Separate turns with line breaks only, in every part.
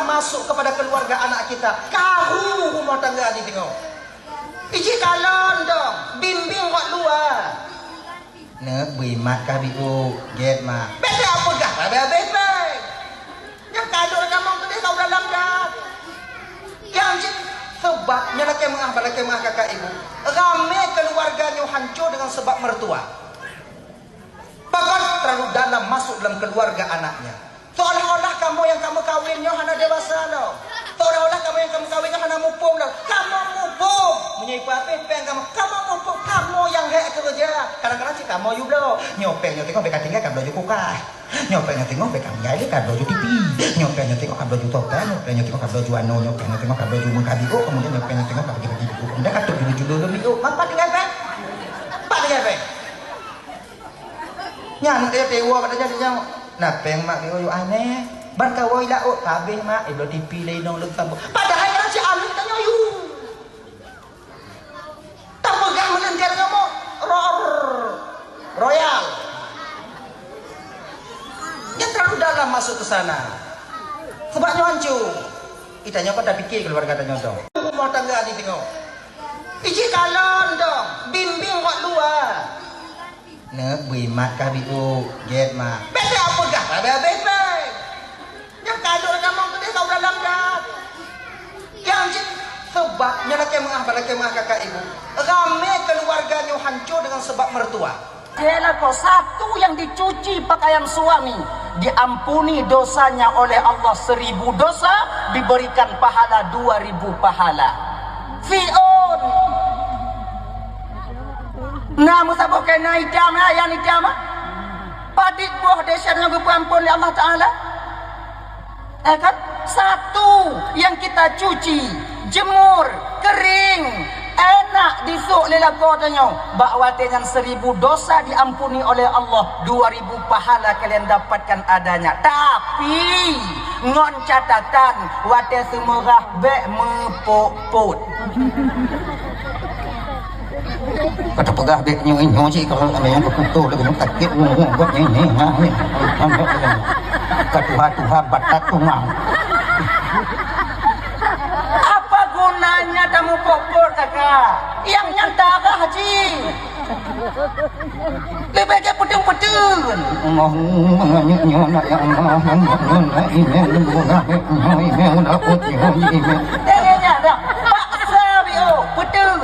masuk kepada keluarga anak kita. Kahu rumah tangga di tengok. Iji kalon dong, bimbing kok luar. Nek bimat kah biu, get mak. Bete apa gah? Bete. Yang kador kamu tu dia tahu dalam dah. Yang sebabnya laki mengah kakak ibu. Ramai keluarganya hancur dengan sebab mertua. Bahkan terlalu dalam masuk dalam keluarga anaknya. Seolah-olah kamu yang kamu kawinnya hana dewasa lo. Seolah-olah kamu yang kamu kawinnya hana mupung lo. Kamu mupung. Menyapa apa yang kamu mupung. Kamu yang hek kerja. Kadang-kadang sih kamu juga. Nyopengnya tengok beka tinggal kan baju kukai. Nyopengnya tengok beka ngai kan baju tipi. Nyopengnya tengok kan baju topan. Nyopengnya tengok kan baju ano. Nyopengnya tengok kan baju mengkabigo. Kemudian nyopengnya tengok kan baju buku. Kemudian katuk dulu nih. Pak tinggal apa? Pak tinggal apa? Nyan dia tewa katanya dia. Nah, peng mak dia yo aneh. Ban kawoi lauk kabeh mak ido tipi le nong lek tambo. Padahal kan si alun tanya yu. Tambo gang menentir kamu royal. Yang terlalu dalam masuk ke sana. Sebabnya hancur. Itanya kau tak fikir keluarga tanya dong. Rumah tangga di tengok. Iji kalon dong, bimbing kok luar. Nek bimat kah biu, get mak. Bete apa gah? Bete. Yang kador kamu tu dia tahu dalam dah. Yang sebabnya laki mengah kakak ibu. Ramai keluarganya hancur dengan sebab mertua.
Ialah kau satu yang dicuci pakaian suami, diampuni dosanya oleh Allah 1000 dosa, diberikan pahala 2000 pahala. Fi'un. Namu sabuk kena idam yang idam. Padik buah desanya diampun oleh Allah Taala. Kan? Satu yang kita cuci, jemur, kering, enak disuk lela kodanya. Bakwate yang 1000 dosa diampuni oleh Allah, 2000 pahala kalian dapatkan adanya. Tapi ngon catatan wate semurah be mepopot. Kata pegah dek nyo sih kalau ada yang keputuh lagi nak sakit buat ini Tuhan batat tungau. Apa gunanya kamu popor kakak? Yang nyata kah haji? Lebih baik pedung-pedung. Allah menganyu nak yang Allah ini betul.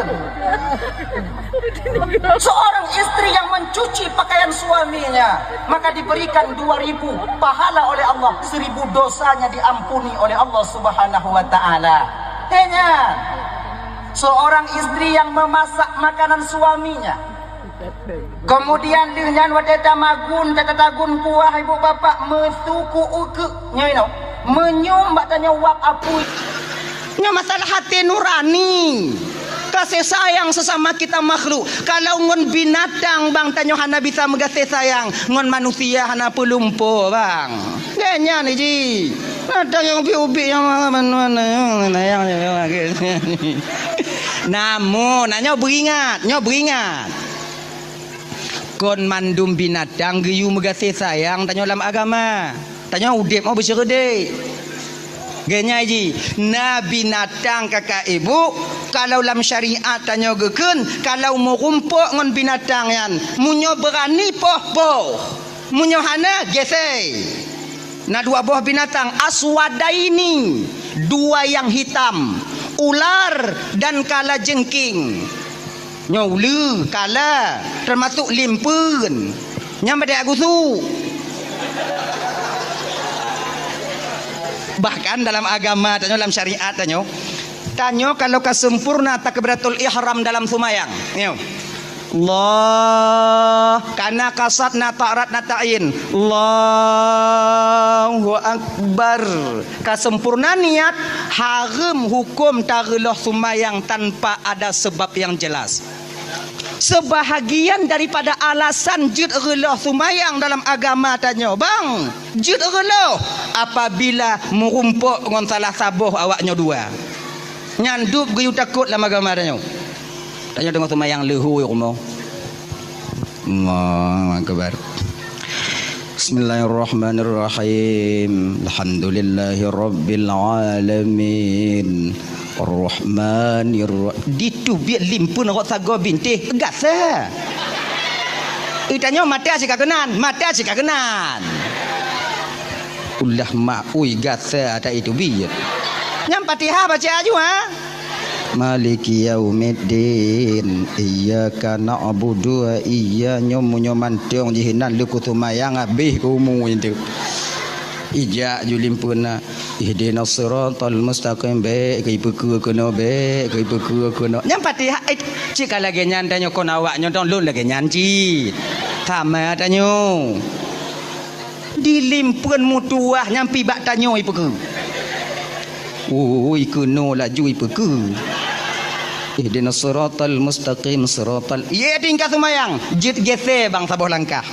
Seorang istri yang mencuci pakaian suaminya, maka diberikan 2000 pahala oleh Allah, 1000 dosanya diampuni oleh Allah Subhanahu wa taala. Hanya seorang istri yang memasak makanan suaminya, kemudian dengan wadata magun tagun kuah ibu bapak mesuku uke nyoino menyum batanya wap apu nya masalah hati nurani. Kasih sayang sesama kita makhluk. Kalau ngon binatang bang tanyo hana bisa mengasih sayang, ngon manusia hana pelumpuh bang. Genya ni ji. Ada yang ubi yang mana yang namun nyo beringat. Kon mandum binatang geyu mengasih sayang tanyo dalam agama. Tanyo udip mau bersedek. Genya ji, na binatang kakak ibu kalau dalam syariat tanya geken kalau mau rumpuk ngon binatang yan munyo berani poh munyo hana gesei. Na dua buah binatang aswadaini, dua yang hitam, ular dan kala jengking. Nyo kala termasuk limpun nyampe dia gusu. Bahkan dalam agama dalam syariat tanyo kalau kesempurna takbiratul ihram dalam sumayang Allah kana kasatna ta'rat nata'in Allahu akbar kesempurna niat haram hukum tageloh sumayang tanpa ada sebab yang jelas. Sebahagian daripada alasan jud reloh sumayang dalam agama tanya bang jud reloh apabila merumpuk dengan salah sabuh awaknya dua nyandup geyu takut dalam agama tanya dengan sumayang lehu rumah Allah akbar
Bismillahirrahmanirrahim. Alhamdulillahirabbil alamin. Ar-Rahmanir-Rahim. Ditu biar limpun awak sago bintih. Gasa. Itanya mati asyik kagenan, mati asyik kagenan. Ulah mak ui gasa ada itu biar. Nyam Fatihah baca aja ha. Maliki yaumiddin iyyaka na'budu wa iyyaka nyomantiong jihinan lu kutumayang abih kumu itu ija julimpuna ihdinas siratal mustaqim be kai peku kono be kai peku kono nyam Fatihah cik lagi nyan tanyo kon awak nyondong lun lagi nyanci sama tanyo dilimpun mutuah nyampi bak tanyo ipeku kono laju ipeku ihdinas siratal mustaqim siratal ye tingkat semayang jit gese bang sabuh langkah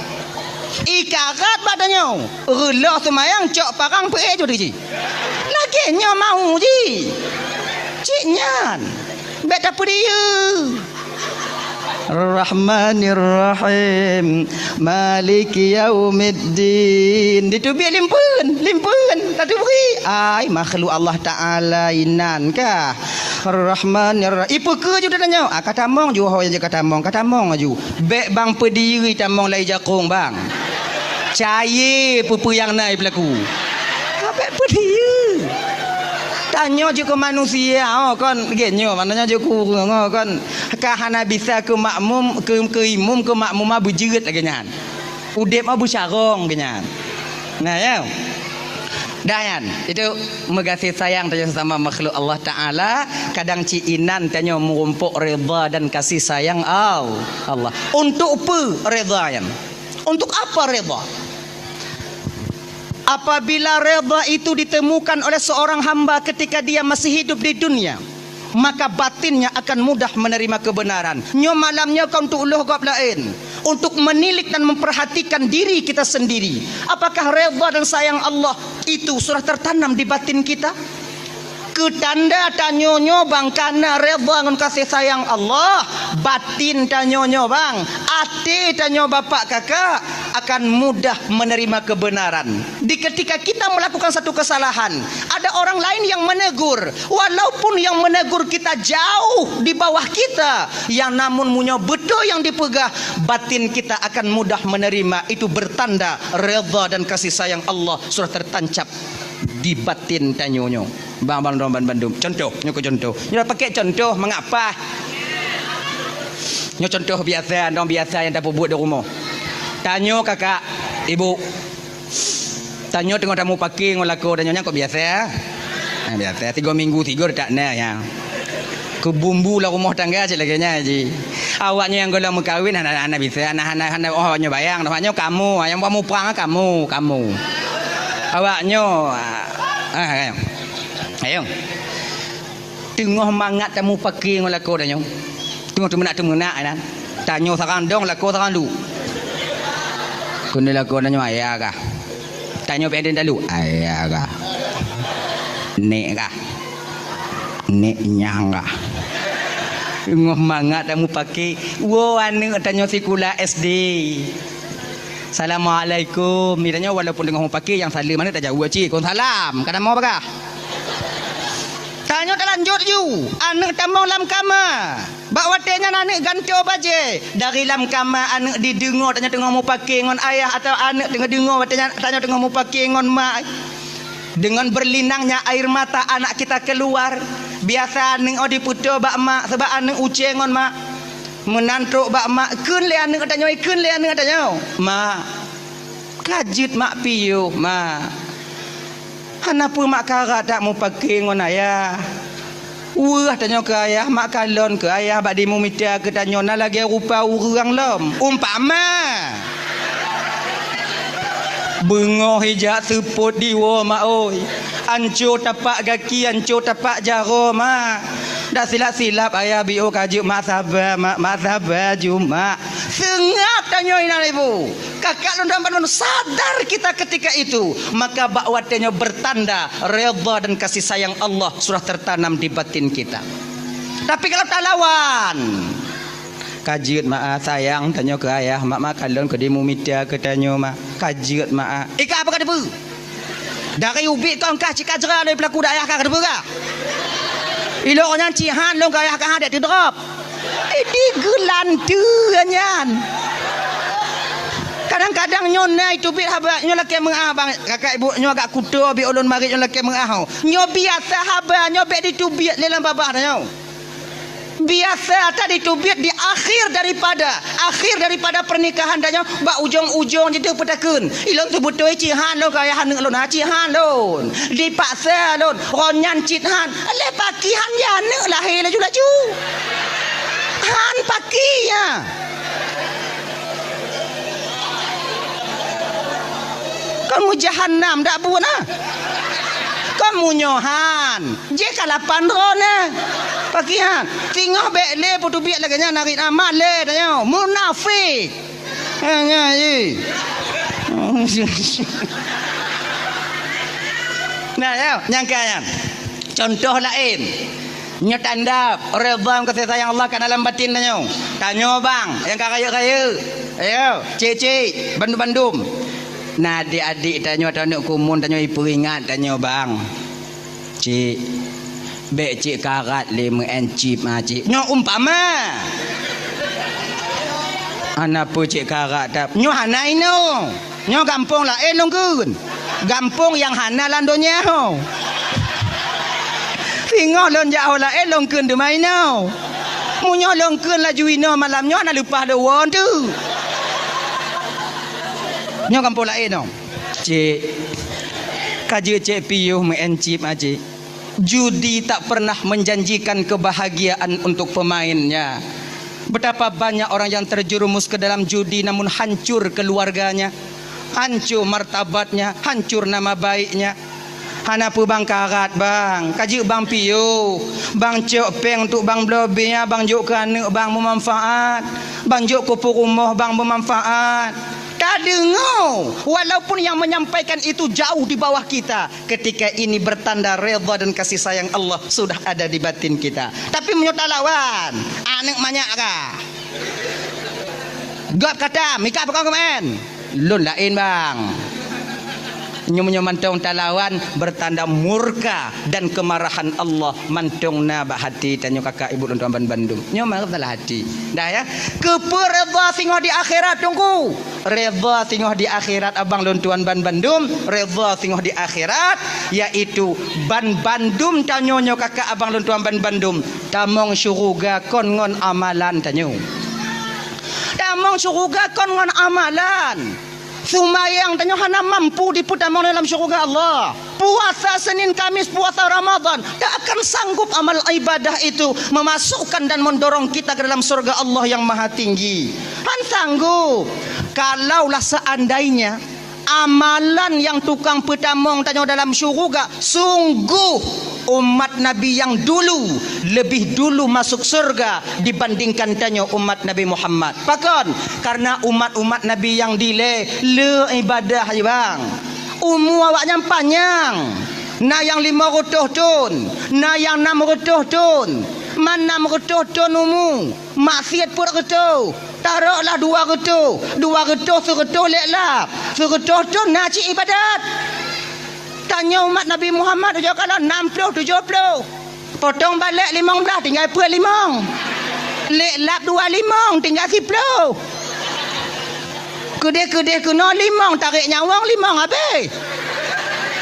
ikarat badannya relah semayang cok parang pe jo di lagi nya mau ji cik nyan beta dia Rahmanir-Rahim Maliki yaumiddin ditu biar limpun tadi beri ai makhluk Allah Ta'ala inan kah Rahmanir-Rahim ipu ke ju tanya kata mong ju ho je kata mong aju bek bang pediri tamong lai jakong bang caye pupu yang naik pelaku bek pediri tanya je ke manusia kan genyo maknanya je ku kan kahana bisa ke makmum ke imum ke makmum abu jerit lagi nyan udep abu syarong genyan nah ya dayan itu mengasih sayang tanya sesama makhluk Allah Ta'ala kadang ciinan tanya merumpuk redha dan kasih sayang Allah untuk apa redha yan untuk apa redha apabila redha itu ditemukan oleh seorang hamba ketika dia masih hidup di dunia maka batinnya akan mudah menerima kebenaran nyo malamnya kau untuk uluh gab lain untuk menilik dan memperhatikan diri kita sendiri apakah redha dan sayang Allah itu sudah tertanam di batin kita ketanda tanyonyo bang karena redha dengan kasih sayang Allah batin tanyonyo bang ati tanyo bapak kakak akan mudah menerima kebenaran di ketika kita melakukan satu kesalahan ada orang lain yang menegur walaupun yang menegur kita jauh di bawah kita yang namun munyo betul yang dipegah batin kita akan mudah menerima itu bertanda redha dan kasih sayang Allah sudah tertancap di batin tanyonyo bang Bandung contoh nyoko contoh nyo pakai contoh mengapa nyo contoh biasa dong biasa yang dapat buat di rumah tanyo kakak ibu tanyo tengok tamu parking ngolako tanyonya kok biasa biasa 3 minggu 3 tak na ya ke bumbu lah rumah tangga cik lagi nya ji awaknya yang golang mengkawin anak-anak bisa anak-anak oh nyo bayang awaknya kamu yang kamu perang kamu awaknya ayo tengok mangat tamu parking ngolako tanyo tengok temenak kan tanyo sarang dong lako sarang lu kena lagu nanya ayah kah tanya peden dulu ayah kah nek kah nek nyang kah ngoh mangat kamu pakai wo anu tanya sekolah SD Assalamualaikum miranya walaupun dengan pakai yang salam mana tak jauh cik kon salam kadang mau apa tanya terlanjut you anak tamang lam kama bak watenya anak ganti baje dari lam kama anak didengar tanya tengah mau pakai ngon ayah atau anak tengah dengar tanya tengah mau pakai ngon mak dengan berlinangnya air mata anak kita keluar biasa anak diputo bak mak sebab anak uce ngon mak menantuk bak mak kun le anak tanya mak kajit mak piyo mak kenapa mak karat tak mau pakai ngon ayah wah tanya ke ayah mak kalon ke ayah bak di mumita ke tanya na lagi rupa urang lom umpama bengoh hijak seput diwo mak oi ancur tapak kaki ancur tapak jaro mak dah silap-silap ayah bio kajuk mak sabar juma sengak tanya ina ibu kakak dan sadar kita ketika itu maka bakwatnya bertanda redha dan kasih sayang Allah sudah tertanam di batin kita tapi kalau tak lawan Kajut mak sayang tanya ke ayah, mak kalon ke demu mitia ke tanya mak. Kajut mak. Ika apa kata bu? Dari ubit kau kah cik ajra dari pelaku dak ayah kah kata bu kah? Ilo orang cihan long ayah kah ada drop. Ini gelantu anyan. Kadang-kadang nyona itu bit haba nyo laki mengah bang kakak ibu nyo agak kuto bi ulun mari nyo laki mengah. Nyo biasa haba nyo bek ditubit dalam babah nyo. Biasa tadi tubit di akhir daripada pernikahan danyo ba ujung-ujung jadi petakeun. Ilon tu betul cihan lo kaya han ulun cihan lon. Dipaksa lon ronyan cihan. Le pakihan ya ne lahir laju laju. Han pakinya. Kamu jahannam dak buat nah. Kamu nyohan. Je kalapan rona. Pakihan. Tingah bek le putu biak lagi nya narik amal le tanya. Munafik. Nya ye. Nah ya, nyangkayan. Contoh lain. Nya tanda redha kasih sayang Allah kan dalam batin tanya. Tanya bang, yang kaya-kaya. Ayo, cik-cik, bandum-bandum. Nah adik-adik tanya kumun tanya ibu ingat tanya bang. Cik bek cik karat 5 encip cik. Nyo umpama. Ana pu cik karat tap. Nyo hanai no. Nyo gampung lah nunggun. Gampung yang hana landonya ho. Singo lon jauh lah longkeun de mai no. Munyo longkeun la juino malam nyo na lupa de won tu. Nyo kampung lain no. Cik kaji cik piyuh mengencip cik. Judi tak pernah menjanjikan kebahagiaan untuk pemainnya. Betapa banyak orang yang terjerumus ke dalam judi namun hancur keluarganya, hancur martabatnya, hancur nama baiknya. Hanapu bang karat bang, kaji bang piyuh, bang cok peng untuk bang blobnya, bang jok kerana bang bermanfaat, bang jok kupu rumah bang bermanfaat. Tak dengar. Walaupun yang menyampaikan itu jauh di bawah kita. Ketika ini bertanda redha dan kasih sayang Allah sudah ada di batin kita. Tapi menyota lawan. Anak banyak kah? Gap kata, mika apa kau kemen? Lun lain bang. Nyo mantong talawan bertanda murka dan kemarahan Allah mantong na ba hati tanyo kakak ibu dan tuan Bandung. Nyo marah dalam hati. Dah ya. Keper redha singo di akhirat tunggu. Redha singo di akhirat abang dan tuan Bandung, redha singo di akhirat yaitu Bandung tanyo nyo kakak abang dan tuan Bandung. Tamong syurga kon ngon amalan tanyo. Tamong syurga kon ngon amalan. Sumayang tanya hana mampu diputamang dalam syurga Allah. Puasa Senin Kamis, puasa Ramadan tak akan sanggup amal ibadah itu memasukkan dan mendorong kita ke dalam surga Allah yang maha tinggi. Han sanggup. Kalaulah seandainya amalan yang tukang petamong tanya dalam syurga, sungguh umat Nabi yang dulu lebih dulu masuk surga dibandingkan tanya umat Nabi Muhammad. Pakon karena umat-umat Nabi yang dile le ibadah je bang. Umur awaknya panjang. Na yang 500 tahun, na yang 600 tahun. Mana 600 tahun umur. Maksiat pun retu. Taruhlah 200. 200 100 leklah. 100 tahun nak cik ibadat. Tanya umat Nabi Muhammad dia kalau 60 70. Potong balik 15 tinggal pun 5. Lek lap 25 tinggal 10. Kedai-kedai kena 5 tarik nyawang 5 habis.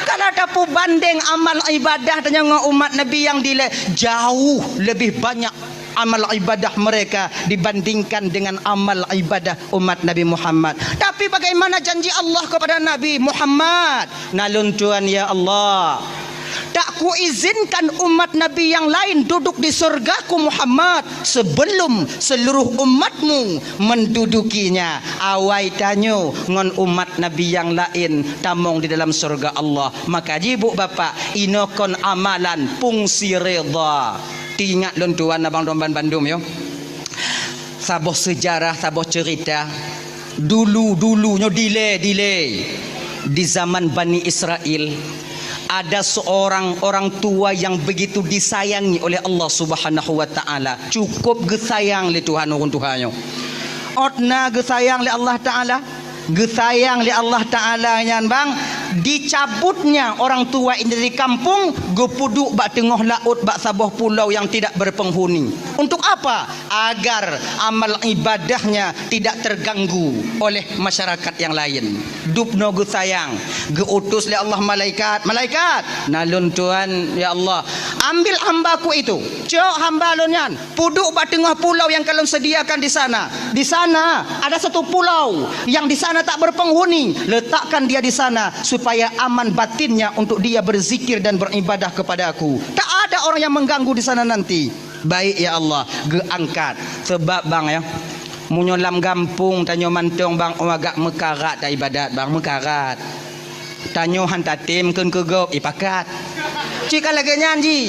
Kalau dapat banding amal ibadah dengan umat Nabi yang dile jauh lebih banyak amal ibadah mereka dibandingkan dengan amal ibadah umat Nabi Muhammad. Tapi bagaimana janji Allah kepada Nabi Muhammad? Nalun Tuhan ya Allah, tak kuizinkan umat Nabi yang lain duduk di surgaku Muhammad sebelum seluruh umatmu mendudukinya. Awai tanyo ngon umat Nabi yang lain tamong di dalam surga Allah. Maka ibu bapa inokon amalan fungsi redha. Ingat lon tuan abang domban Bandung yo. Saboh sejarah, saboh cerita. Dulu-dulunya delay di zaman Bani Israel. ada seorang orang tua yang begitu disayangi oleh Allah Subhanahu wa taala. Cukup gesayang le Tuhan orang tuanya. Otna gesayang le Allah taala. Gesayang li Allah Ta'ala nyan bang, dicabutnya orang tua ini dari kampung, gepuduk bak tengah laut, bak sabah pulau yang tidak berpenghuni. Untuk apa? Agar amal ibadahnya tidak terganggu oleh masyarakat yang lain. Dupno gesayang, geutus li Allah malaikat, malaikat nalun Tuhan ya Allah, ambil hambaku itu, cok hamba lo nyan, puduk bak tengah pulau yang kalian sediakan di sana. Di sana ada satu pulau yang di sana tak berpenghuni, letakkan dia di sana supaya aman batinnya untuk dia berzikir dan beribadah kepada aku. Tak ada orang yang mengganggu di sana nanti. Baik ya Allah, geangkat. Sebab bang ya, munyolam gampung tanyo mantong bang agak mekarat dah ibadat bang, mekarat. Tanyo hantatim keun kegop ipakat. Cika lagi nyanji.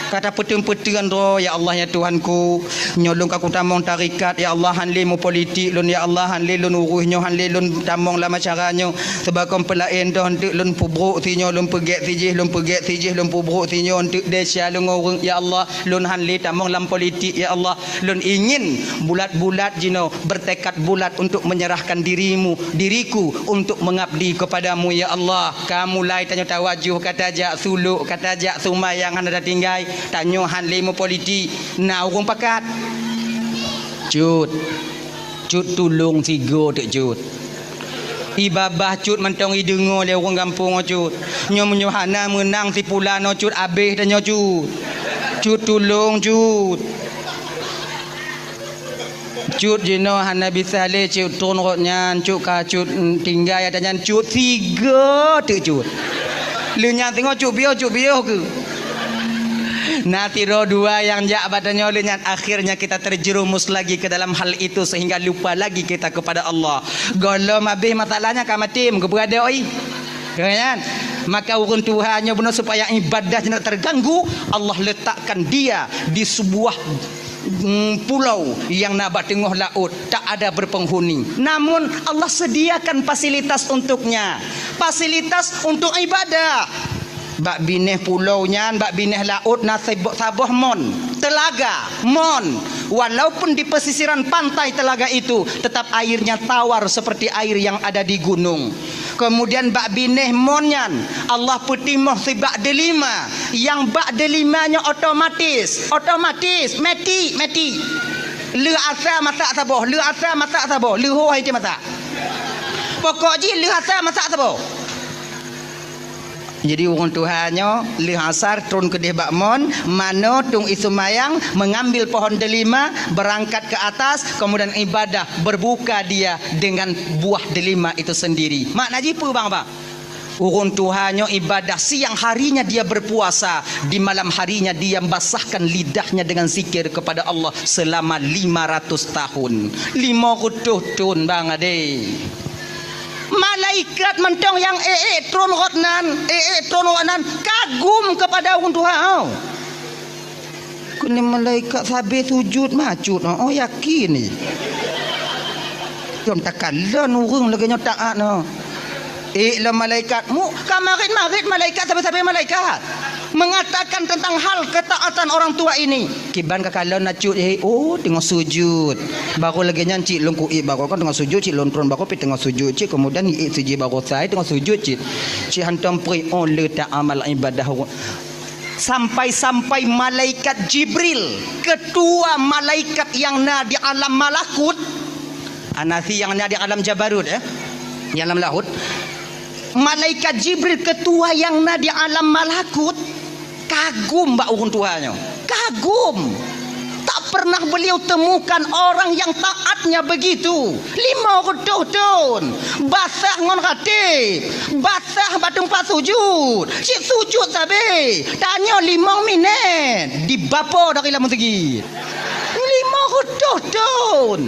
Kata petun-petun ro ya Allah ya Tuhanku, nyolong aku tamong tarikat ya Allah, hanli mu politik lun ya Allah, hanli lun uruhnyo, hanli lun tamong lama caranya sebab kom pelain dah hendak lun pubruk tinyo, lun pegek tijih, lun pegek tijih, lun pubruk tinyo hendak desa lun orang ya Allah, lun hanli tamong lam politik ya Allah, lun ingin bulat-bulat jino bertekad bulat untuk menyerahkan diriku untuk mengabdi kepadamu ya Allah. Kamu lai tanyo tawajuh kata jak suluk, kata jak sumayang hana dah tinggai, tanyo hanli mu politik na urung pakat. Cut tulung tiga tek cut. Ibabah cut mentong idengo le orang kampung cut. Nyo menyohana menang si pulano cut abeh tanyo cut. Cut tulung cut. Cut jeno hana bisa le cut turun rotnyan cut ka cut tinggal ada nyan cut tiga tek cut. Le nyan tengok cut bio ke. Nanti roh dua yang jak badannya olehnya, akhirnya kita terjerumus lagi ke dalam hal itu sehingga lupa lagi kita kepada Allah. Golom habis masalahnya kamatim keberada oi. Kan? Maka urun Tuhannya benar supaya ibadah tidak terganggu, Allah letakkan dia di sebuah pulau yang nabat tengah laut, tak ada berpenghuni. Namun Allah sediakan fasilitas untuknya, fasilitas untuk ibadah. Bak bineh pulau nyan, bak bineh laut na sabah mon, telaga mon. Walaupun di pesisiran pantai telaga itu, tetap airnya tawar seperti air yang ada di gunung. Kemudian bak bineh mon nyan, Allah petimah si bak delima, yang bak delimanya otomatis, meti. Le asa masak sabah, le asa masak sabah, le ho hai ti masak. Pokok ji le asa masak sabah. Jadi orang Tuhannya li asar turun ke deh bakmon, mano tung isumayang mengambil pohon delima, berangkat ke atas, kemudian ibadah, berbuka dia dengan buah delima itu sendiri. Makna jipu bang. Orang Tuhannya ibadah, siang harinya dia berpuasa, di malam harinya dia membasahkan lidahnya dengan zikir kepada Allah selama 500 tahun. 500 tahun bang ade. Malaikat mentong yang tron rotnan kagum kepada orang Tuhan. Kini malaikat sabi sujud macut. Oh yakin ni. Jom takkan lan urung lagi taat no. Lah malaikat mu kamarit malaikat sampai malaikat mengatakan tentang hal ketaatan orang tua ini. Kiban kakalon nacut tengah sujud. Baru lagi nyanci longku baru kan tengah sujud cik lontron baru pi tengah sujud cik, kemudian siji baru sai tengah sujud cik hantam pri le ta amal ibadah. Sampai malaikat Jibril, ketua malaikat yang na di alam malakut, anasi yang na di alam jabarut di alam laut. Malaikat Jibril ketua yang na di alam malakut kagum mbak urun Tuhannya, kagum. Tak pernah beliau temukan orang yang taatnya begitu. 500 tahun basah ngon ratib, basah batung pas sujud, cik sujud sabe tanya 5 minit di bapa dari lamun segi 500 tahun.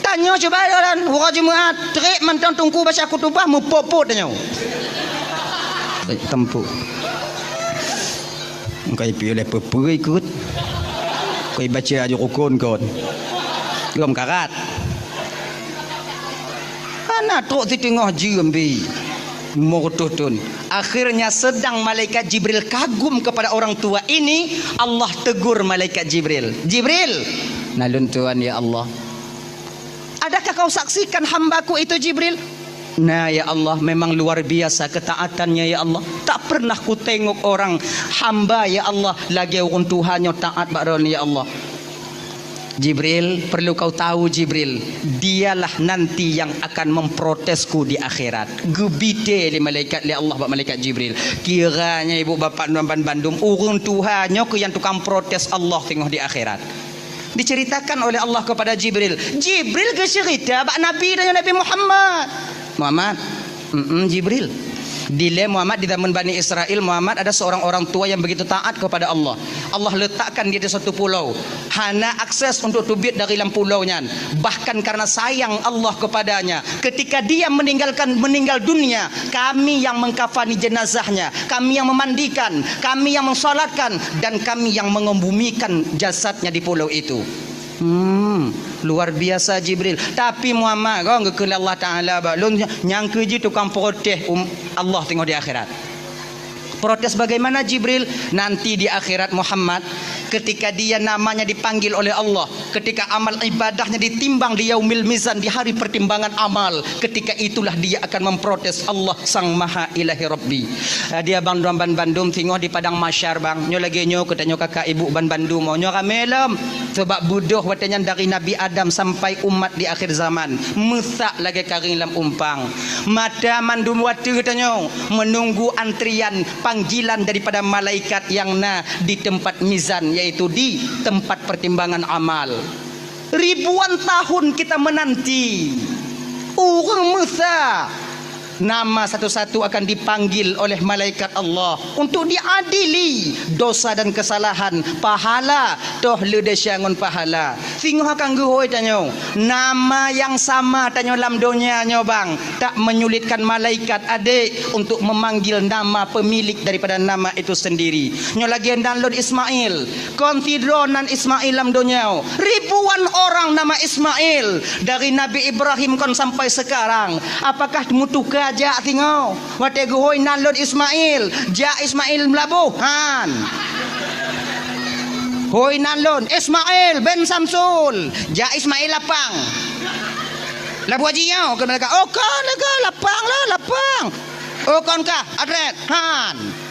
Tanya coba dan orang Jumaat terik mentang tungku baca kutubah mupopot tanya. Tempuk. Kau pilih peper ikut. Kau baca aja rukun kon. Gom karat. Anak truk si tengah jembi. Murtutun. Akhirnya sedang malaikat Jibril kagum kepada orang tua ini, Allah tegur malaikat Jibril. Jibril, nalun Tuhan ya Allah. Adakah kau saksikan hambaku itu Jibril? Nah ya Allah, memang luar biasa ketaatannya ya Allah. Tak pernah ku tengok orang hamba ya Allah lagi orang Tuhannya taat bakron ya Allah. Jibril, perlu kau tahu Jibril, dialah nanti yang akan memprotesku di akhirat. Gebite li malaikat li Allah bak malaikat Jibril. Kiranya ibu bapa Nuan Bandung urung Tuhannya ke yang tukang protes Allah tengok di akhirat. Diceritakan oleh Allah kepada Jibril. Jibril ke cerita bak Nabi dan Nabi Muhammad. Jibril. Dile Muhammad di zaman Bani Israel, Muhammad ada seorang orang tua yang begitu taat kepada Allah. Allah letakkan dia di satu pulau. Hana akses untuk tubit dari dalam pulaunya. Bahkan karena sayang Allah kepadanya, ketika dia meninggal dunia, kami yang mengkafani jenazahnya, kami yang memandikan, kami yang mensolatkan, dan kami yang mengembumikan jasadnya di pulau itu. Luar biasa Jibril. Tapi Muhammad kau ngekul Allah Ta'ala balun nyangka je tukang protes Allah tengok di akhirat. Protes bagaimana Jibril? Nanti di akhirat Muhammad, ketika dia namanya dipanggil oleh Allah, ketika amal ibadahnya ditimbang di yaumil mizan, di hari pertimbangan amal, ketika itulah dia akan memprotes Allah Sang Maha Ilahi Rabbi. Dia bang Ban Bandung tengok di padang masyar bang. Nyo lagi nyo katanya kakak ibu Ban Bandung mau nyo ramelam sebab budoh watanya dari Nabi Adam sampai umat di akhir zaman. Mesak lagi karing lam umpang. Mata mandum watu katanya menunggu antrian panggilan daripada malaikat yang di tempat mizan, yaitu di tempat pertimbangan amal. Ribuan tahun kita menanti orang Musa, nama satu-satu akan dipanggil oleh malaikat Allah untuk diadili dosa dan kesalahan. Pahala toh ledesyangon pahala. Singho akan guhoi tanyo. Nama yang sama tanyo dalam dunia nyo bang, tak menyulitkan malaikat adik untuk memanggil nama pemilik daripada nama itu sendiri. Nyo lagi download Ismail, konsidronan Ismail dalam dunia. Ribuan orang nama Ismail dari Nabi Ibrahim kon sampai sekarang. Apakah mutuka ja tengok wate gohoi nalon Ismail ja Ismail melabuhan hoi nalon Ismail ben Samsul ja Ismail lapang labu ajinya kan mereka kan lega lapang kan kah adret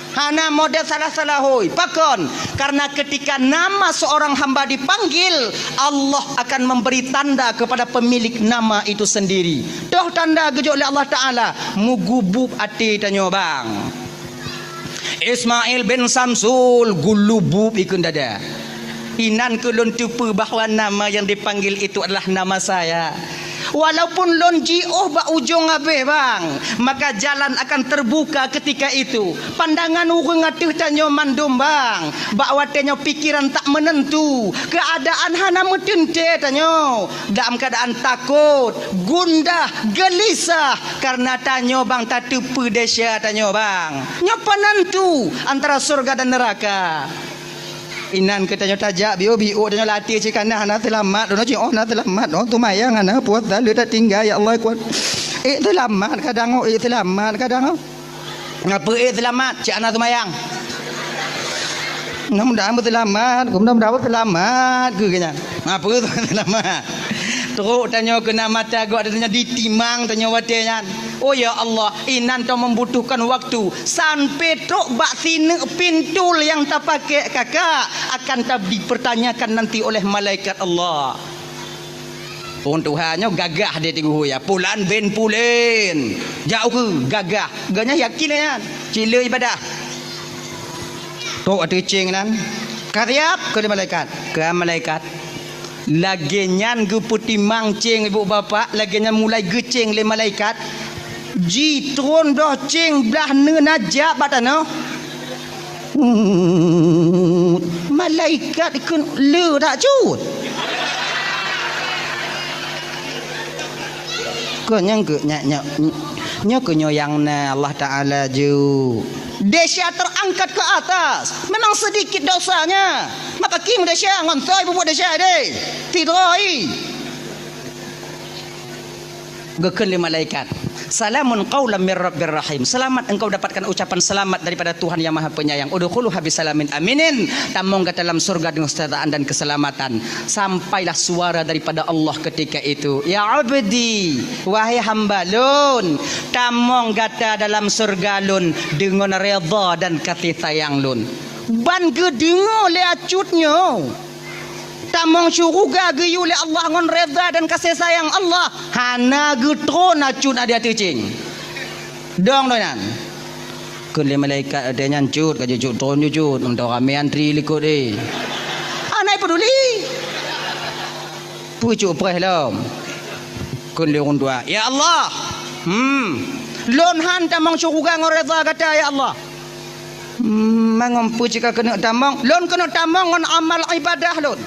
hana model salah hoi pakon. Karena ketika nama seorang hamba dipanggil, Allah akan memberi tanda kepada pemilik nama itu sendiri. Doh tanda gejok oleh Allah Ta'ala mugubub ati tanyo bang Ismail bin Samsul gulubub ikun dada. Inan kulun tupu bahawa nama yang dipanggil itu adalah nama saya. Walaupun lon jioh ba ujung abe bang, maka jalan akan terbuka ketika itu. Pandangan urang atuh tanyo mandum bang, bak watenyo pikiran tak menentu, keadaan hana metente tanyo, dalam keadaan takut, gundah, gelisah karena tanyo bang tatupu desya tanyo bang. Nyo penentu antara surga dan neraka. Inan katanya tajak bio tanyo latih cikana hana selamat dono cing na selamat tu mayang hana puas dah lu tak tinggal ya Allah kuat selamat kadang selamat kadang ngapa selamat cik ana tu mayang mudah-mudahan selamat mudah-mudahan selamat ke kanya ngapa selamat teruk tanyo kena mata gua tanya ditimang tanyo watenya. Oh ya Allah, inan tu membutuhkan waktu sampai truk bak sini pintul yang tak pakai kakak akan tak dipertanyakan nanti oleh malaikat Allah. Pun Tuhannya gagah dia tengok ya. Pulan ben pulen. Jauh ke gagah. Ganya yakin kan? Cila ibadah. Tok ada cing nan. Kariap ke malaikat. Ke malaikat. Lagi nyan ge putimang cing ibu bapa, lagi nyan mulai gecing le malaikat. Jitron dah cing belah nenajak batano. Malaikat ikut le tak cut. Kau nyang ke nyak yang na Allah Taala ju. Desya terangkat ke atas. Memang sedikit dosanya. Maka king desya ngontoi buat desya deh. Tidoi. Gekun li malaikat. Salamun qaulam mir rabbir rahim. Selamat engkau dapatkan ucapan selamat daripada Tuhan yang Maha Penyayang. Udkhuluha bisalamin aminin. Tamong ke dalam surga dengan kesejahteraan dan keselamatan. Sampailah suara daripada Allah ketika itu. Ya abdi, wahai hamba lun, tamong gata dalam surga lun dengan redha dan kasih sayang lun. Ban ke dengar le acutnya. Tamong syurga geyu le Allah ngon redha dan kasih sayang Allah. Hana getron acut ada teucing. Dong donan. Kun le malaikat ada nyancut ka cut tron cut untuk rame antri likut eh. Anai peduli. Pucuk preh kun le undua. Ya Allah. Lon han tamong syurga ngon redha kata ya Allah. Mangompu jika kena tamong. Lon kena tamong ngon amal ibadah lon.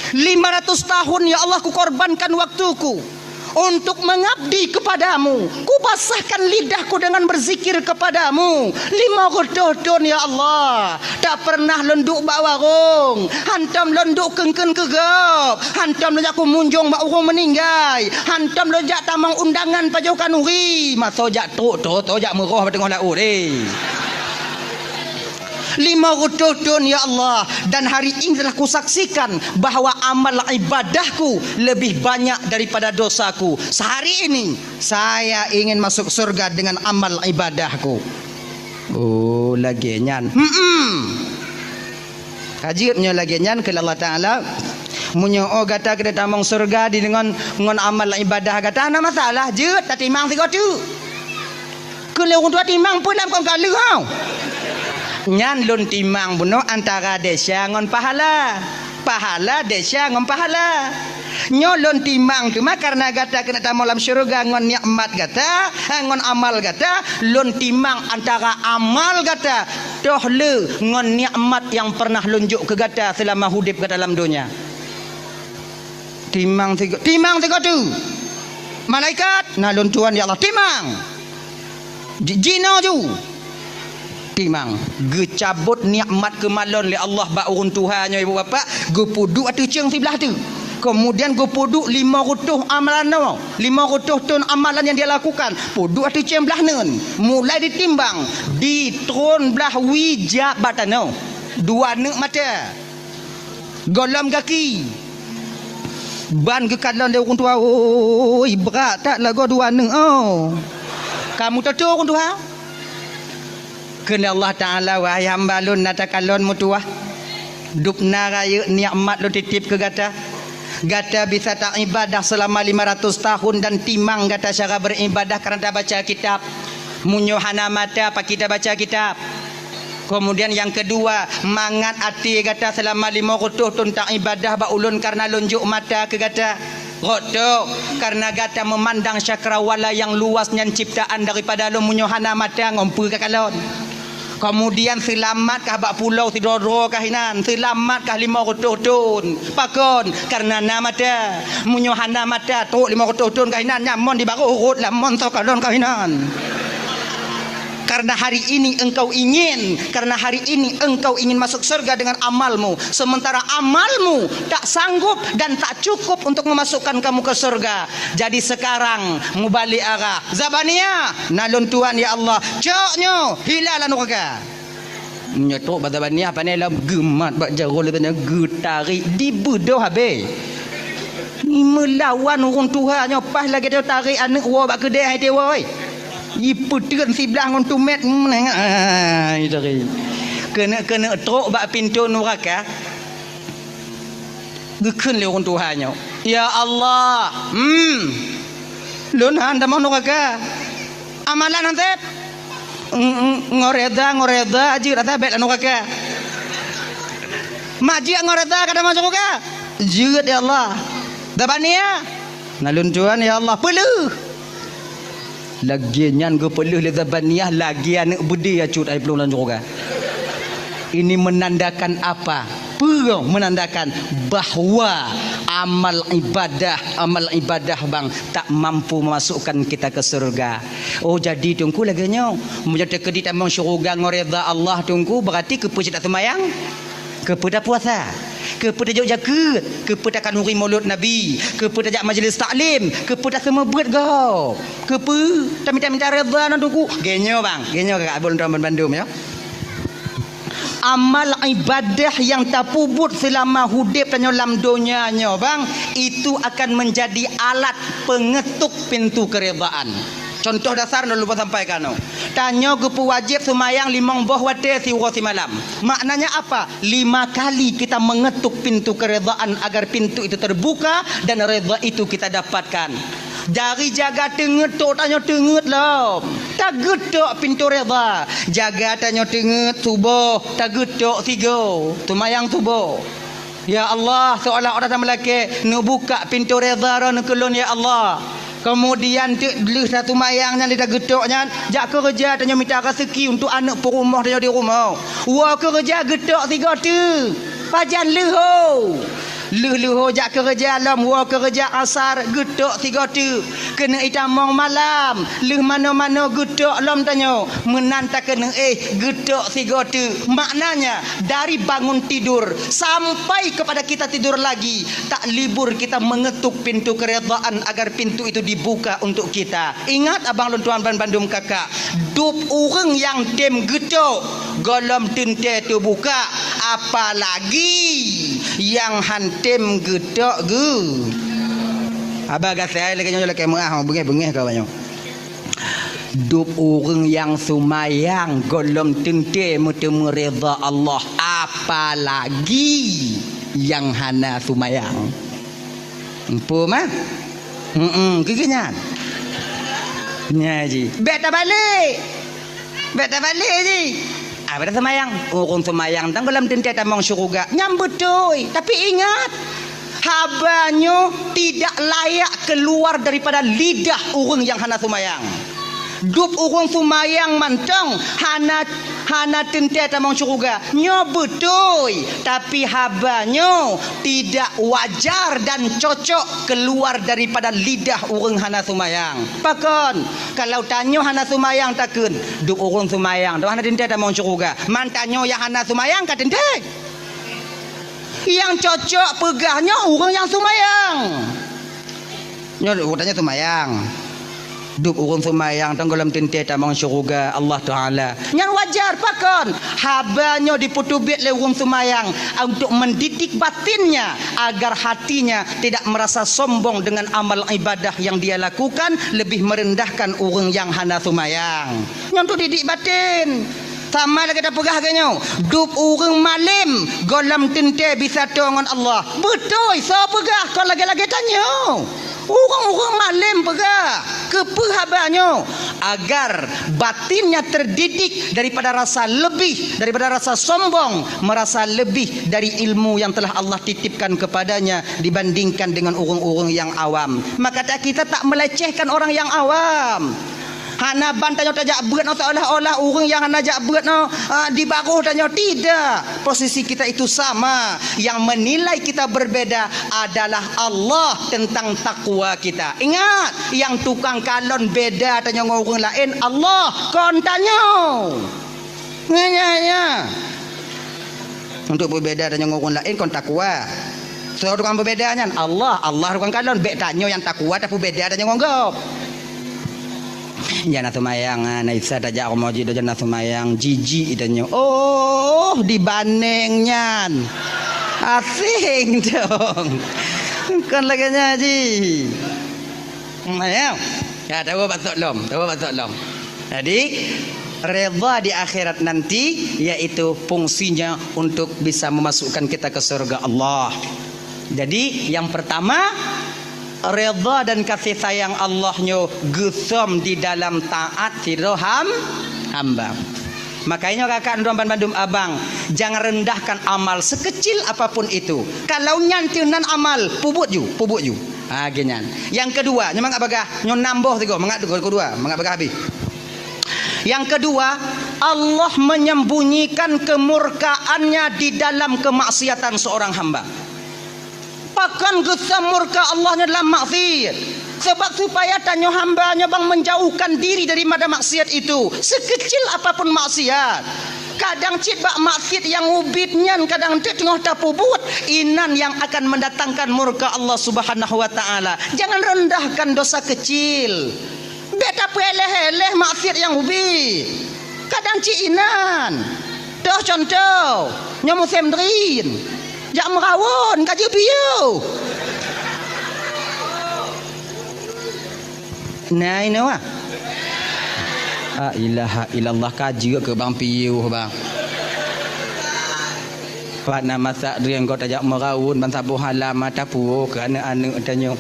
500 tahun ya Allah ku korbankan waktuku untuk mengabdi kepadamu. Ku basahkan lidahku dengan berzikir kepadamu. 500 tahun ya Allah. Tak pernah lenduk bak warung. Hantam lenduk kengken kegap. Hantam lejak ku munjung bak urung meninggai. Hantam lejak tamang undangan pajau kanuri. Masa jak tok jak meroh tengah laut 500 tahun ya Allah. Dan hari ini telah kusaksikan bahawa amal ibadahku lebih banyak daripada dosaku. Sehari ini saya ingin masuk surga dengan amal ibadahku. Oh lagi nyan. Kajibnya lagi nyan ke Allah Ta'ala. Munyo gata kita tamang surga di dengan amal ibadah kata ana masalah je tak timang tiga tu. Kalau orang tua timang pun dalam kau kalu kau. Nyan lun timang buno antara desa ngon pahala. Pahala desa ngon pahala. Nyolon timang tu mah karena gata kena tamu dalam syurga ngon nikmat gata, ngon amal gata, lun timang antara amal gata. Toh le ngon nikmat yang pernah lunjuk ke gata selama hidup ke dalam dunia. Timang tiga tu. Malaikat nalun Tuhan ya Allah timang. Jino tu. Timang gecabut nikmat kemalon le Allah ba urun Tuhannya ibu bapa gepuduk atu ceng sebelah tu. Kemudian gepuduk 500 amalan no. 500 ton amalan yang dia lakukan. Puduk atu ceng belah nun. Mulai ditimbang di tron belah wijak batano. 2 nek mata. Golam kaki. Ban ke kalon dia urun Tuhan. Oi berat tak lagu 2 nek oh. Kamu tahu urun Tuhan? Kena Allah Ta'ala wahai hamba lun natakalon mutuah dupna raya nikmat lu titip ke gata bisa tak ibadah selama 500 tahun dan timang gata cara beribadah kerana baca kitab munyo hana mata apa kita baca kitab. Kemudian yang kedua mangat hati gata selama 500 tahun tak ibadah ba ulun karena lunjuk mata ke gata roto karena gata memandang cakrawala yang luasnya ciptaan daripada lu munyo hana mata ngompu ke kalon. Kemudian selamat bak pulau Tidoro kahinan, selamat 500 tahun pakon karena nama ta munyohana mata tok 500 tahun kahinan nyamon di baru urut lamon to kalon kahinan. Karena hari ini engkau ingin masuk surga dengan amalmu, sementara amalmu tak sanggup dan tak cukup untuk memasukkan kamu ke surga. Jadi sekarang mubalik arah Zabania nalun Tuhan ya Allah coknyo hilalan neraka nyetok Zabania panela gemat bak jaro lebana getarik di bedoh habe ni melawan orang Tuhannya pas lagi dia tarik anak wa bak kedai hai dewa oi iputeun sebelah ngon tumet itu kena trok bak pintu neraka gekun le orang Tuhannya ya Allah lun han damang neraka amalan hantet ngoreda aji rata bet neraka maji ngoreda kada masuk neraka jeut ya Allah dabania nalun Tuhan ya Allah peluh lagi nyan go peluh le zabaniah lagi anak budi acut ai pelung juga. Ini menandakan apa? Menandakan bahawa amal ibadah bang tak mampu memasukkan kita ke surga. Oh jadi tunggu lagi nyo menjadi kedit amang syurga ngoreda Allah tunggu berarti kepu tak semayang kepu tak puasa kepada jaga, kepada kanuri maulud Nabi, kepada jak majlis taklim, kepada semua buat kau. Kepa, tak minta redha nak tunggu. Genyo bang, genyo kat Abang Bandung ya. Amal ibadah yang terpubut selama hidup dan dalam dunianya bang, itu akan menjadi alat pengetuk pintu keredaan. Contoh dasar dah lupa sampaikan. Tanya ke wajib semayang 5 buah waktu siwara malam. Maknanya apa? 5 kali kita mengetuk pintu keredaan agar pintu itu terbuka dan redha itu kita dapatkan. Dari jaga tengetuk tanya tenget lah. Tak getok pintu redha. Jaga tanya tenget subuh. Tak getok 3. Semayang subuh. Ya Allah, seolah-olah sama lelaki nak buka pintu redha nak kelon ya Allah. Kemudian leh satu mayangnya dia gedoknya, jak kerja tanya minta rezeki untuk anak perumah dia di rumah. Wa kerja gedok 3 tu. Pajan leho. Leho jak kerja lam, wa kerja asar gedok 3 tu. Kena itamong malam. Leh mana-mana gedok lam tanya. Menanta kena gedok 3 tu. Maknanya dari bangun tidur sampai kepada kita tidur lagi, tak libur kita mengetuk pintu keredaan agar pintu itu dibuka untuk kita. Ingat abang luntuan Bandung kakak, dup orang yang tem gedok golom tente tu buka, apalagi yang hantem gedok ge. Abang kata saya lagi nyonya lagi merah bengih-bengih kau banyak. Dup orang yang sumayang golom tente mutemu redha Allah, apalagi yang hana sumayang. Empu mah? Kegenyan. Nyaji. Beta balik. Beta balik ji. Beta semayang. Orang semayang tang golom tente tamang syurga. Nyambut tuy. Tapi ingat, habanyo tidak layak keluar daripada lidah orang yang hana sumayang. Dup orang sumayang mantang hana tente tamang syurga. Nyo betul, tapi habanyo tidak wajar dan cocok keluar daripada lidah orang hana sumayang. Pakon kalau tanyo hana sumayang takun dup orang sumayang tu hana tente tamang syurga. Mantanyo yang hana sumayang kat tente. Yang cocok pegahnya orang yang sumayang. Nyo tanya sumayang. Dup orang semayang tenggelam tente tamang syurga Allah Ta'ala. Yang wajar pakon habanyo diputubit le orang semayang untuk mendidik batinnya agar hatinya tidak merasa sombong dengan amal ibadah yang dia lakukan, lebih merendahkan orang yang hana semayang. Yang tu didik batin. Sama lagi dah pegah ganyo. Dup orang malim golam tente bisa dengan Allah. Betul, so pegah kau lagi-lagi tanya. Orang-orang malim pegah kepehabanyo agar batinnya terdidik daripada rasa lebih, daripada rasa sombong, merasa lebih dari ilmu yang telah Allah titipkan kepadanya dibandingkan dengan orang-orang yang awam. Maka kita tak melecehkan orang yang awam. Hana bantanyo tajak berat no seolah-olah orang yang hana jak berat no di baruh tanyo, tidak. Posisi kita itu sama. Yang menilai kita berbeda adalah Allah tentang takwa kita. Ingat, yang tukang kalon beda tanyo dengan orang lain Allah kon tanyo. Nganya. Untuk berbeda tanyo dengan orang lain kon takwa. So tukang berbedanya Allah tukang kalon bek tanyo yang takwa tapi beda tanyo ngonggo. Jangan semayang Naisa tajak aku mau jadi jangan semayang jijik itanyo. Oh dibandingnya asing dong kan lagi nyaji semayang ya tahu batuk lom. Jadi redha di akhirat nanti yaitu fungsinya untuk bisa memasukkan kita ke surga Allah. Jadi yang pertama, redha dan kasih sayang Allahnya gesam di dalam taat siroham hamba. Makanya kakak Nduan Bandung abang, jangan rendahkan amal sekecil apapun itu. Kalau nyantinan amal pubut you. Genyan. Yang kedua, nyemang apakah nyon nambah tiga, mangak kedua, mangak apakah habis. Yang kedua, Allah menyembunyikan kemurkaannya di dalam kemaksiatan seorang hamba. Pakan gesam murka Allahnya dalam maksiat. Sebab supaya tanyo hambanya bang menjauhkan diri daripada maksiat itu. Sekecil apapun maksiat. Kadang cit bak maksiat yang ubitnya, kadang cit tengah tapubut inan yang akan mendatangkan murka Allah Subhanahu wa taala. Jangan rendahkan dosa kecil. Beta peleh-eleh maksiat yang ubit. Kadang cit inan. Dah contoh, nyamu semdrin. Jak merawon kaji piu. Nah ini wah. Ilaha illallah kaji ke bang piu bang. Pak nama sak drian kau tajak merawun ban sabuh halam mata puo ke anak-anak tanya.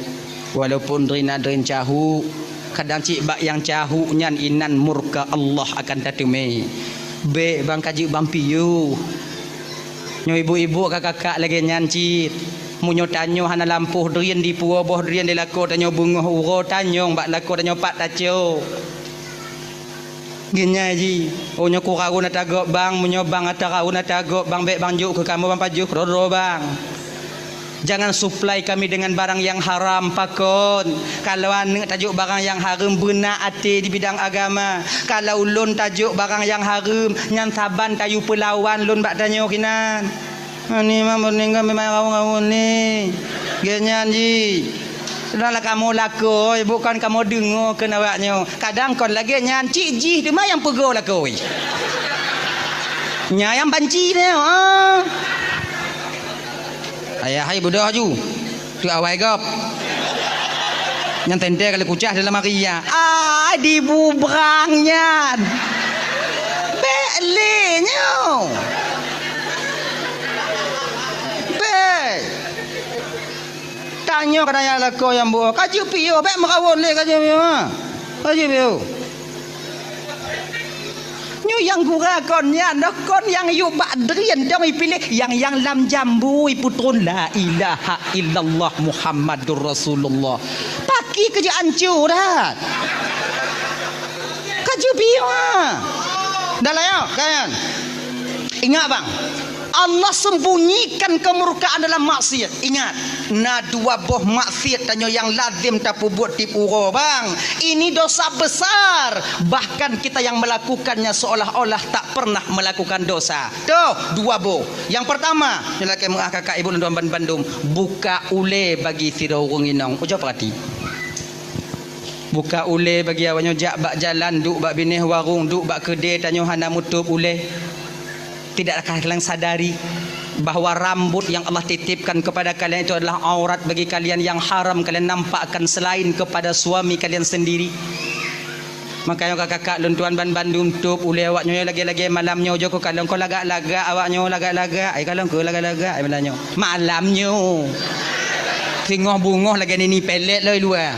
Walaupun drin cahu, kadang cik bak yang cahu nyan inan murka Allah akan tatumi. Be bang kaji bang piu. Nyo ibu-ibu kakak-kakak lagi nyancit. Munyo tanyo hana lampuh drian di puo boh drian di lako tanyo bunga uro tanyo bak lako tanyo pak taco. Genya ji, onyo ku kau na tagok bang, munyo bang atau na tagok bang bek bang juk ke kamu bang pajuk roro bang. Jangan supply kami dengan barang yang haram pakon. Kalau anu tajuk barang yang haram benar hati di bidang agama. Kalau lon tajuk barang yang haram nyan saban tayu pelawan lon bak tanyo kinan. Ani mah meninggal memang kau ni. Genya ji. Sudahlah kamu laku, bukan kamu dengar ke nawaknya. Kadang kon lagi nyan cik di mana yang pegau laku. Nya yang banci dia. Ayah hai budak ju. Tu awai gop. Yang tente kali kucah dalam Maria. Di bubrangnya. Belenya. Tanya kadang lako yang buah kaji piu baik merawon le kaji piu kaji piu nyu yang gura konnya nak kon yang yu badrian dong pilih yang lam jambu putrun la ilaha illallah Muhammadur Rasulullah paki kerja hancur dah kaji piu dah lah ya kan ingat bang Allah sembunyikan kemurkaan dalam maksiat. Ingat, na dua boh maksiat tanyo yang lazim tapu buat tipu bang. Ini dosa besar. Bahkan kita yang melakukannya seolah-olah tak pernah melakukan dosa. Tuh, dua boh. Yang pertama, nyalakan mengah kakak ibu dan tuan Bandung, buka ule bagi sirorong inong. Ucap perhati. Buka ule bagi awaknya jak bak jalan, duk bak binih warung, duk bak kedai tanyo hana mutup ule. Tidakkah kalian sadari bahawa rambut yang Allah titipkan kepada kalian itu adalah aurat bagi kalian yang haram kalian nampakkan selain kepada suami kalian sendiri. Makanya kakak luntuan ban Bandung tup ule awaknya lagi-lagi malamnya ojo ko kalian ko lagak-lagak awaknya lagak-lagak ai kalian ko lagak-lagak ai malamnya. Malamnya. Tengah bungoh lagi ni pelet lah luar.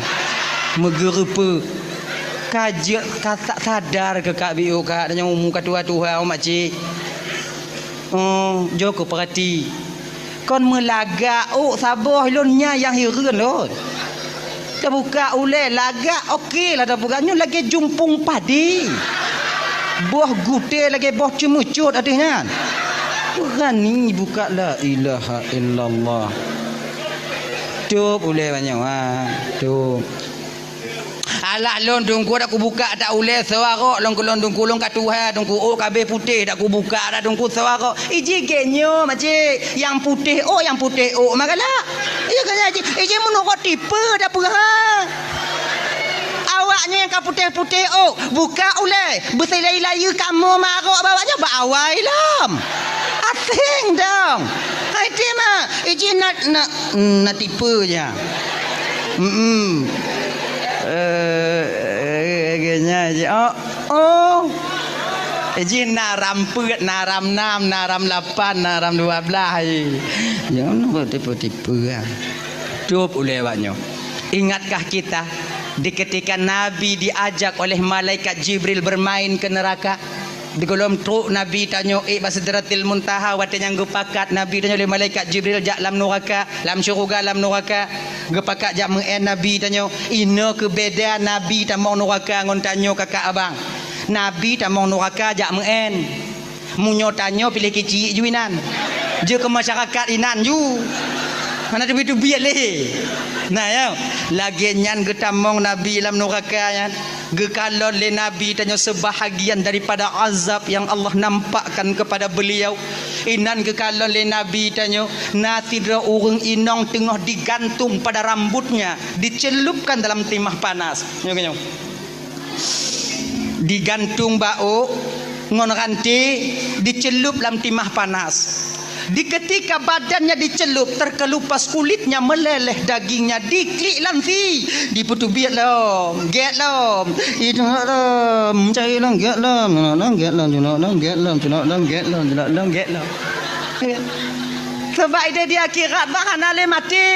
Megerupa. Kajak kata sadar ke kak biu kak dan yang umum katua-tua mak cik. Joko perhati. Kon melagak sabah lonnya yang hiran lon. Kita buka ule lagak okey lah dah bukanya lagi jumpung padi. Buah gute lagi buah cemucut adanya. Berani buka la ilaha illallah. Tup ule banyak tup. Alah lon dungku dak ku buka tak ule sewarok lon dungku lon kat Tuhan dungku kabeh putih dak ku buka dak dungku sewarok iji genyo macik yang putih magalah iya kan aji iji menurut tipe dak pernah awaknya yang putih-putih buka ule berselai-layu kamu marok bawanya bawai lam asing dong hai mah iji nak tipenya kayaknya aja izin naram pet naram 6 naram 8 naram 12 jangan tipe-tipe cukup oleh awaknya. Ingatkah kita di ketika Nabi diajak oleh malaikat Jibril bermain ke neraka di kolom truk Nabi tanya Sidratil Muntaha wate yang gepakat Nabi tanya oleh malaikat Jibril jak lam neraka lam syurga lam neraka gepakat jak meng Nabi tanya ina ke beda Nabi tak mau neraka ngon tanya kakak abang Nabi tak mau neraka jak meng munyo tanya pilih kecil juinan je ke masyarakat inan ju Mana tu biar leh. Nah ya, lagi nyan getamong Nabi dalam neraka gekalon le Nabi tanya sebahagian daripada azab yang Allah nampakkan kepada beliau. Inan gekalon le Nabi tanya natidra urang inong tengah digantung pada rambutnya, dicelupkan dalam timah panas. Nyong. Digantung bau ngon ranti dicelup dalam timah panas. Di ketika badannya dicelup, terkelupas kulitnya, meleleh dagingnya, diklik lanti, diputu biat lom, get lom, itu lom, cari lom, get lom, get lom, get lom, get lom, get lom. Sebab dia di akhirat bang hana le mati.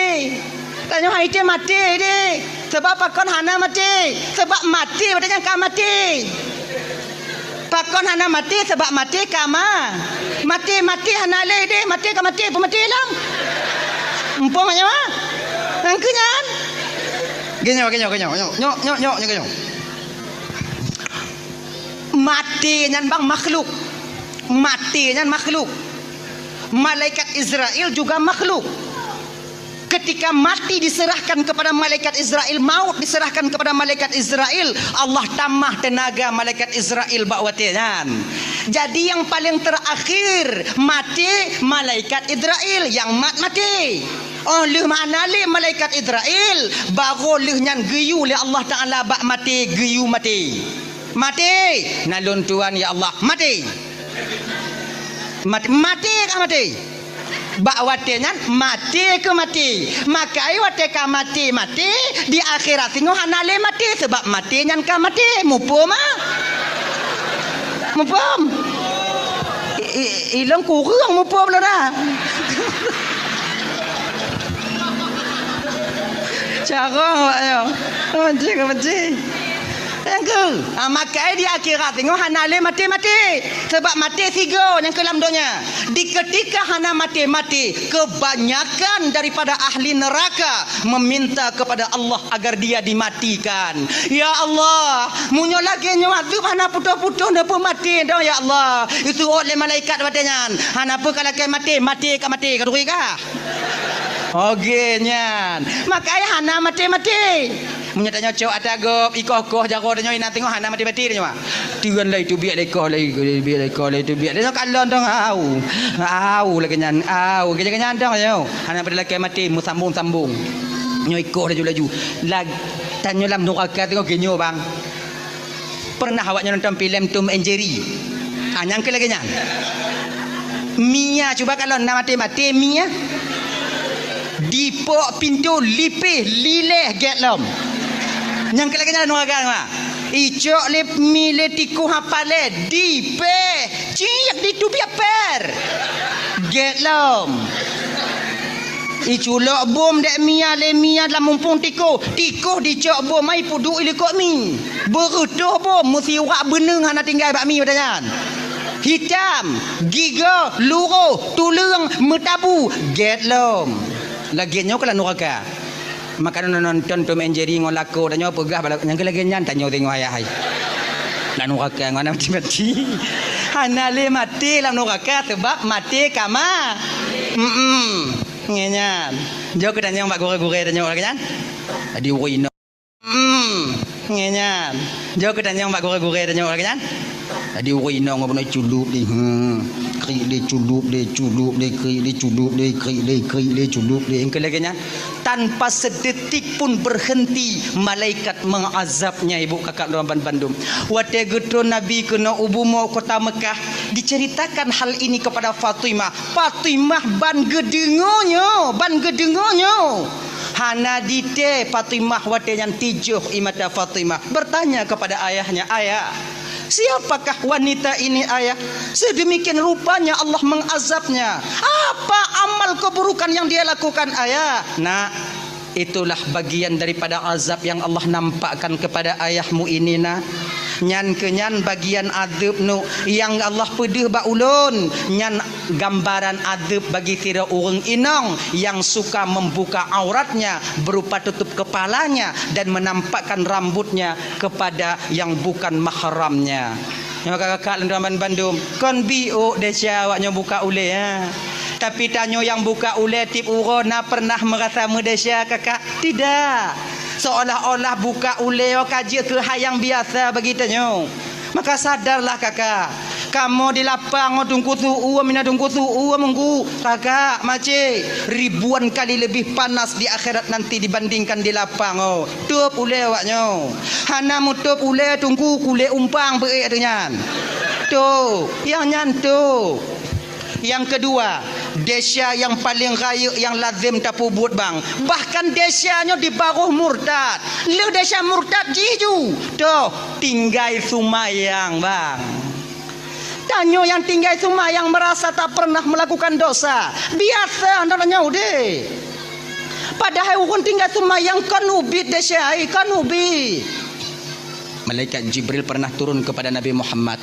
Tanya hai dia mati dia. Sebab pakon hana mati. Sebab mati badannya kau mati. Pakon hana mati sebab mati kama. Mati hana le de mati ka mati pemati lang. Empong nya mah. Angkenyan. Genyo. Mati nyan bang makhluk. Mati nyan makhluk. Malaikat Israel juga makhluk. Ketika mati diserahkan kepada malaikat Israel, maut diserahkan kepada malaikat Israel, Allah tambah tenaga malaikat Israel bakwatian. Jadi yang paling terakhir mati malaikat Israel yang mati. Oh leh mana le malaikat Israel baru leh nyan geyu le Allah Taala bak mati geyu mati. Mati nalun tuan ya Allah mati. Mati ke mati? Bak watinya mati ke mati. Maka ai wate ka mati di akhirat tengok hanale mati sebab mati nyan ka mati mupum ah. Mupum. Ilang kurang mupum lah dah. Cara ayo. Mati. Engke. Maka di akhirat tengok hanale mati sebab mati tiga yang kelam dunia. Di ketika hana mati kebanyakan daripada ahli neraka meminta kepada Allah agar dia dimatikan. Ya Allah, munyo lagi nyuatu hana putus-putus napa mati dah ya Allah. Itu oleh malaikat badannya. Hana apa kalau ke mati kaduri kah? Okey nyan. Maka hana mati. Menyatanya cok atagop ikoh jago danyo ina tengok hana mati danyo. Tuan lai tu biak lekoh lai tu biak. Dia kalon dong au lagi nyan au kenyan dong yo. Hana pada laki mati musambung nyo ikoh laju. Lag tanyo lam neraka tengok genyo bang. Pernah awaknya nonton filem Tom and Jerry? Nyang ke lagi nyan. Mia cuba kalau nak mati Mia. Dipok pintu lipih lileh getlom. Yang kelakanya neraka mah. Icok lip mile tiku hapale dipe ciak ditubia per. Getlom. Iculok bom dek mia dalam mumpung tiko dicok bom mai pudu ilikok mi. Berutuh bom mesti urak beneng hana tinggal bak mi badannya. Hitam, giga, luruh, tulung, metabu, getlom. Laginya kalau neraka. Maka nonton Tom and Jerry ngolako danyo pegah yang lagi nyan tanyo tengok ayah hai. Lan neraka ngana mati. Hana le mati lam neraka sebab mati kama. Ngenyan. Jo ke danyo bak gore-gore danyo lagi nyan. Adi wino. Ngenyan. Jo ke danyo bak gore-gore danyo lagi nyan. Adi wino ngono culup di. Culup engke lagi nya tanpa sedetik pun berhenti malaikat mengazabnya ibu kakak dalam Bandung. Wate getro Nabi kena ubumo kota Mekah diceritakan hal ini kepada Fatimah ban gedengonyo hana dite Fatimah wate yang tijuh imata Fatimah bertanya kepada ayahnya, ayah siapakah wanita ini ayah? Sedemikian rupanya Allah mengazabnya. Apa amal keburukan yang dia lakukan ayah? Nah, itulah bagian daripada azab yang Allah nampakkan kepada ayahmu ini nak. Nyan kenyan bagian adab nu yang Allah pedih ba ulun. Nyan gambaran adab bagi tira orang inong yang suka membuka auratnya berupa tutup kepalanya dan menampakkan rambutnya kepada yang bukan mahramnya. Yang kakak-kakak dalam Bandung kon bio de awaknya buka ule ya. Tapi tanyo yang buka ule tip urona pernah merasa Malaysia kakak? Tidak. Seolah-olah buka ule kaji ke hayang biasa begitu. Maka sadarlah kakak, kamu di lapang tungku suhu mina tungku suhu mengku kakak mace ribuan kali lebih panas di akhirat nanti dibandingkan di lapang. Tup ule awaknyo hana mutup ule tungku kule umpang beek dengan tu yang nyantu. Yang kedua, desya yang paling raya yang lazim tapu buat bang. Bahkan desyanya di bawah murtad. Lu desya murtad jiju. Tuh, tinggal sumayang bang. Tanyo yang tinggal sumayang merasa tak pernah melakukan dosa. Biasa andalanya udah. Padahal orang tinggal sumayang kanubit desya, kanubit. Malaikat Jibril pernah turun kepada Nabi Muhammad.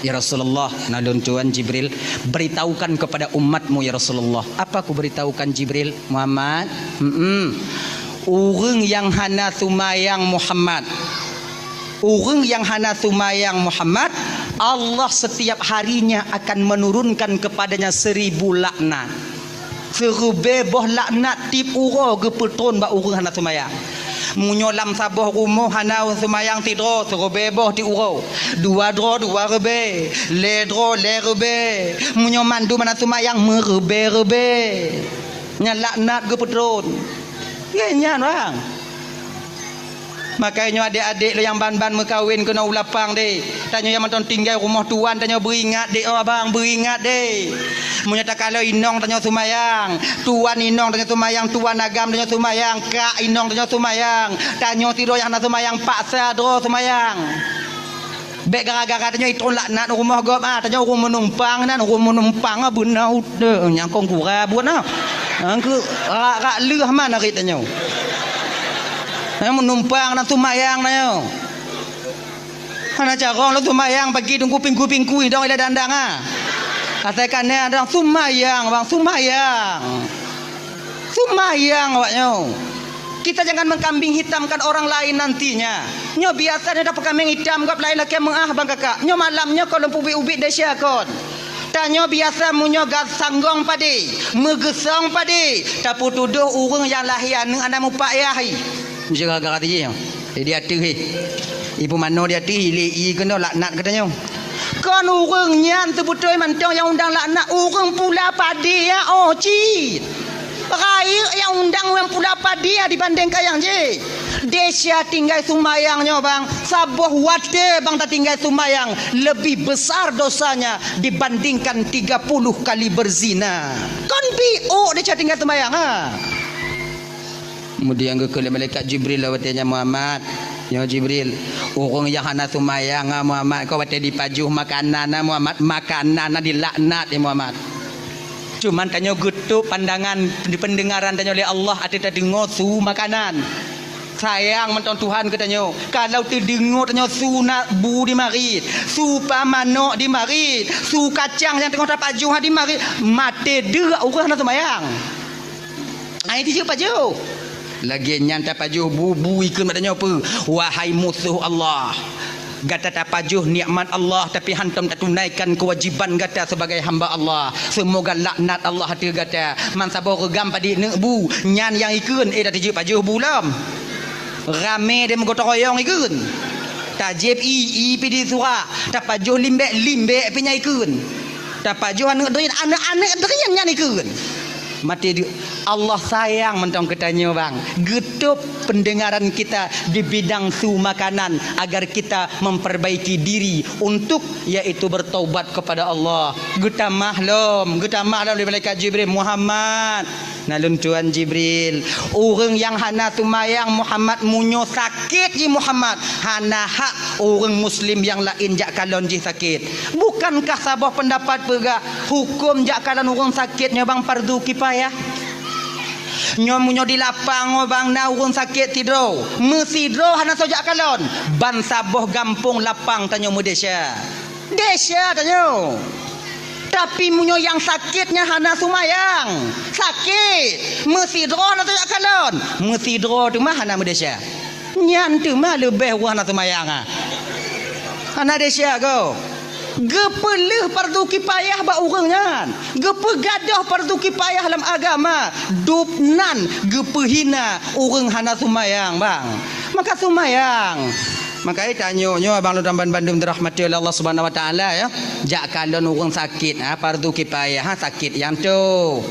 Ya Rasulullah, nalun Tuhan Jibril, beritahukan kepada umatmu ya Rasulullah. Apa aku beritahukan Jibril? Muhammad, orang yang hana sumayang Muhammad, orang yang hana sumayang Muhammad, Allah setiap harinya akan menurunkan kepadanya 1000 laknat. Serubeboh laknat tip uro gepetron ba orang hana sumayang. Munyolam saboh rumah hana semayang tidro serobeboh ti uro dua dro dua rebe le dro le rebe munyo mandu mana semayang merebe nyalaknat ge petron nyan bang. Makanya adik-adik yang ban-ban mekawin kena ulapang deh. Tanya yang mantan tinggal rumah tuan tanya beringat deh abang beringat deh. Munya tak kalau inong tanya sumayang, tuan inong tanya sumayang, tuan agam tanya sumayang, kak inong tanya sumayang, tanya tidur yang nak sumayang paksa dro sumayang. Bek gara-gara tanya itu laknat rumah gop tanya rumah menumpang nan rumah menumpang benar udah nyangkong kura buat angku rak leuh mana rit tanya. Menumpang nak sumayang na yo. Ana carong lu sumayang bagi tunggu pingku-pingku dong ila dandang Katakan ni ada sumayang bang, sumayang. Sumayang awaknyo. Kita jangan mengkambing hitamkan orang lain nantinya. Nyo biasanya dapat kambing hitam gap lain laki mengah bang kakak. Nyo malamnya kalau ubi-ubi desya kon. Tanyo biasa munyo gas sanggong padi, megesong padi. Tapu tuduh urang yang lahian anda mupak yahi. Jaga gara dia. Dia tu ibu mano dia tu i kena laknat katanya. Kan urang nyan tu betul mantong yang undang laknat urang pula padi ya ci. Raya yang undang yang pula padi ya dibandingkan yang je. Desya tinggal sumayangnya bang. Sabuh wate bang tak tinggal sumayang lebih besar dosanya dibandingkan 30 kali berzina. Kan bio dia tinggal sumayang Kemudian ke malaikat Jibril lawatnya Muhammad. Ya Jibril, orang yang hana sumayang Muhammad kau wate dipajuh makanan Muhammad, makanan dilaknat ya Muhammad. Cuman tanya getuk pandangan di pendengaran tanya oleh Allah ada dengar su makanan. Sayang menton Tuhan katanya. Kalau terdengar tanya su nak bu di marit, su pamanok di marit, su kacang yang tengah pajuh di marit, mate derak orang hana sumayang. Ai dia pajuh. Lagi nyanta pajuh bubu ikut matanya apa? Wahai musuh Allah. Gata tak pajuh nikmat Allah tapi hantam tak tunaikan kewajiban gata sebagai hamba Allah. Semoga laknat Allah hati gata. Man sabar regam padi ne bu nyan yang ikun dah tiji pajuh bulam. Rame dia menggotong royong ikun. Tajib i pidi surah. Tak pajuh limbek punya ikun. Tak pajuh anak-anak derian ikun. Mati Allah sayang mentong ketanya bang. Getup pendengaran kita di bidang su makanan agar kita memperbaiki diri untuk yaitu bertaubat kepada Allah. Geta mahlum dari malaikat Jibril Muhammad. Nalun Tuan Jibril, orang yang hana tumayang Muhammad munyo sakit ji Muhammad. Hana hak orang muslim yang lain jak kalon ji sakit. Bukankah sabah pendapat pega hukum jak kalon orang sakitnya bang fardu kifayah? Nyomunyo di lapang bang na urun sakit tidro mesidro hana sojak kalon ban saboh gampung lapang tanyo Desya tanyo. Tapi munyo yang sakitnya hana sumayang sakit mesidro hana sojak kalon mesidro tu mah hana Desya nyan tu mah lebih hana sumayang hana Desya go Gepeleh fardu kifayah ba urangnya. Gepegadah fardu kifayah dalam agama. Dupnan gepehina urang hana sumayang bang. Maka sumayang. Maka tanya abang lu Tamban Bandung dirahmati oleh Allah Subhanahu wa taala ya. Jak kalon orang sakit fardu kifayah sakit yang tu.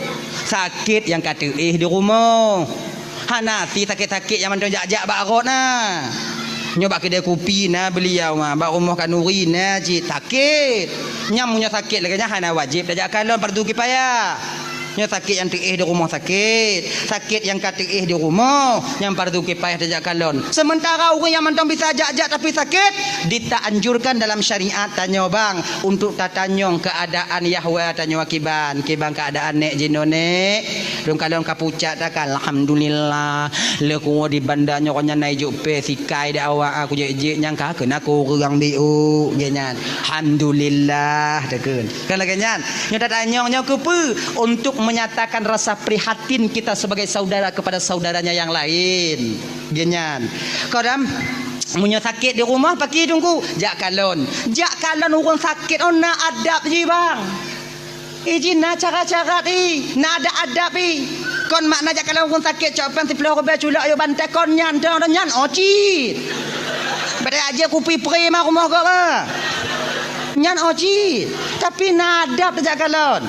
Sakit yang kata di rumah. Hanati sakit-sakit yang mandang jak-jak barot nah. Nyoba kedai kopi nah beliau mah bak rumah kanuri nah cik sakit. Nyamunya sakit lagi nya hana wajib jak kalon fardu kifayah. Nya sakit yang di rumah sakit, sakit yang katih di rumah, yang fardu kifayah tajak kalon. Sementara orang yang mentang bisa ajak-ajak tapi sakit, ditaanjurkan dalam syariat tanya bang untuk tatanyong keadaan Yahwa tanya kiban keadaan nek jino nek. Dong kalon kapucat takkan alhamdulillah leku di bandanya konya naik jupe sikai dak awak aku je nyang ka kena aku urang biu genyan. Alhamdulillah takkan. Kan lagi nyan. Nya tatanyong nya kepe untuk menyatakan rasa prihatin kita sebagai saudara kepada saudaranya yang lain. Genyan. Kodam punya sakit di rumah pakai tunggu jak kalon orang sakit nak adab je bang. Iji na cara-cara na ada adab kon makna jak kalon orang sakit coban si pelor be culak yo bantai kon nyan nyan oci. Bada aja kupi pre mah rumah kau mah. Nyan oci tapi na adab jak kalon.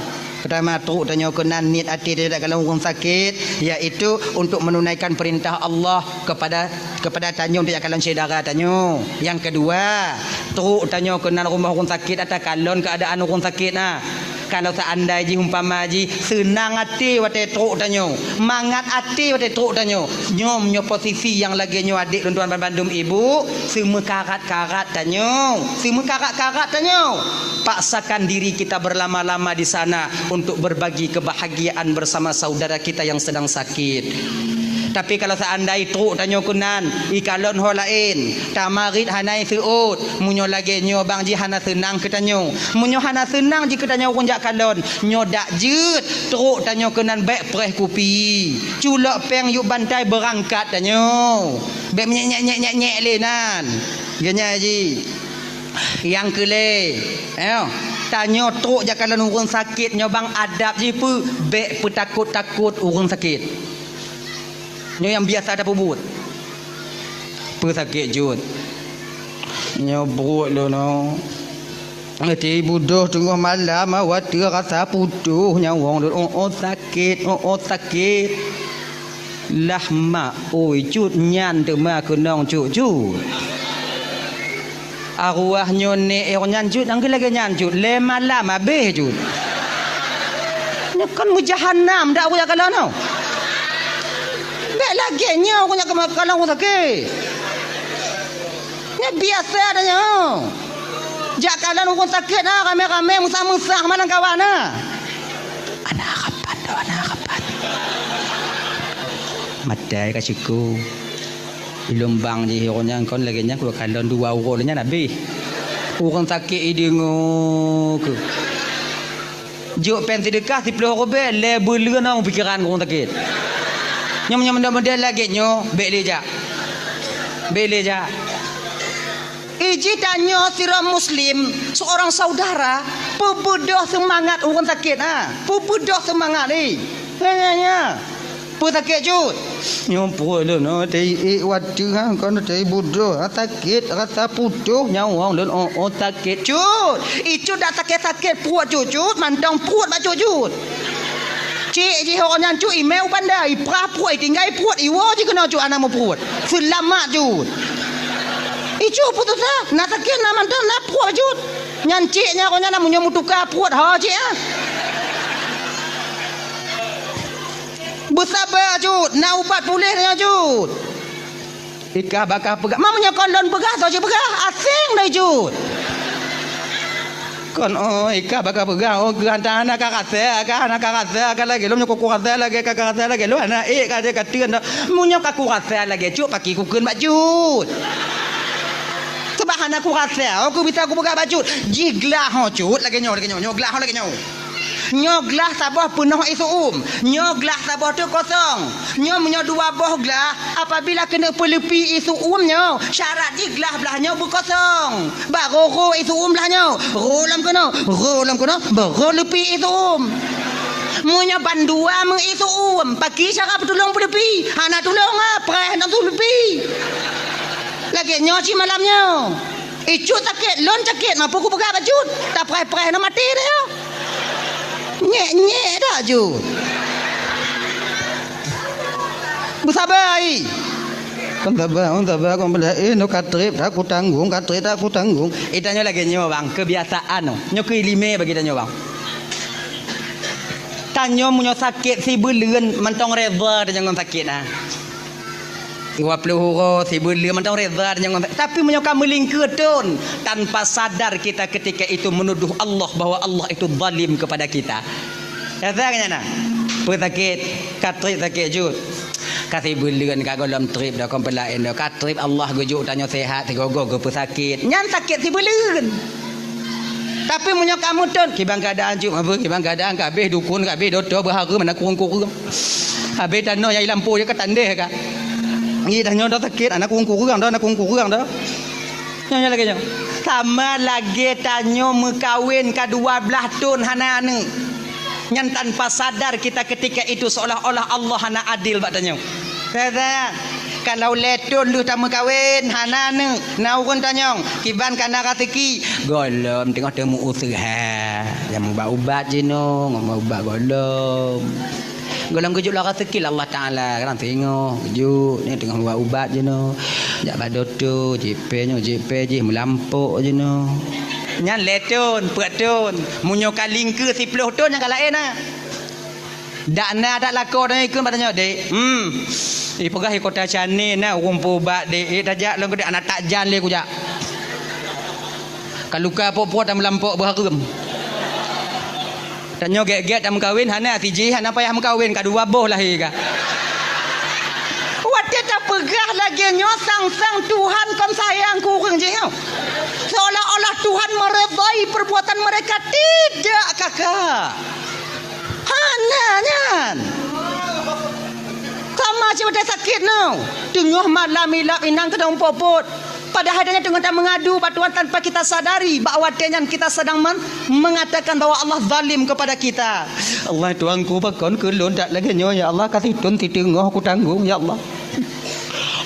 Pertama tu tanya kenan niat hati dia kalau orang sakit iaitu untuk menunaikan perintah Allah kepada tanya dia kalau saudara tanya. Yang kedua, tu tanya kenan rumah orang sakit atau kalon keadaan orang sakit nah. Kalau seandainya umpama ji senang hati wate truk tanya, mangat hati wate truk tanya. Nyom nyo posisi yang lagi nyo adik tuan Bandung ibu, semua karat-karat tanya. Semua karat-karat tanya. Paksakan diri kita berlama-lama di sana untuk berbagi kebahagiaan bersama saudara kita yang sedang sakit. Tapi kalau seandainya truk tanya kunan ikalon ho lain tamarit hanai seut munyo lagi nyo bang ji hana senang ketanyo munyo hana senang ji ketanyo orang jak kalon nyo dak jeut truk tanya kunan baik preh kopi culak peng yuk bantai berangkat tanyo baik nyek-nyek lenan genya ji yang kele tanya truk jak kalon orang sakit nyo bang adab ji pu baik petakut-takut orang sakit. Nyo yang biasa ada pebut. Pesakit jut. Nyo buruk lo no. Nanti budoh tengah malam awak rasa putuh nyawang sakit sakit. Lah mak oi cut nyan tu mak kenong cut. Arwah nyo ne nyan cut angge lagi nyan cut. Le malam habis cut. Nyo kan mujahanam dak aku kalau no. Lagi nya aku nak kalau aku sakit. Ni biasa adanya. Jak kalau aku sakit nah rame-rame musah-musah mana kawan nah. Anak kapan. Matai kasiku. Lombang je orangnya kon lagi nya aku kalau 2 orang nya nabi. Orang sakit idingo ke. Juk pen sedekah 10 robel label kena pikiran orang sakit. Nyom model lagi nyo beleja. Iji tanya sira muslim seorang saudara pebudoh semangat orang sakit pebudoh semangat ni. Hanya sakit jut. Nyom polo no tei wadu kon tei budoh sakit rasa putuh nyawang dan sakit jut. Itu dak sakit puat jut mantang puat ba jut. Cik ji orang yang cu email bandai prapuai tinggal puat iwo je kena cu anak mau puat selamat jut icu putus nak sakit nak mantan nak puat jut nyan ciknya orang yang nak mutukar puat ha cik bersabar jut nak ubat pulih dengan jut ikah bakal pegah mamanya kondon pegah tau cik pegah asing dah jut kon ikah bakal pegang gantang anak kakak lagi lu nyok kurasa lagi kakak lagi lu anak dia katian munyo kaku rasa lagi cuk paki ku keun bajut sebab anak ku rasa aku bisa aku pegang bajut jiglah ho cut lagi nyo glah lagi nyo Nyo gelas sabah penuh isu Nyo gelas sabah tu kosong. Nyo menyo 2 boh gelas. Apabila kena pelepi isu nyo, syarat di gelas belah nyo berkosong. Baru isu belah nyo. Rolam kono, baru lepi isu Munyo bandua meng isu pagi cara tolong pelepi. Hana tolong preh nak tu lepi. Lagi nyo si malamnya. Icut sakit, lon sakit, mampu ku pegang bacut. Tak preh-preh nak mati dia. Nyek-nyek dah Jud. Bersabar ai. Kon sabar kon belain no katrip aku tanggung, katrip aku tanggung. Itanya lagi nyo bang, kebiasaan no. Nyo ke lime bagi tanyo bang. Tanyo munyo sakit si beleun mentong reza dia jangan sakit ah. 20 huruf si beleun mentong reza dia jangan. Tapi munyo kamu lingketun tanpa sadar kita ketika itu menuduh Allah bahwa Allah itu zalim kepada kita. Katanya nah. Sakit, katrip sakit Jud. Kasih beleun ka golom trip dah kon pelain dah. Katrip Allah gujuk tanyo sehat tigogo ke pesakit. Nyan sakit si beleun. Tapi munyo kamu tun kibang keadaan Jud apa kibang keadaan kabeh dukun kabeh doktor berhara mana kurung-kurung. Habis tanah yang lampu je ketandeh ka. Ni dah nyo dah sakit anak kurung-kurung dah anak kurung-kurung dah. Nyo lagi nyo. Sama lagi tanyo mekawin ka 12 tahun hana ane. Nyan tanpa sadar kita ketika itu seolah-olah Allah hana adil bak tanyo. Kata kalau letun lu tak mekawin hana ane na urun tanyong kiban kana ratiki golom tengah temu usaha yang ubat-ubat je no ngomong ubat golom gejuk lah rezeki Allah Taala kan tengok gejuk ni tengah buat ubat je no jak badoto JP je melampuk je no nyan letun petun munyo kaling ke 10 ton yang kalain ah dak na dak lako dah ikut patanya dek pegah kota Chani na rumpu bat dek tajak long gede anak tak jan le ku jak kaluka puak-puak dan melampuk berharum tanyo get-get dan kawin hana tiji hana payah mengkawin ka 2 boh lahir ka wat tak pegah lagi nyo sang Tuhan kon sayang kurang je seolah-olah Tuhan meredai perbuatan mereka tidak kakak hana nyan sama je dah sakit no tengah malam ilap inang kedong popot padahal dia tengah mengadu batuan tanpa kita sadari bahawa dia kita sedang mengatakan bahawa Allah zalim kepada kita. Allah tuanku bakon kelon tak lagi nyo ya Allah kasih tun ti tengah aku tanggung ya Allah.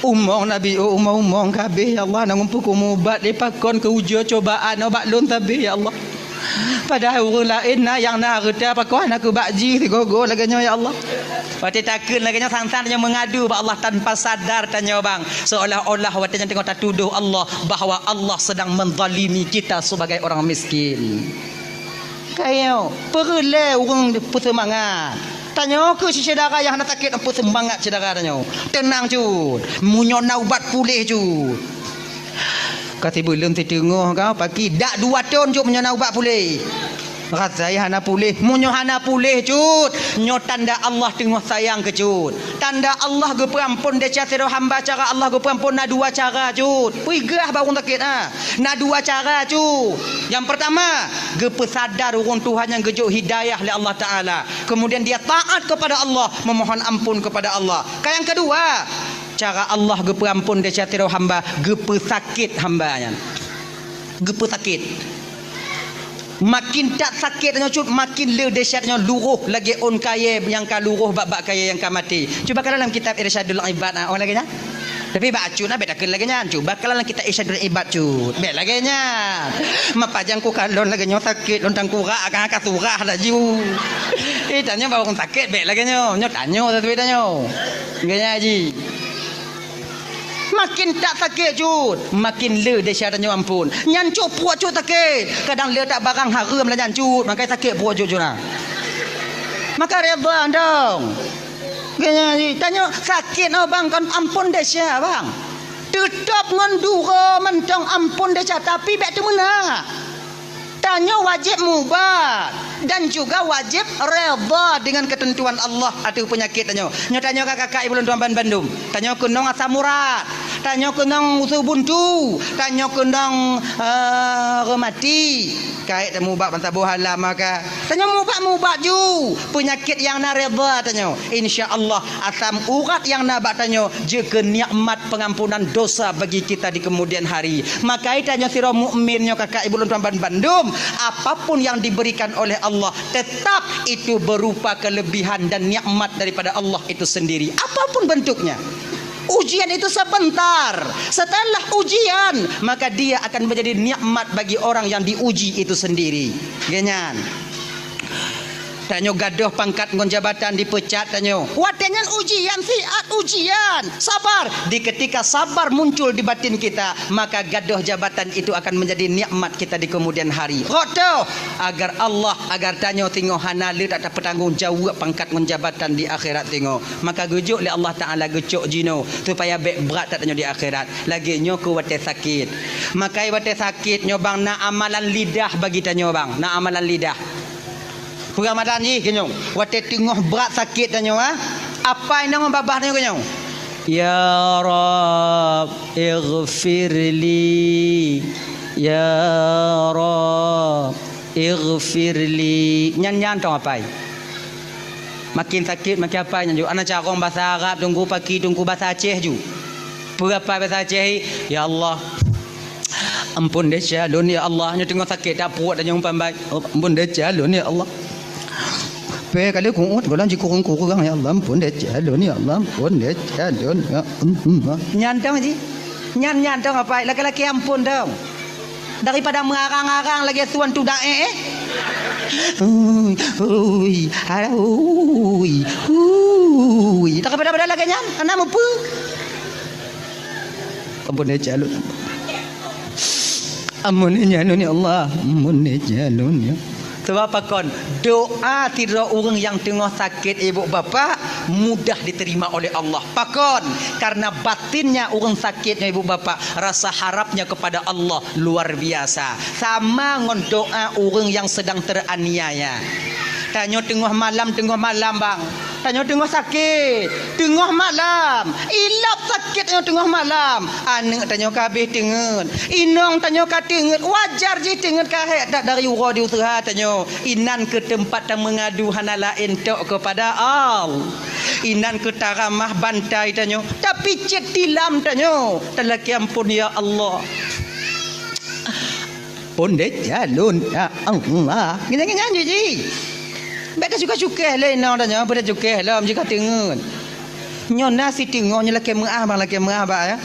Umong Nabi umong kabeh ya Allah nang umpu mubat dipakon ke ujian cobaan obat lon tabe ya Allah. Padahal orang lain yang nak reda pakon aku bakji gogo lagi nyo ya Allah. Wati takun lagi nya sang-sang yang mengadu ba Allah tanpa sadar tanya bang seolah-olah wati tengok tak tuduh Allah bahawa Allah sedang menzalimi kita sebagai orang miskin. Kayo perle orang bersemangat. Tanya ke si saudara yang nak sakit apa semangat saudara tanya. Tenang Jud. Munyo naubat pulih Jud. Kata belum tengok kau pagi dak 2 tahun Jud munyo naubat pulih. Rasai hana pulih munyo hana pulih Jud nyo tanda Allah tengah sayang ke Jud tanda Allah ge perampun dia cara hamba cara Allah ge perampun na 2 cara Jud pigah baru sakit na 2 cara Jud yang pertama ge pesadar urang Tuhan yang gejuk hidayah oleh Allah Taala kemudian dia taat kepada Allah memohon ampun kepada Allah yang kedua cara Allah ge perampun dia cara hamba ge pesakit hambanya ge pesakit makin tak sakitnya Cud makin le dahsyatnya luruh lagi on kaya yang ka luruh bab kaya yang ka mati cuba kalau dalam kitab Irsyadul Ibad orang lagi nya tapi bak Cud nak bedakan lagi nya cuba kalau dalam kitab Irsyadul Ibad Cud bet lagi nya mapajang ku kalon lagi nya sakit lontang kurak akan ka surah dah ju tanya bawa orang sakit bet lagi nya tanya tapi tanya nganya haji makin tak sakit Jud makin le dahsyatnya ampun nyan cuk puak cuk sakit kadang le tak barang haram lah nyan Jud makai sakit puak Jud nah maka reda dong ganya tanya sakit oh bang kan ampun dahsyat bang tetap ngandura mentang ampun dahsyat tapi bet tu mana tanya wajib mubat dan juga wajib reda dengan ketentuan Allah atau penyakit tanya. Nyo tanya kakak ibu tuan Bandung. Tanya kunong asam urat. Tanya kenang usul buntu. Tanya kenang remati. Kait temu bab bantabuh halam maka. Tanya mubak ju. Penyakit yang nareba tanya. Insya-Allah asam urat yang nabak tanya jika nikmat pengampunan dosa bagi kita di kemudian hari. Maka tanya sira mukminnya kakak ibu tuan Bandung, apapun yang diberikan oleh Allah tetap itu berupa kelebihan dan nikmat daripada Allah itu sendiri. Apapun bentuknya. Ujian itu sebentar. Setelah ujian, maka dia akan menjadi nikmat bagi orang yang diuji itu sendiri. Genyan. Tanyo gaduh pangkat ngon jabatan dipecat tanyo. Watenyan ujian fiat ujian. Sabar. Di ketika sabar muncul di batin kita, maka gaduh jabatan itu akan menjadi nikmat kita di kemudian hari. Rodo agar Allah agar tanyo tingo hanale tak ada petanggung jawab pangkat ngon jabatan di akhirat tingo. Maka gujuk li Allah Taala gucuk jino supaya bek berat tak tanyo di akhirat. Lagi nyo ku wate sakit. Maka wate sakit nyo bang na amalan lidah bagi tanyo bang. Na amalan lidah. Ramadan ni kenyong wate tengah berat sakit tanya apa yang nama babah tanya kenyong ya rab ighfirli ya rab ighfirli nyan tong apa makin sakit makin apa nyan ju ana carong bahasa Arab tunggu pagi tunggu bahasa Aceh ju berapa bahasa Aceh ya Allah ampun deh calon ya Allah nya tengah sakit tak puat tanya umpan baik ampun deh calon ya Allah pe kali kuut golan ji kurung ya Allah ampun deh calon ya Allah ampun deh calon ya nyantang ji nyantang apa laki-laki ampun dong daripada mengarang-arang lagi tuan tu dae tak pada lagi nyan ana apa ampun deh calon ampun nyalon ya Allah ampun deh calon ya. Sebab apa kon? Doa tidak orang yang tengah sakit ibu bapa mudah diterima oleh Allah. Pakon karena batinnya orang sakitnya ibu bapa rasa harapnya kepada Allah luar biasa. Sama ngon doa orang yang sedang teraniaya. Tanya tengah malam bang. Tanya tengah sakit, tengah malam. Ilap sakit tengah malam. Anak tanya kabeh tengen. Inong tanya katengen. Wajar je tengen kahek tak dari ura di usaha tanya. Inan ke tempat yang mengadu hana lain tok kepada Allah. Inan ke taramah bantai tanya. Tapi cet tilam tanya. Telaki ampun ya Allah. Pondek jalun ya Allah. Gini je. Beta suka-suka lah ina tanya pada suka lah jika tengen. Nyo nasi tengok nyo laki maaf bang laki maaf ya.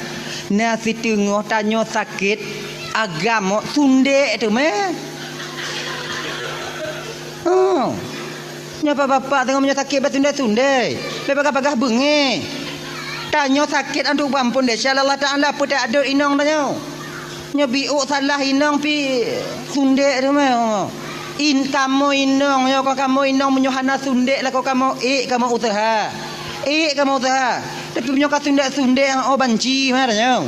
Nasi tengok tanya sakit agama sunde tu meh. Oh. Nyapa bapak tengok punya sakit bat sunde. Lepas pagah bengi. Tanya sakit antuk ampun deh. Allah Taala pun tak ada inong tanya. Nyo biuk salah inong pi sunde tu meh. Kamu inong ya kau kamu inong menyohana sundek lah kau kamu kamu usaha tapi punya sundek yang banci mana nyong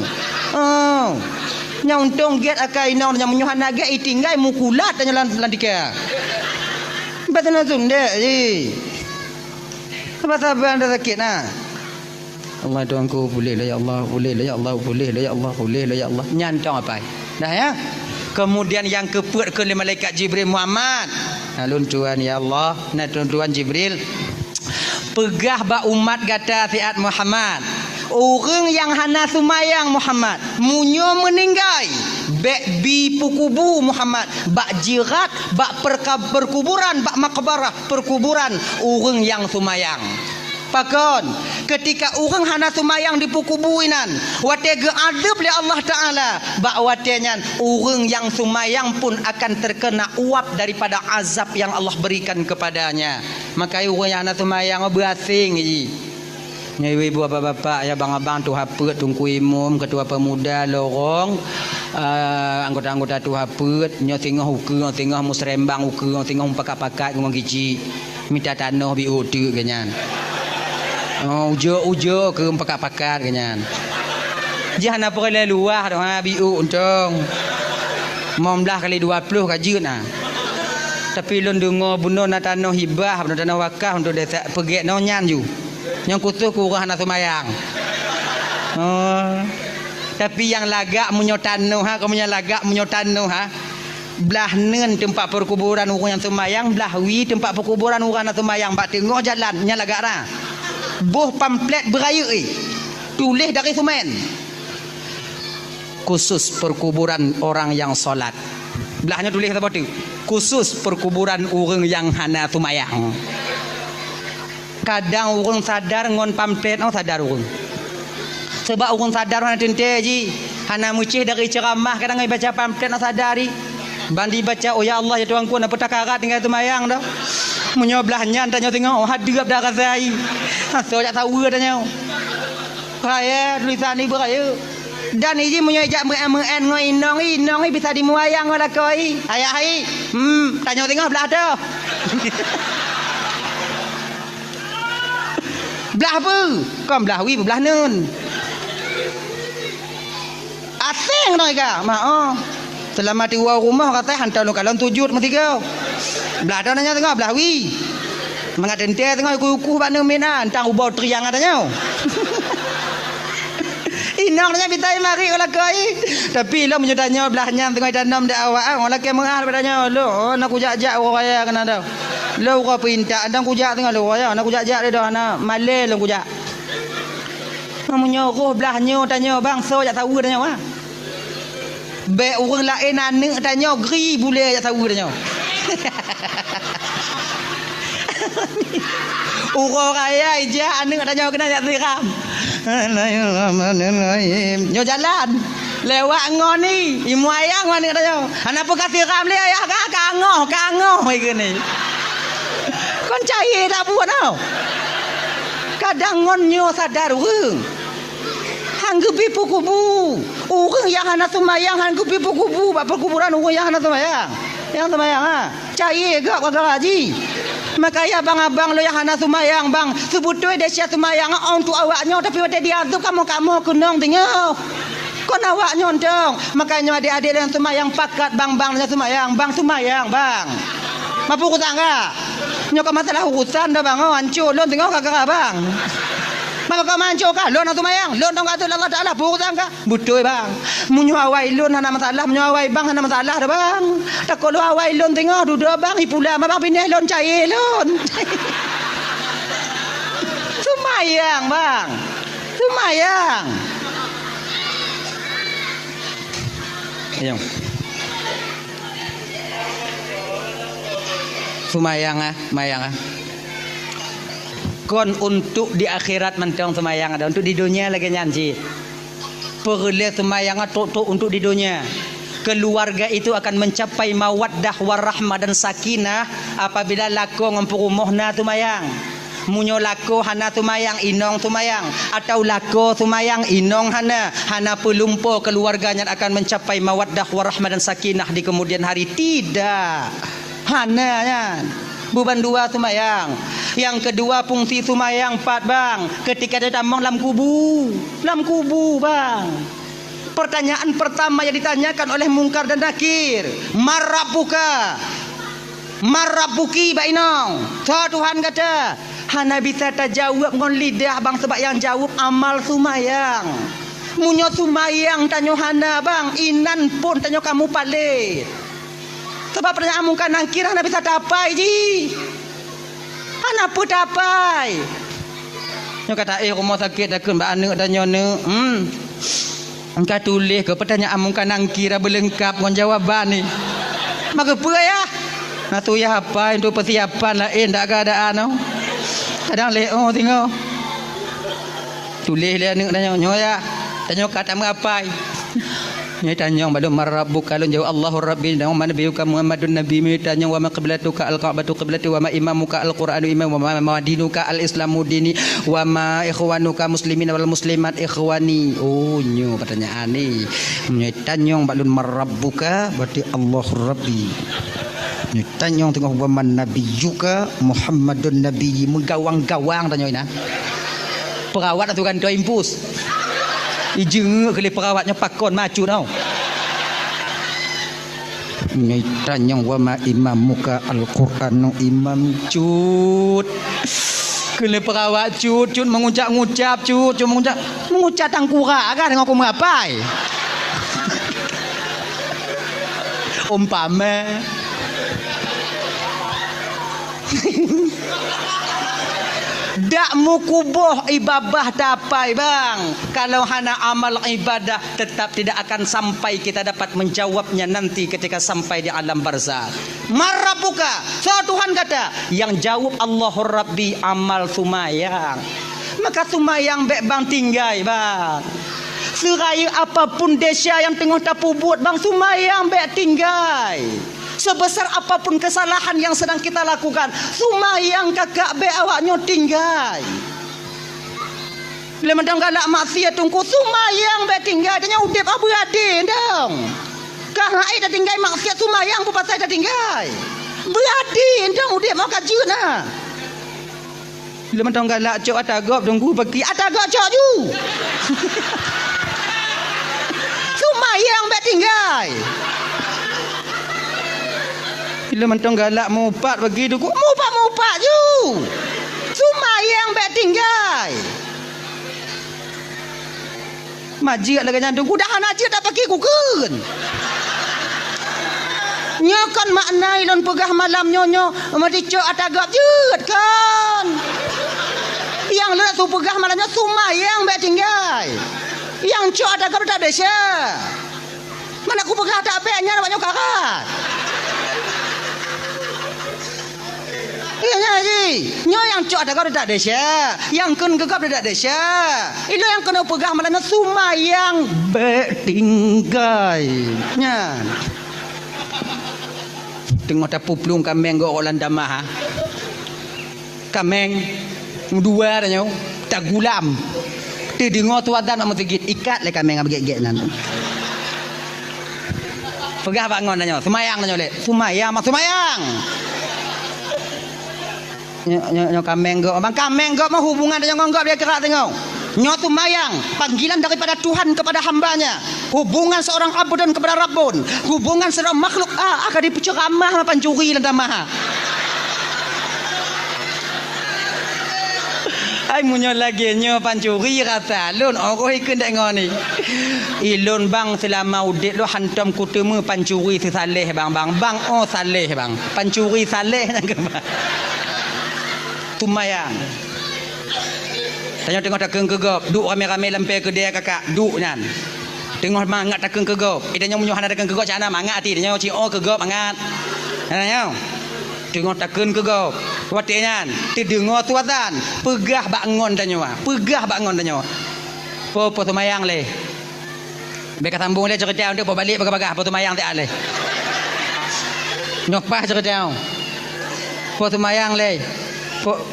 nyong tong get akai inong yang menyohana get tinggal mukulat tanya landika betul sundek apa anda sakit Allah tuanku boleh lah ya Allah boleh lah ya Allah boleh lah ya Allah boleh lah ya Allah nyantong apa dah ya. Kemudian yang keput ke malaikat Jibril Muhammad. Alun tuan ya Allah, nah tuan Jibril. Pegah ba umat kata fiat Muhammad. Orang yang hana sumayang Muhammad, munyo meninggal. Bek bi pukubu Muhammad, bak jirat, bak perkuburan, bak makbarah perkuburan orang yang sumayang. Pakon ketika orang hana sumayang di pukubuinan wate geadab li Allah Taala bak watenyan orang yang sumayang pun akan terkena uap daripada azab yang Allah berikan kepadanya. Maka orang yang hana sumayang berasing ji. Ibu bapak-bapak ya bang-abang tu hapet tungku imam ketua pemuda lorong anggota-anggota tu hapet nyo tengah uke tengah musrembang uke tengah pakat-pakat ngomong gici minta tanah bi utu kenyan. Ujo ke pakat-pakat kenyan. Jangan apa kali luar dah biu untung. Momlah kali 20 kajut nah. Tapi lon dengar bunuh na tanah hibah, bunuh tanah wakaf untuk desa pergi nonyan ju. Yang kutu ku orang nak semayang. Tapi yang lagak munyo tanu ha, kamu yang lagak munyo tanu ha. Belah nen tempat perkuburan orang yang semayang, belah wi tempat perkuburan orang yang semayang. Bak tengok jalan nya lagak dah. Boh pamflet beraya tulis dari semen. Khusus perkuburan orang yang solat. Belahnya tulis apa tu? Khusus perkuburan orang yang hana semayang. Kadang orang sadar ngon pamflet sadar orang. Sebab orang sadar hana tente ji, hana mucih dari ceramah kadang ai baca pamflet sadari. Bandi baca oh ya Allah ya Tuhanku nak petakarat tinggal semayang dah. Menyoblahnya tanya tengok oh hadirap dah rasai. So jak tahu tanya. Saya tulisan ni beraya. Dan ini menyajak men ngoi inong bisa dimuayang olah koi. Ayah hai. Tanya tengok belah tu. Belah apa? Kau belah wi belah nun. Asing dah ke? Mak selama di rumah kata hantar lu kalon tujut mesti kau. Belah dah nanya tengok belah wi. Mengat ente tengok kuku bak nemena tang ubau triang katanya. Inang nanya bitai mari olah koi. Tapi lo menyudahnya belahnya tengok tanam dak awak olah ke mengal padanya lo nak kujak-jak orang kena dah. Lo kau pinta andang kujak tengok lo ya nak kujak-jak dia dah nak malai lo kujak. Menyuruh belahnya tanya bang so jak tahu tanya wah. Baik orang lain anak tanya geri boleh jak tahu tanya. Orang kaya ija anak tanya kena jak siram. Nyo jalan lewat ngon ni imu ayang mana tanya. Ana apa kasih ram le ayah kangoh gini. Kon cai tak buat tau. Kadang ngon nyo sadar urang. Hang gebi kubu. Orang yang hana semayang hang gebi kubu bak perkuburan orang yang hana semayang. Yang semayang ha. Cai gak kagak haji. Makanya abang-abang lo yang hana semayang bang. Sebutui dia sia semayang untuk awaknya tapi pada dia tu kamu kenong tengok. Kon awaknya dong. Makanya adik-adik yang semayang pakat bang semayang. Bang semayang bang. Mampu ku tangga. Nyok masalah urusan dah bang. Hancur lo tengok kagak bang. Maka kau mancur kah? Lon atau mayang? Lon tong kata Allah Taala bukan kah? Betul bang. Munyo awai lon hana masalah, munyo awai bang hana masalah dah bang. Tak kalau awai lon tengok duduk bang ipula bang pindah lon cair lon. Semayang bang. Semayang. Ayang. Semayang mayang kon untuk di akhirat mentang semayang ada untuk di dunia lagi nyanci perlu semayang untuk di dunia keluarga itu akan mencapai mawaddah warahmah dan sakinah apabila lako ngempurumuhna semayang munyo lako hana semayang inong semayang atau lako semayang inong hana pelumpo keluarganya akan mencapai mawaddah warahmah dan sakinah di kemudian hari tidak hana buban dua semayang. Yang kedua fungsi semayang 4 bang. Ketika dia tambang dalam kubu bang. Pertanyaan pertama yang ditanyakan oleh Mungkar dan Nakir. Marabuki bainong. Tuhan kata hana bisa terjawab ngon lidah bang sebab yang jawab amal semayang. Munyo semayang tanyo hana bang. Inan pun tanyo kamu palit. Sebab pertanyaan Mungkar Nakir hana bisa tapai ji. Hana pun tapai. Nyo kata rumah sakit dah kun ba anak dah nyono. Engkau tulis ke pertanyaan Mungkar Nakir berlengkap dengan jawaban ni. Maka apa ya? Nak tu ya apa untuk persiapan lain dak keadaan no. Kadang leo tengok. Tulis dia anak dah nyo ya. Tanya kata apa? Ni tanya balum marabbuka lan jawab Allahu rabbi dan wa nabiyuka Muhammadun nabi mi tanya wa ma qiblatuka al-ka'batu qiblati wa ma imamuka al-qur'anu imam wa ma dinuka al-islamu dini wa ma ikhwanuka muslimin wal muslimat ikhwani. Oh nyo pertanyaan ni. Ni tanya balum marabbuka berarti Allahu rabbi. Ni tanya tengok wa man nabiyuka Muhammadun nabi menggawang-gawang tanya ina. Perawat atau kan impus. Ijeng kali perawatnya pakon maju tau. Nyaitan yang wa ma imamuka al-Qur'anu imam cut. Kena perawat cut mengucap-ngucap cut mengucap tangkura kan dengan aku mengapai. Umpama dak mukubuh ibadah tapai bang. Kalau hana amal ibadah tetap tidak akan sampai kita dapat menjawabnya nanti ketika sampai di alam barzakh. Marabuka, so Tuhan kata, yang jawab Allahur Rabbi amal sumayang. Maka sumayang bek bang tinggai bang. Seraya apapun desa yang tengah tapu buat bang sumayang bek tinggai. Sebesar apapun kesalahan yang sedang kita lakukan, sumayang kakak be awaknya tinggal. Bila mendang galak maksiat tungku sumayang be tinggal, tanya udip abu ade dong. Karena ai dah tinggal maksiat sumayang bu pasal dah tinggal. Berade dong udip mau kajun nah. Bila mendang galak cok atagop tunggu bagi atagop cok ju. Sumayang be tinggal. Bila mentong galak mupat begitu ku mupat ju. Sumayang bek tinggal. Majik lagi nyandung ku dah najik tak pakai ku kun. Nyokan maknai lon pegah malam nyonyo madicok atagap jut kan. Yang lek tu pegah malamnya sumayang bek tinggal. Yang cok atagap tak desa. Mana ku pegah tak beknya nak nyokarat. Iya ji, nyo yang cok ada kau tak desa, yang kun gegap tak desa. Itu yang kena pegah malam sumayang betinggai. Nya. Tengok tapu pelung kameng go orang damah. Kameng dua dah nyo, tak gulam. Ti dengar tuadan nak megit ikat le kameng abgek-gek nan. Pegah bangun dah nyo, sumayang dah nyo le. Sumayang mak sumayang. Nyo kameng go bang kameng go mah hubungan dengan enggak dia kerak tengok nyo tu mayang panggilan daripada Tuhan kepada hambanya, hubungan seorang abdun kepada Rabbun, hubungan seorang makhluk akan dipenceramah pancuri dan damah. Ai munyo lagi nyo pancuri kata lun orang ikut dak ngoni ilun bang selama udik lu hantam kutemu pancuri saleh bang oh saleh bang pancuri saleh nang kemah tumayang. Tengok takeng kegop, duk rame-rame lampai ke dia kakak, duk nyan. Tengok mangat takeng kegop. Idanya munyo hana takeng kegop cana mangat ti, idanya ci oh kegop mangat. Nanya. Tengok takeng kegop. Wate nyan, ti dengar tuatan, pegah bangun tanya, pegah bangun tanya. Po tumayang le. Beka sambung le cerita untuk balik bagah-bagah po tumayang tak le. Nyok pah cerita. Po tumayang le.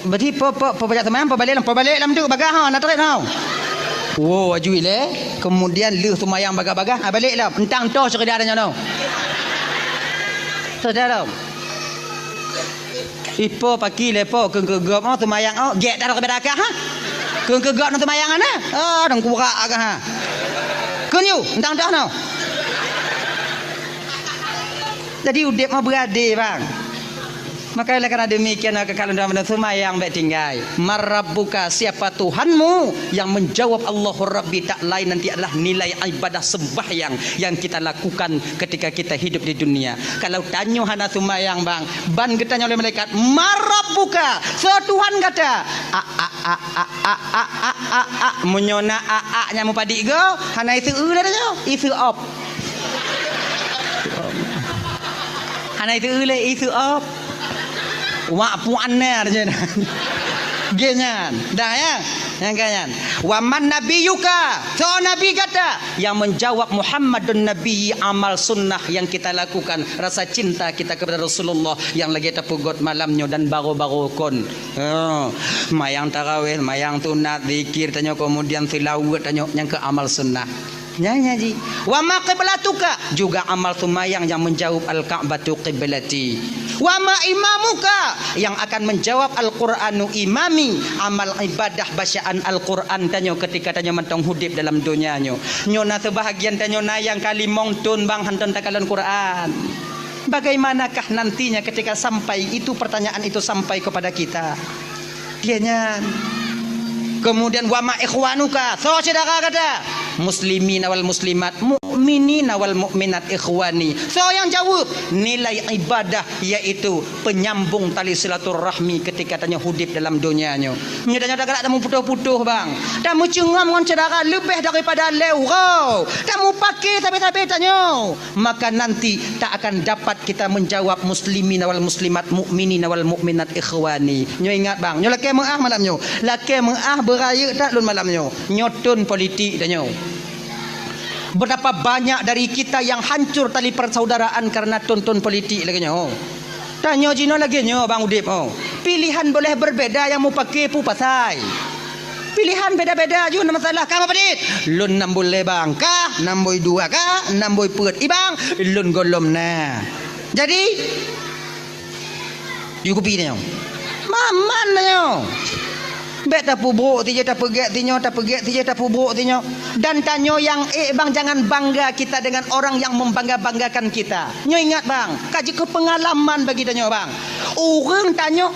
Berarti pebajak teman pebalik lam tu bagah ha nak tarik tau. Oh ajui le. Kemudian leh sumayang bagah-bagah balik lah. Entang toh cerita dah nyono. Saudara. Ipo pagi lepo kegegop oh sumayang oh gek dah ke bedakah ha. Kegegop nak sumayang ana. Ah dang kurak agak ha. Kenyu entang toh no. Jadi udip mah berade bang. Maka karena demikian kalau dalam sumayang baik tinggal marabbuka siapa Tuhanmu yang menjawab Allahur Rabbi tak lain nanti adalah nilai ibadah sembahyang yang kita lakukan ketika kita hidup di dunia. Kalau tanya hana sumayang bang ban ketanya oleh malaikat marabbuka so Tuhan kata menyona nya mu padi go hana itu dah itu op hana itu itu op wak puannya aja genyan dah ya yang kanyan waman nabiyuka so nabi kata yang menjawab Muhammadun nabi amal sunnah yang kita lakukan rasa cinta kita kepada Rasulullah yang lagi terpugot malamnya dan baru-baru kon mayang tarawih mayang sunat zikir tanya kemudian tilawat tanya yang ke amal sunnah nyanyi wa ma qiblatuka juga amal sumayang yang menjawab al-ka'batu qiblati wa ma imamuka yang akan menjawab al-Qur'anu imami amal ibadah bacaan al-Qur'an tanyo ketika tanyo mentong hudip dalam dunianyo nyona sebahagian tanyo yang kali mongtun bang hanton takalan Qur'an. Bagaimanakah nantinya ketika sampai itu pertanyaan itu sampai kepada kita? Kianya. Kemudian wa ma ikhwanuka. So saudara kata muslimin wal muslimat, mukminin wal mukminat ikhwani. So yang jawab nilai ibadah yaitu penyambung tali silaturahmi ketika tanya hidup dalam dunianya. Nya tanya tak tamu putuh-putuh bang. Tamu cengam dengan saudara lebih daripada leurau. Tamu pakai tapi tanya. Maka nanti tak akan dapat kita menjawab muslimin wal muslimat, mukminin wal mukminat ikhwani. Nyo ingat bang, nyo laki mengah malam nyo. Laki mengah beraya tak lun malam nyo. Nyotun politik tanya. Betapa banyak dari kita yang hancur tali persaudaraan karena tonton politik lagi nyo. Tanya Cina lagi nyo bang Udip. Pilihan boleh berbeda, yang mau pakai pu pasai. Pilihan beda-beda je masalah. Kamu apa dit? Lun 6 boleh bang kah? 6 boy 2 kah? 6 boy perut. Ibang lun golom na. Jadi you kopi tanya. Maman tanya. Bet tak pubruk ti je tak pegek tinyo, tak pegek ti je tak pubruk tinyo. Dan tanyo yang bang, jangan bangga kita dengan orang yang membangga-banggakan kita. Nyo ingat bang, kaji ke pengalaman bagi tanyo bang. Orang tanyo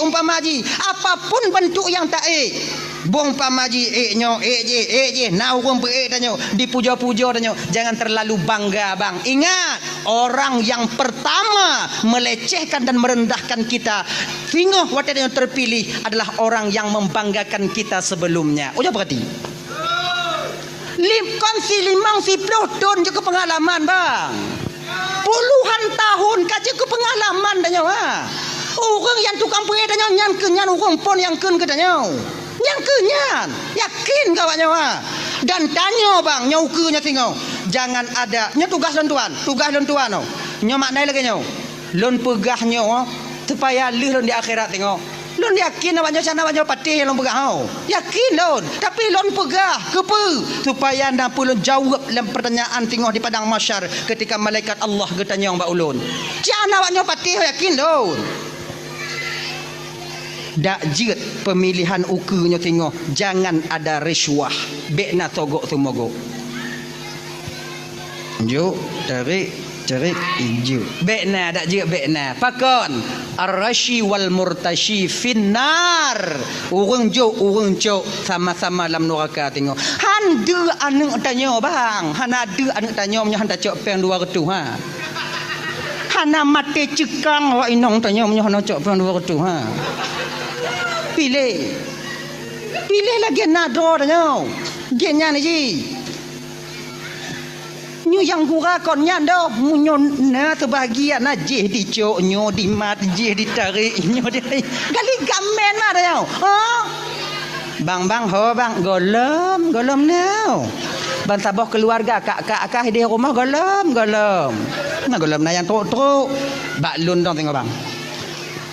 umpama haji, apapun bentuk yang tak bong pamaji nyo je na orang pe tanyo dipuja-puja tanyo. Jangan terlalu bangga bang. Ingat, orang yang pertama melecehkan dan merendahkan kita sehingga waktu yang terpilih adalah orang yang membanggakan kita sebelumnya. Udah berarti kongsi 50 tahun je ke pengalaman bang. Puluhan tahun kaji ke pengalaman tanyo orang yang tukang pe tanyo nyan ke nyan orang pon yang kun ke tanyo. Yang kenyan yakin kawannya dan tanya bang nyau ke nya tengok jangan ada nya tugas tuan nyo maknai lagi nyo lon pegah nyo supaya lih lon di akhirat tengok lon yakin awaknya sana awaknya patih lon pegah yakin lon tapi lon pegah kepe supaya anda pulun jawab dalam pertanyaan tengok di padang mahsyar ketika malaikat Allah getanya mbak ulun jana awaknya patih yakin lon. Dak jit pemilihan ukunya tengok jangan ada riswah bekna togok tumogo jo tarik inju bekna dak jit bekna pakon ar-rashi wal murtashi finnar urang jo urang cok sama-sama dalam neraka tengok handu anu tanya bang hanadu anu tanya nya handa cok peng 200 hana mate cekang wa inong tanya nya hana cok peng 200 pilih lagi nado tanya genya ni ji nyu yang gura kon nyan do munyo na terbahagia na je di cok nyo di mat je ditarik nyo di gali gamen ma tanya bang ho bang golom now ban saboh keluarga kak di rumah golom nah golom na yang truk baklun dong tengok bang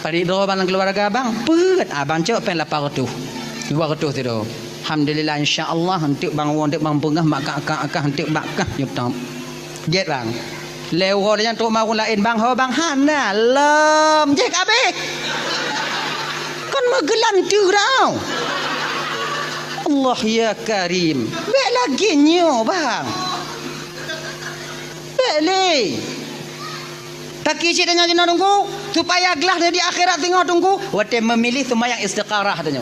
padi do bang keluarga bang pet abang cok pen 800 200 tu do alhamdulillah insyaallah hentik bang won bang pengah mak kak hentik bakah nyup jet bang lewo yang tok mau lain bang ho bang hana lem je kabeh kon megelan tu rau Allah ya karim bek lagi nyo bang bek le tak kisi tanya jina tunggu supaya gelah di akhirat tengok tunggu wate memilih semua yang istiqarah tanya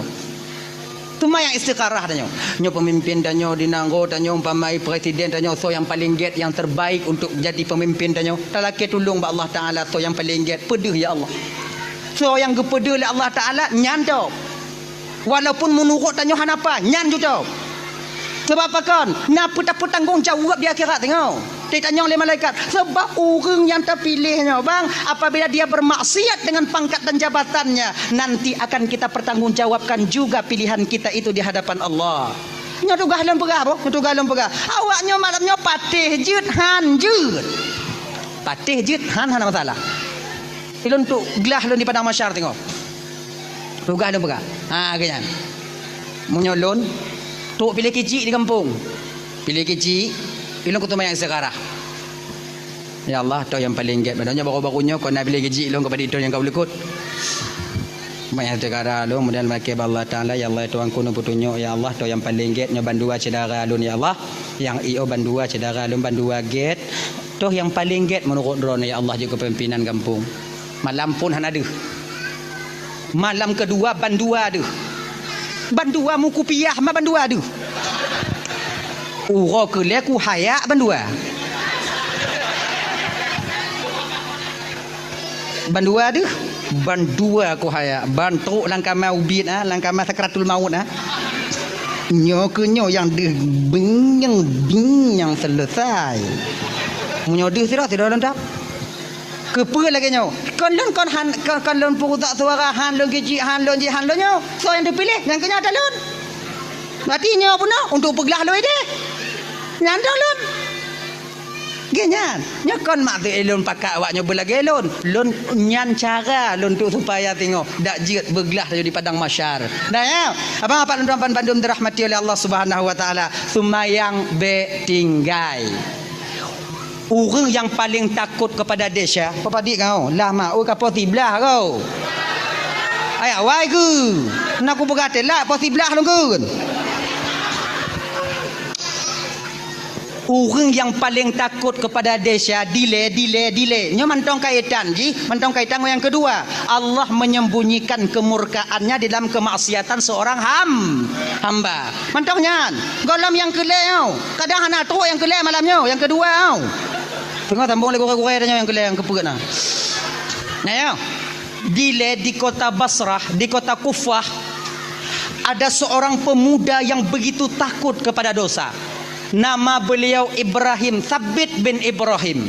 semua yang istiqarah tanya nyo pemimpin tanya dinanggo tanya umpamai presiden tanya so yang paling get yang terbaik untuk jadi pemimpin tanya talaki tolong ba Allah taala so yang paling get pedih ya Allah so yang gepedih oleh Allah taala nyan tau walaupun menurut tanya hanapa nyan tu tau sebab apa kan nak tanggung jawab di akhirat tengok ditanya oleh malaikat sebab orang yang terpilihnya bang apabila dia bermaksiat dengan pangkat dan jabatannya nanti akan kita pertanggungjawabkan juga pilihan kita itu di hadapan Allah. Nya tugas lem pegah boh tugas lem pegah awaknya malamnya patih jut han hana masalah ilun tu gelah lun di padang mahsyar tengok tugas lem pegah ganyan menyolon tu pilih kecil di kampung pilih kecil ilung kutuma yang sekarang ya Allah tu yang paling get badanya baru-barunya kau nak pilih gaji ilung kepada itu yang kau boleh ikut banyak sekarang lu kemudian makai Allah Ta'ala ya Allah tuan kuno putunyo ya Allah tu yang paling get nyo bandua cedara lu ya Allah yang io bandua cedara lu bandua get tu yang paling get menurut drone ya Allah juga pimpinan kampung malam pun han ada Malam kedua bandua tu. Bandua mu kupiah ma bandua tu. Uro ke le ku hayak bandua. Bandua tu. Bandua ku hayak. Bantuk langkama ubit langkama sakratul maut Nyo ke nyo yang de binyang selesai. Munyo de sira lentap. Kepa lagi nyo. Kon lon pu tak suara han lon geji han lon ji han lon nyo. So yang dipilih yang kenya ada lon. Berarti nyo pun untuk peglah loi deh. Nyandang lon. Genyan. Nyo kon mak te elon pakak awak nyo belagi elon. Lon nyan cara lon tu supaya tengok dak jeut beglah di padang masyar. Dah ya. Abang apa tuan-tuan pandum dirahmati oleh Allah Subhanahu wa taala. Sumayang be tinggai. Orang yang paling takut kepada desa, apa dik kau? Lah mak, oh kapo tiblah kau. Ai awai ke? Nak aku berkata lah po tiblah lu kun. Orang yang paling takut kepada desa delay. Nyo mantong kaitan ji, mantong kaitan yang kedua. Allah menyembunyikan kemurkaannya di dalam kemaksiatan seorang hamba. Mantongnya. Golom yang keleo. Kadang anak teruk yang keleo malamnya, yang kedua. Tengok tambung lagi kurang-kurang yang keleo yang kepegat nah. Nah ya. Delay di kota Basrah, di kota Kufah ada seorang pemuda yang begitu takut kepada dosa. Nama beliau Ibrahim, Sabit bin Ibrahim.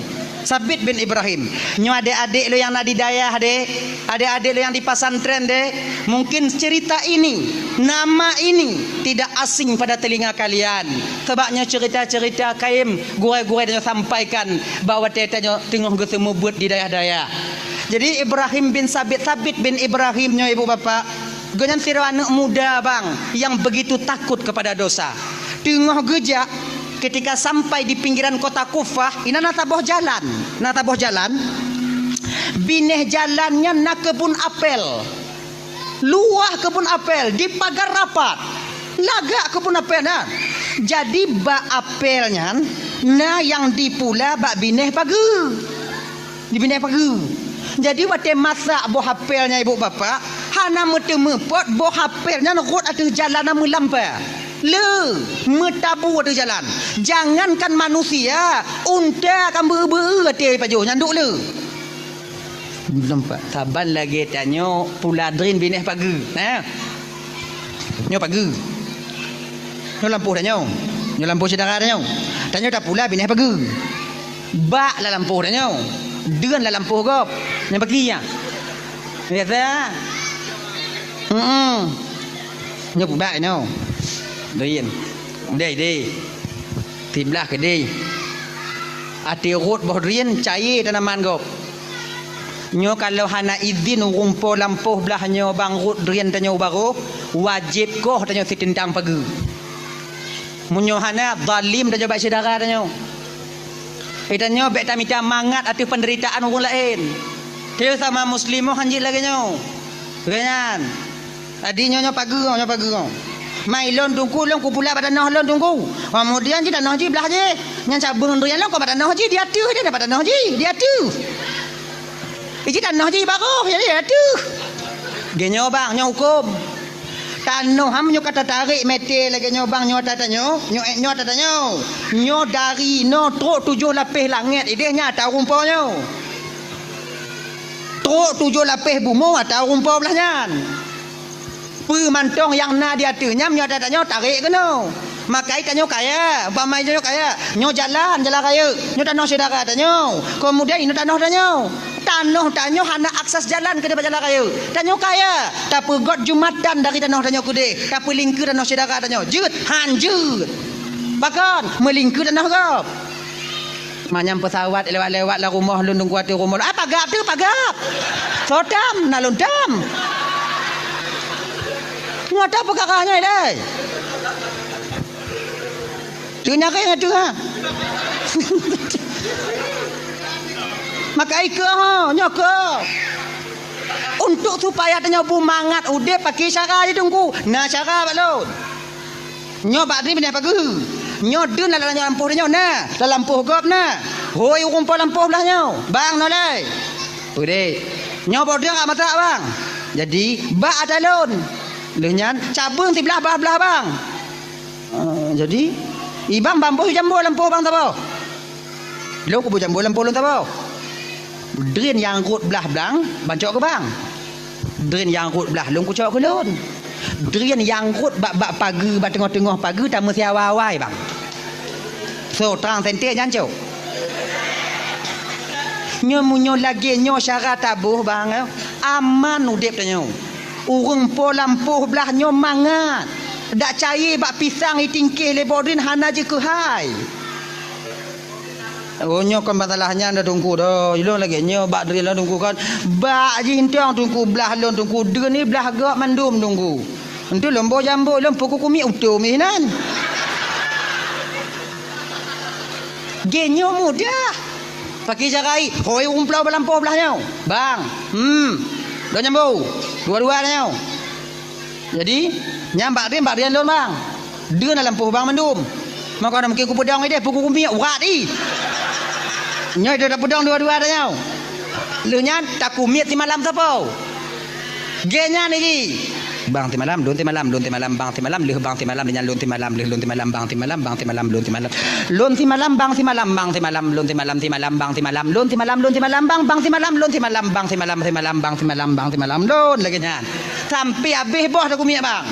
Nyo adik-adik lo yang nadi dayah deh, adik-adik lo yang di pesantren deh, mungkin cerita ini, nama ini tidak asing pada telinga kalian. Sebabnya cerita-cerita kaim gurai-gurai dan sampaikan bahawa tetanya tengah ketemu buat di dayah-dayah. Jadi Ibrahim bin Sabit bin Ibrahim nyo ibu bapa, ganyan sira anak muda bang yang begitu takut kepada dosa. Tengah gejak ketika sampai di pinggiran kota Kufah, ina nataboh jalan. Bineh jalannya nak kebun apel. Luah kebun apel di pagar rapat. Lagak kebun apel nah. Jadi bak apelnya nah yang dipula bak bineh pagi. Di bineh pagi. Jadi waktu masak buah apelnya ibu bapa, hana mepot buah apelnya rot atas jalan melampai. Metabu ada jalan. Jangankan manusia, unta akan ber-ber hati pajo nyanduk le. Nampak saban lagi tanyo puladrin bineh pagi. Nyo pagi. Nyo lampu dah nyo. Nyo lampu sedara dah nyo. Tanyo tak pula bineh pagi. Bak la lampu dah nyo. Deun la lampu gop. Yang pagi ya. Biasa. Nyo bak nyo. Darian Dei Tiblah ke dei Ati rot bohdrian cair tanaman gop. Nyo kalau hana izin rumpo lampuh belah nyo bang rot drian tanyo baru wajib koh tanyo sitintang pagi. Munyo hana zalim tanyo bak saudara tanyo. Tanyo bek tamita mangat ati penderitaan orang lain. Dia sama muslimoh hanjit lagi nyo. Ganyan. Tadi nyo pagi mai lon tungku lon ku pula pada noh lon tungku. Kemudian ji tanah ji belah je. Nyan cabung rian lon ko pada noh ji dia tu dia pada noh ji dia tu. Iji tanah ji baru jadi dia tu. Genyo bang nyo hukum. Tanah ham nyo kata tarik mete lagi nyo bang nyo tata nyo tata nyo. Nyo dari no truk 7 lapis langit idehnya tahu rumpau nyo. Truk 7 lapis bumo tahu rumpau belahnya. Mantong yang na dia tu nyam nyo tanya tarik ke no. Makai tanyo kaya, umpama nyo kaya, nyo jalan kaya, nyo tanah saudara tanyo. Kemudian ino tanah tanyo hana akses jalan ke depan jalan kaya. Tanyo kaya, tapi got jumatan dari tanah tanyo kude, tapi lingkir tanah saudara tanyo. Jut, hanjut. Bahkan melingkir tanah gap. Manyam pesawat lewat-lewat lah rumah lundung kuat rumah. Pagap tu pagap. Sodam nalundam. Ngata perkaranya dai. Tu nak kaya tu ha. Maka ika nyaka. Untuk supaya tanya bumangat ude pakai cara dia tunggu. Nah cara bak lo. Nyo bak ni pindah pagi. Nyo dun dalam lampu dia nah. Dalam lampu gop nah. Hoi rumpau lampu belah nyo. Bang no lai. Ude. Nyo bodoh enggak masak bang. Jadi bak atalun. Lenyan cabung ti belah-belah bang. Jadi ibang bambu jambu lampu bang tahu. Lo ku jambu lampu lu tahu. Drin yang rut belah belang bancok ke bang. Drin yang rut belah lung ku cok ke lun. Drin yang rut bak pagi bak tengah-tengah pagi tamu siawai bang. So terang sentik jancok. Nyo lagi nyo syarat tabuh bang. Aman udip tanya. Urung po lampu belah nyo mangat. Dak cair bak pisang itingkih lebodin hana je ke hai. Oh nyo kan masalahnya anda tunggu dah. Ilong lagi nyo bak dari lah tunggu kan. Bak je hintang tunggu belah lon tunggu. Dia ni belah gak mandum tunggu. Entu lombo jambu lompo kukumi utuh minan. Genyo mudah. Pakai jarai. Hoi umplau belampu belahnya. Bang. Dua jambu. Dua-dua nya. Jadi nyambak dia lon bang. Dia nak lampu bang mandum. Maka nak mungkin ku pedang dia pukul kumi urat di. Nyoi dia dah pedang dua-dua nya. Lu nya tak kumit ti malam siapa? Genya ni. Bang ti malam, lun ti malam, bang ti malam, leh bang ti malam dengan lun ti malam, lun ti malam, bang ti malam, lun ti malam. Lun ti malam, bang ti malam, lun ti malam, bang ti malam, lun ti malam, bang ti malam, lun ti malam, bang ti malam, lun lagi nya. Sampai habis boh dah kumit bang.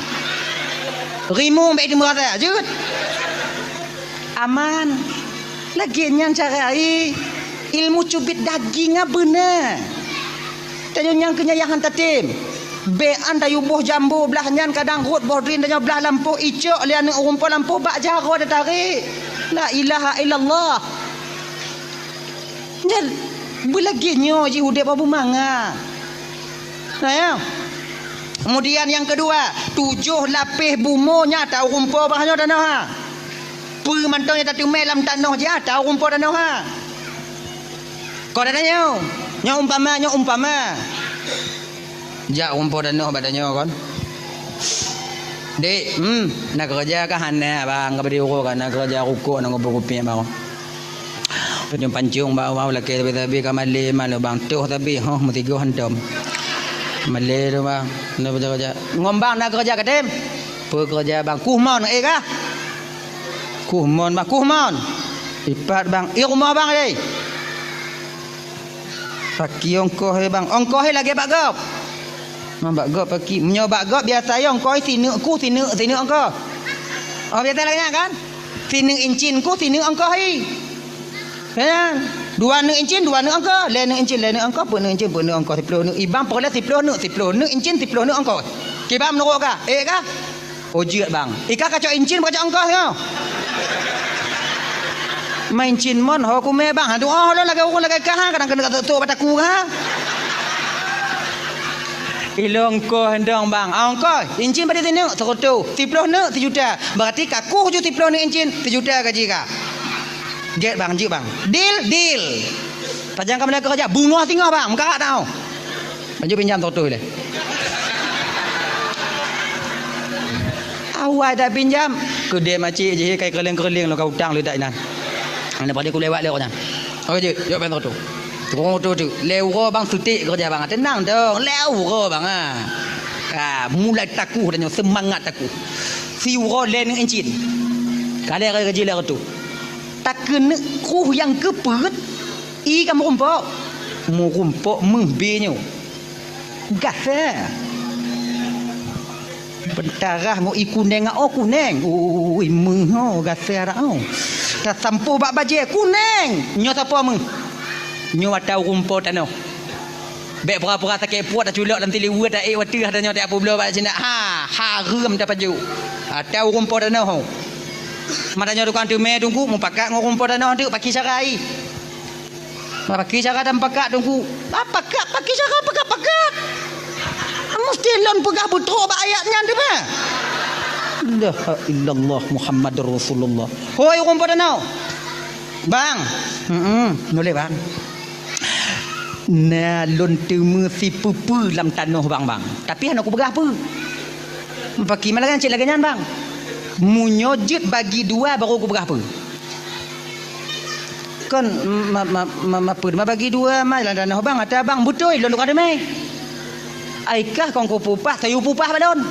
Rimu mbek di murah jut. Aman. Lagi nya carai ilmu cubit daging benar. Tanya yang kenyayahan tatim. Be anda yubuh jambu belah nyan kadang rut bodrin dan belah lampu icok lian rumput lampu bak jaro dah tarik. La ilaha illallah. Nyal belagi nyo ji udep abu manga. Nah ya. Kemudian yang kedua, 7 lapis bumonya tahu rumput bahnya tanah ha. Pu mantong tak tumai lam tanah je tahu rumput tanah ha. Kau dah tanya. Nya umpama. Jak rumput tanah badannya kan. Dek, nak kerja ke hana bang, ke beri urut kan nak kerja rukuk nak ngopi bang. Tujuh pancung bau laki tapi kamali malu bang tuh tapi mesti go hantam. Malay tu bang, nak kerja. Ngombang nak kerja ke tim? Pekerja bang, kuhmon kah? Kuhmon bang, kuhmon. Ipat bang, rumah bang ni. Paki ongkoh bang, ongkoh lagi bak gop. Bak gop paki, menyobak gop biasa yang ongkoh sini ongkoh. Oh biasa lagi kan? Sini incin ku sini ongkoh hi. Kan? 2 incin 2 ongkoh, lain incin ongkoh, pun incin pun ongkoh 10 ibang perlah 10 incin 10 ongkoh. Kibam nuruk kah? Kah? Ojit bang. Ika kacau incin kacau ongkoh yo. Main cin mon ho ku me bang. Aduh oh lo lagi urang lagi kah kadang kena tu bataku ha. Ilong ko hendong bang. Ongkoh incin pada sini 100, 10 1 juta. Berarti kaku je 10 incin 1 juta gaji ka. Get bang, jik bang. Deal. Tajang kamu nak kerja bunga tinggal bang. Muka tahu. Baju pinjam tu le. Awal dah pinjam. Kedai macik je kai kerling lo kau utang lu tak nan. Anda pada ku lewat le orang. Okey je, jawab bang tu. Tukang tu lewo bang sutik kerja bang. Tenang dong. Lewo bang mulai taku dan semangat taku. Si uro len encin. Kali kerja le tu. Tak kena kuh yang kepet i kamu rumpok mengbinyo gasa bentarah ngo ikuneng kuneng ui mengho gasa rao tak sampo bak baje kuneng nyo siapa meng nyo atau rumpok tano bek pura-pura sakit puat dah culak dalam tiliwa dah wati dah nyo tak apa belo bak sini harum dah paju atau rumpok tano madanya tukang tume tunggu mau pakat ngorumpo danau tu pakai carai. Pakai cara dan pakat tunggu. Pakat pakai cara pakat. Mesti lon pegah betul ba ayatnya tu ba. La illallah Muhammadur Rasulullah. Hoi ngorumpo danau. Bang. Boleh bang. Nah lon tume si pupu dalam tanah bang. Tapi aku pegah apa? Pakai malah kan cik lagi nyan bang. Munyojit bagi 2 baru aku berapa kan apa bagi 2 mai lah danah bang ada bang betul lo ada mai Aikah kong ku pupah, tayu pupah balon.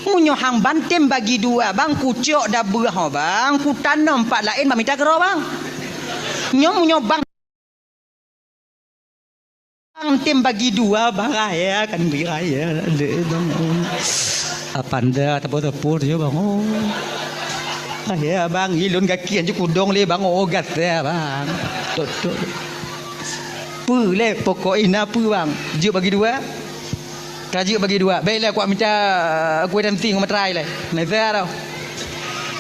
Munyo hang bantem bagi dua bang, kucok dah berah bang, ku tanam empat lain bang minta kero bang. Munyo bang tim bagi dua bang raya kan biraya le bang. Apa anda tepur-tepur je bang. Oh. Ya bang, ilun kaki anju kudong le bang ogat ya bang. Tok. Pu le pokok ina pu bang. Juk bagi dua. Kajuk bagi dua. Baiklah aku minta aku dan ting matrai le. Nazar tau.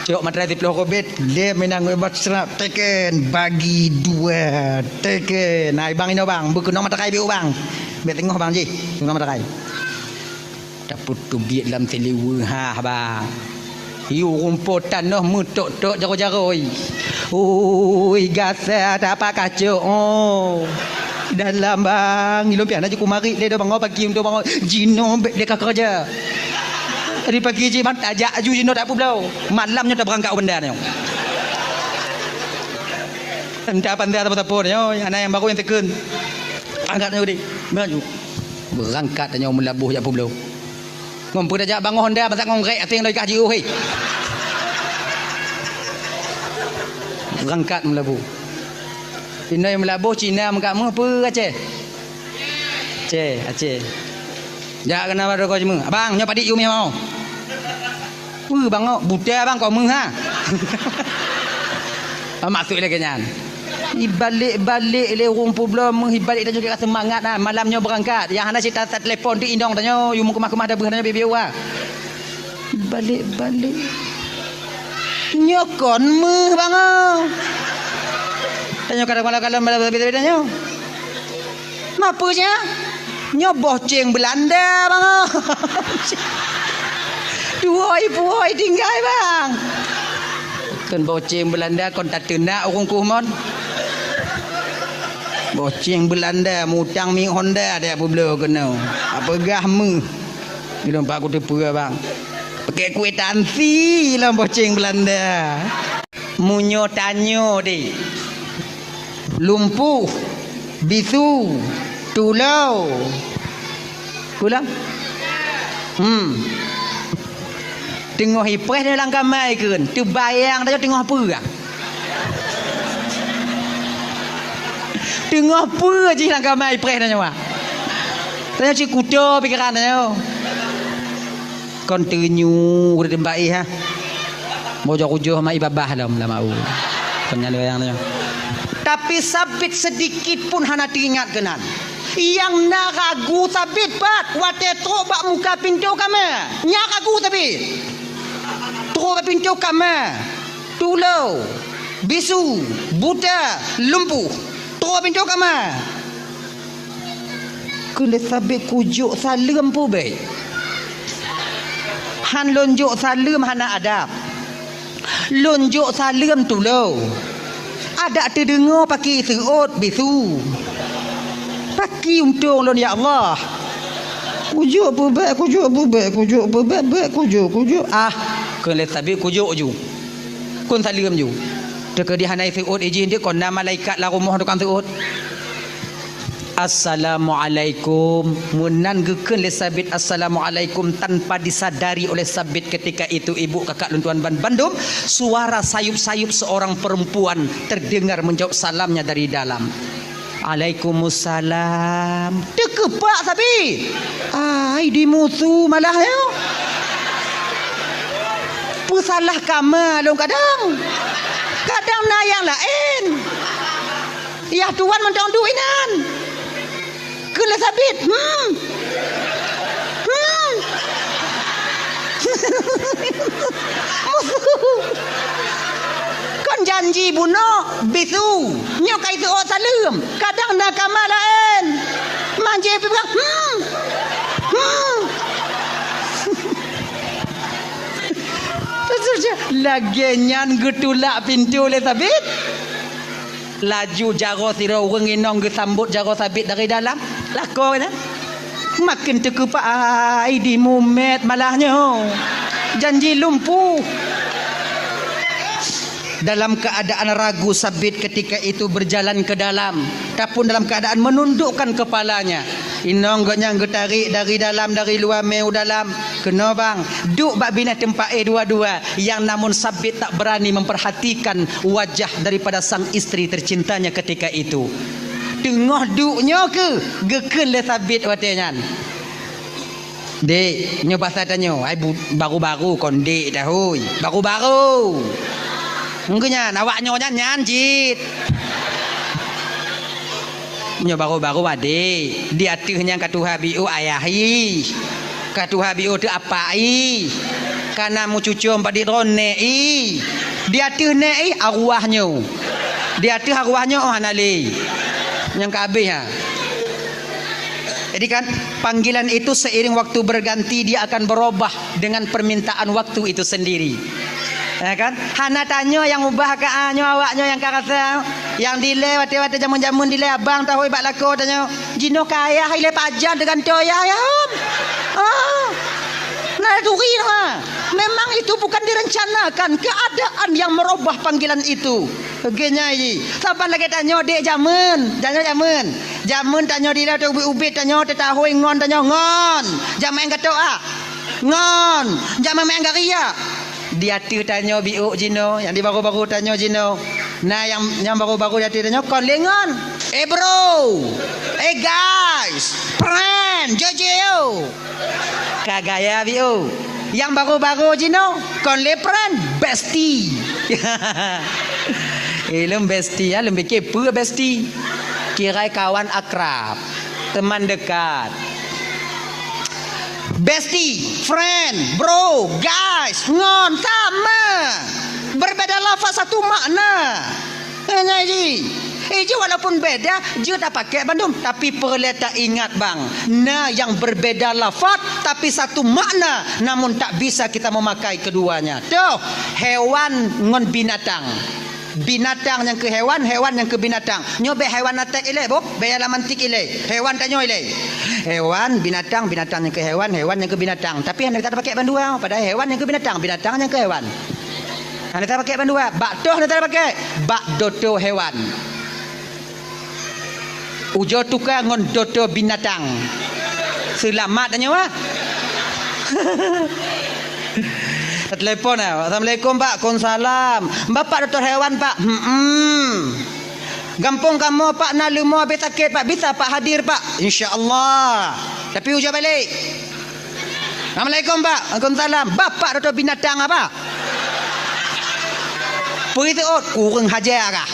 Cok matrai 10 kobit. Le menang buat serap teken bagi dua. Teken. Nai bang ino bang, berkenong matrai biu bang. Biar tengok bang ji. Tengok matrai. Daput tu biat dalam telewa ha bang. Iu rumputan noh mutok-tok jaro-jaro. Oi gasa tak apa kacau. Oh. Dalam bang, ilmu pian aja kumari le do bang pagi untuk bang jino dia kerja. Hari pagi je mat ajak aju jino tak apa belau. Malamnya dah berangkat benda ni. Entah pandai apa pun yo, anak yang baru yang tekun. Angkatnya udi. Maju. Berangkat tanya melabuh jak apa belau. Ngompo dah jak bang Honda masak ngorek ating lagi kaji oi. Berangkat melabuh. Cina yang melabuh Cina mengkamu apa Aceh? Aceh. Jak kena pada kau cuma. Abang nyo padik you mau. Bang buta bang kau meng ha. Maksud lagi nyan. Ibalik le rumpu belum menghibalik dan juga semangat nah malamnya berangkat. Yang hana cerita telefon di indong tanya you mau kemah-kemah dah berhanya bibiu ah. Balik. Nyokon meh bang. Tanya kadang-kadang beda-beda nyo. Mapanya? Nyo boceng Belanda bang. Duoi tinggal bang. Kan boceng Belanda kon tak tenak orang kumon. Boceng Belanda mutang mi Honda dia apa belo kena. Apa gah mu. Bila pak aku tipu bang. Pakai kwitansi lah boceng Belanda. Munyo tanyo deh. Lumpuh, bisu, tulau. Ulang. Tengok hipres dalam kamai kan. Tu bayang dah tengok apa ah? Tengok apa je dalam kamai hipres dah nyawa. Tanya cik kuda pikiran dah. Kon tenyu di tempat ha. Bojok-bojok mak ibabah dalam mau. Kon bayang dah. Tapi sabit sedikit pun hana teringat kenan. Yang nak ragu sabit pat. Wate teruk bak muka pintu kami. Nyak ragu sabit. Teruk bak pintu kami. Tulau. Bisu. Buta. Lumpuh. Teruk pintu kami. Kena sabit kujuk salam pun baik. Han lonjuk salam hana adab. Lonjuk salam tulau. Ada terdengar pakai serut bisu. Pakai untung lon ya Allah. Kujuk apa kujuk. Ah, kena sabit kujuk ju. Kon salam ju. Deka di hanai serut izin dia kon nama malaikat la rumah tukang serut. Assalamualaikum. Munan geken le sabit assalamualaikum tanpa disadari oleh sabit ketika itu ibu kakak luntuan Bandung. Suara sayup-sayup seorang perempuan terdengar menjawab salamnya dari dalam. Waalaikumsalam. Dekepak sabit. Ai di musuh malah yo. Pusalah kamar long kadang. Kadang nayang lain. Ya tuan mentang duinan. Kena sabit. Kan janji bunuh bisu. Nyo kai tu salam. Kadang nak kamar lain. Manje bilang lagi nyan getulak pintu le sabit. Laju jaro sira urang inong gesambut jaro sabit dari dalam. Lako kan? Makin terkepak ai di mumet malahnya. Janji lumpuh. dalam keadaan ragu sabit ketika itu berjalan ke dalam, ataupun dalam keadaan menundukkan kepalanya. Inong gotnya getarik dari dalam, dari luar meu dalam. Kena bang, duk bak bina tempat dua-dua, yang namun sabit tak berani memperhatikan wajah daripada sang isteri tercintanya ketika itu. Tengah duknya ke geken le sabit watenyan. Dek, nyo pasal tanya, ai baru-baru kon dek dah hoi. Baru-baru. Mungkinnya awak nyonya nyanjit. Nyo baru-baru adik. Dia tuh katu habiu ayahi. Katu habiu tu apai. Kana mu cucu mpadi ronei. Dia tuh nei arwahnya. Dia tuh arwahnya oh hanali. Yang kabeh ha. Jadi kan panggilan itu seiring waktu berganti dia akan berubah dengan permintaan waktu itu sendiri. Ya kan? Hana tanya yang ubah ke anyo awaknya yang karasa yang dile wate-wate jamun-jamun dile abang tahu ibak lako tanya jino kaya ile pajan dengan toya ya. Nah duri ha. Memang itu bukan direncanakan, keadaan yang merubah panggilan itu. Begenya ini. Saban lagi tanya dek jamun, jamun. Jamun tanya dia tu ubi tanya tahu ngon tanya ngon. Jamun kata ngon. Jamun main garia. Dia tu tanya biu jino, yang di baru-baru tanya jino. Nah yang baru-baru dia tanya kon lengon. Bro. Guys. Friend, Jojo. Kagaya biu. Yang baru-baru jino kon lepran bestie. Lem bestie ya, lem kepo bestie. Kira kawan akrab, teman dekat. Bestie, friend, bro, guys, ngon sama. Berbeda lafaz satu makna. Hanya ji. Walaupun beda, dia dah pakai bandung, tapi perlu tak ingat bang. Nah, yang berbeda lafaz tapi satu makna, namun tak bisa kita memakai keduanya. Tuh, hewan ngon binatang. Binatang yang ke hewan, hewan yang ke binatang. Nyobe hewan atek ile, bob, bayar lamantik ile. Hewan tanyo ile. Hewan, binatang, binatang yang ke hewan, hewan yang ke binatang. Tapi hendak tak pakai bandua, pada hewan yang ke binatang, binatang yang ke hewan. Hendak tak pakai bandua, bak doh hendak tak pakai. Bak doto hewan. Ujo tukar ngon doto binatang. Selamat tanya wah. Telepon Assalamualaikum Pak. Konsalam. Bapak doktor hewan Pak. Gampung kamu Pak nak lumah habis sakit Pak. Bisa Pak hadir Pak. InsyaAllah. Tapi ujo balik. Assalamualaikum Pak. Waalaikumsalam. Bapak doktor binatang apa? Pergi kurang hajar kah?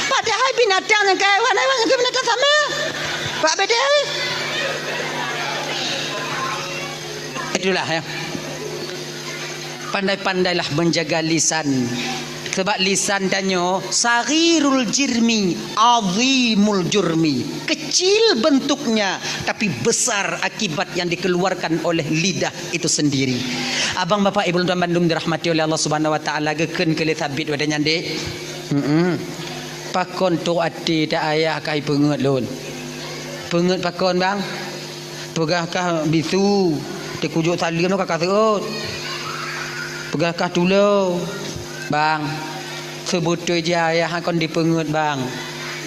Padahal binatang yang ke hewan, hewan yang ke binatang sama. Pak beda. Itulah ya. Pandai-pandailah menjaga lisan. Sebab lisan danyo sarirul jirmi, azimul jurmi. Kecil bentuknya tapi besar akibat yang dikeluarkan oleh lidah itu sendiri. Abang bapak ibu tuan Bandung dirahmati oleh Allah Subhanahu wa taala, geken kele sabit wadanya dek. Pakon tu ati tak ayah kai pengut lun. Pengut pakon bang. Pegahkah bisu dikujuk salim tu kakak seut. Pegahkah tulo. Bang, sebutu je ayah kon dipengut bang.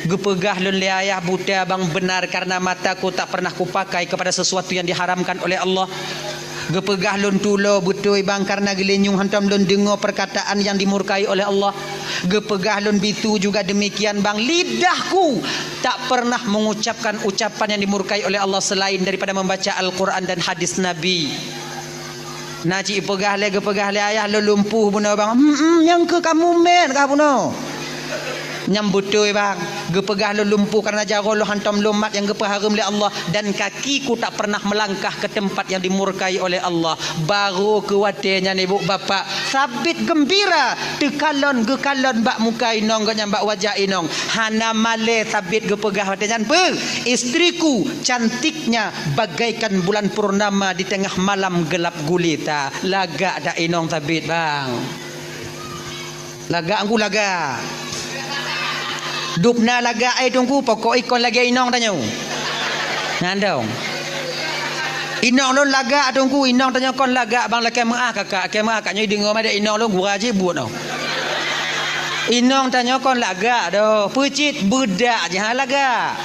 Gepegah lun le ayah buta bang benar karena mataku tak pernah kupakai kepada sesuatu yang diharamkan oleh Allah. Gepegah lun tulo betul bang karena gelenyung hantam lun dengar perkataan yang dimurkai oleh Allah. Gepegah lun bitu juga demikian bang. Lidahku tak pernah mengucapkan ucapan yang dimurkai oleh Allah selain daripada membaca Al-Quran dan hadis Nabi. Naji pegah le gepegah le ayah lu lumpuh buno bang. Yang ke kamu men kah buno? Nyambutui bang, gepegah lu lumpuh karena jauh lu hantam lumat yang gepeharum oleh Allah, dan kakiku tak pernah melangkah ke tempat yang dimurkai oleh Allah. Baru kuatnya ni bu bapak sabit gembira tekalon gekalon bak muka inong ganya bak wajah inong hana male sabit gepegah watenyan pe istriku cantiknya bagaikan bulan purnama di tengah malam gelap gulita. Lagak dak inong sabit bang, lagak aku lagak. Dupna laga ai tunggu pokok ikon lagi inong tanya. Nandong. Inong lon lagak tunggu inong tanya kon lagak bang lakai maah kakak kakaknya dengar ada inong lon gura je buat no. Inong tanya kon lagak doh pecit budak je ha lagak.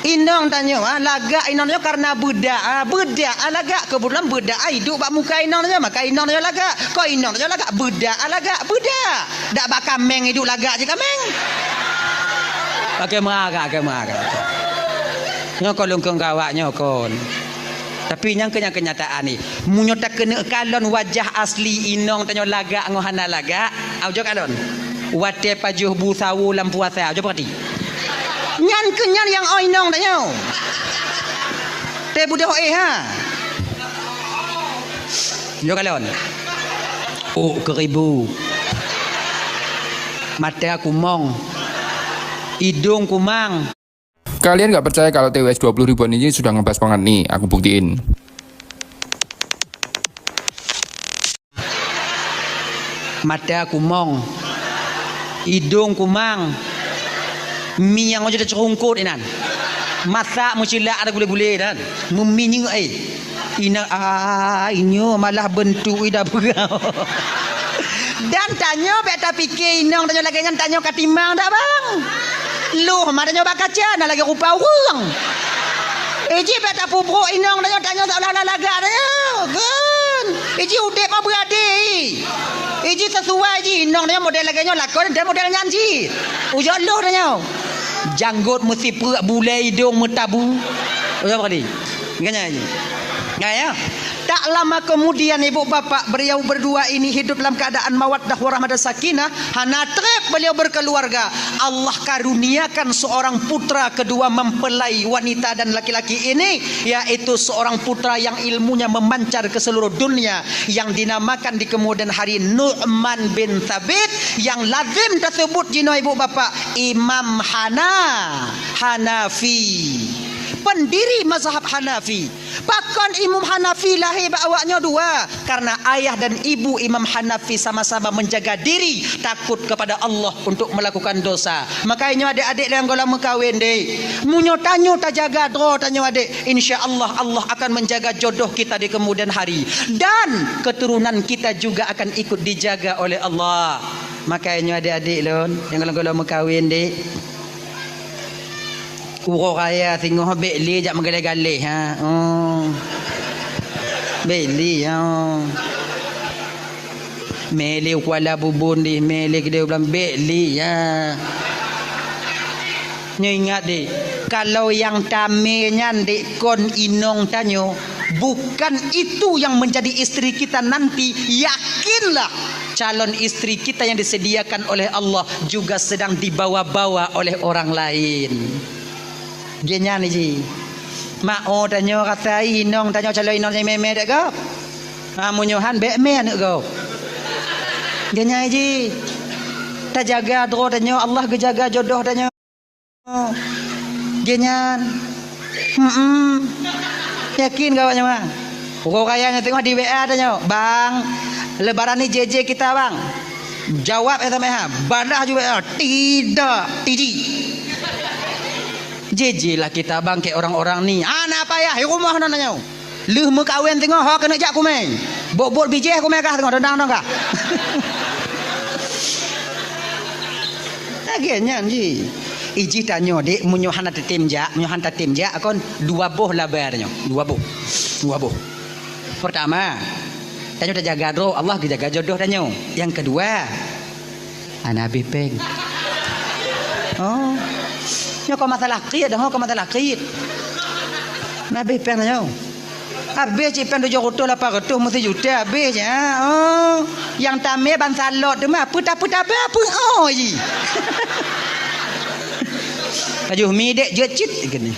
Inong tanya lagak inong tanya karena budak lagak kebetulan budak hidup bak muka inong tanya maka inong tanya lagak. Kau inong tanya lagak budak. Dak bak kameng hidup lagak je kameng. Pakai maah kakak. Nyo kon lungkung gawaknya kon. Tapi yang kenyataan ni, munyo tak kena kalon wajah asli inong tanyo lagak ngohana lagak. Au jok kalon. Wate pajuh bu sawu lam puasa. Jok perhati. Nyan kenyan yang inong tanyo. Te budak ha. Jok kalon. Oh keribu. Mata kumong. Hidung kumang.
Kalian nggak percaya kalau TWS 20 ribuan ini sudah ngebahas banget nih, aku buktiin.
Mata kumong, hidung kumang, mi yang aja cerungkut inan, masa musila ada gule-gule dan, meminyu ina inyo malah bentuk ida berau. Dan tanya beta pikir inong tanya lagi kan tanya katimang tak bang. Lu madanya bakaca nak lagi rupa orang. Eji beta pubruk inong tanya seolah lagak dia. Kan. Eji udep mah berade. Eji sesuai ji inong tanya model laganya lakon dan model nyanji. Ujak lu tanya. Janggut mesti perak bulai hidung metabu. Ujak beradi. Nganya ji. Ngaya. Tak lama kemudian ibu bapa beliau berdua ini hidup dalam keadaan mawaddah warahmah dan sakinah. Hana trip beliau berkeluarga. Allah karuniakan seorang putra kedua mempelai wanita dan laki-laki ini, yaitu seorang putra yang ilmunya memancar ke seluruh dunia, yang dinamakan di kemudian hari Nu'man bin Thabit, yang lazim tersebut jino ibu bapa Imam Hanafi, pendiri mazhab Hanafi. Bahkan Imam Hanafi lahir awaknya dua, karena ayah dan ibu Imam Hanafi sama-sama menjaga diri takut kepada Allah untuk melakukan dosa. Makanya adik-adik yang lama kahwin deh, munyo tanyo tak jaga doa tanyo adik, insya-Allah Allah akan menjaga jodoh kita di kemudian hari, dan keturunan kita juga akan ikut dijaga oleh Allah. Makanya adik-adik lon yang lama kahwin deh, Uro raya tengok beli jak mengalih-galih ha. Beli ha. Meli Kuala Bubun di meli dia bilang beli ya. Nyo ingat deh, kalau yang tamenya dek kon inong tanyo bukan itu yang menjadi istri kita nanti, yakinlah calon istri kita yang disediakan oleh Allah juga sedang dibawa-bawa oleh orang lain. Genya ni ji. Mak tanyo kata inong tanyo calon inong saya meme dek go. Munyohan bek me anak go. Genya ji. Ta jaga doa tanyo Allah gejaga jodoh tanyo. Genyan. Yakin kawaknya mah. Pokok kayaknya tengok di WA tanyo. Bang, lebaran ni JJ kita bang. Jawab eta meh. Badah juga tidak. JJ lah kita bang kayak orang-orang ni. Anak apa ya? Rumah nanya. Leh mu kawin tengok ha kena jak kumeng. Bok-bok biji aku mekah tengok dendang kah. Agennya ji. Iji tanyo dek munyo hana tetem jak akon dua boh labarnya. Dua boh. Pertama, tanyo dah jaga doa Allah jaga jodoh tanyo. Yang kedua, anak bepeng. Oh. Nyo kau masalah kid dah kau masalah kid. Nabi pen nyo. Habis pen 700 800 mesti juta habis ya. Oh, yang tame ban salot tu mah putar-putar apa oh ji. Tajuh mi dek jecit gini.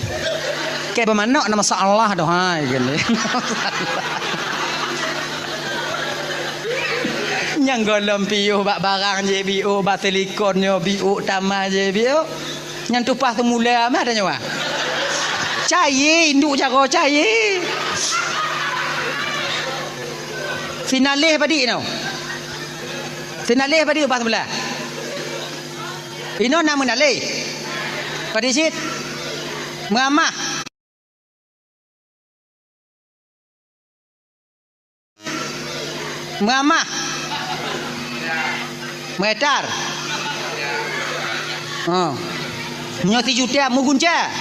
Kayak bermakna nama masalah dah ha gini. Yang golom piuh bak barang je biu bak silikon nyo biu tamah je biu. Yang tupas semula mah ada nyawa. Cair induk cara cair. Sinalih padi no. Sinalih padi tupas semula. Ino nama nalih. Padi sit. Mengamah. Mengamah. Metar. Menyo 3 juta mu gunca.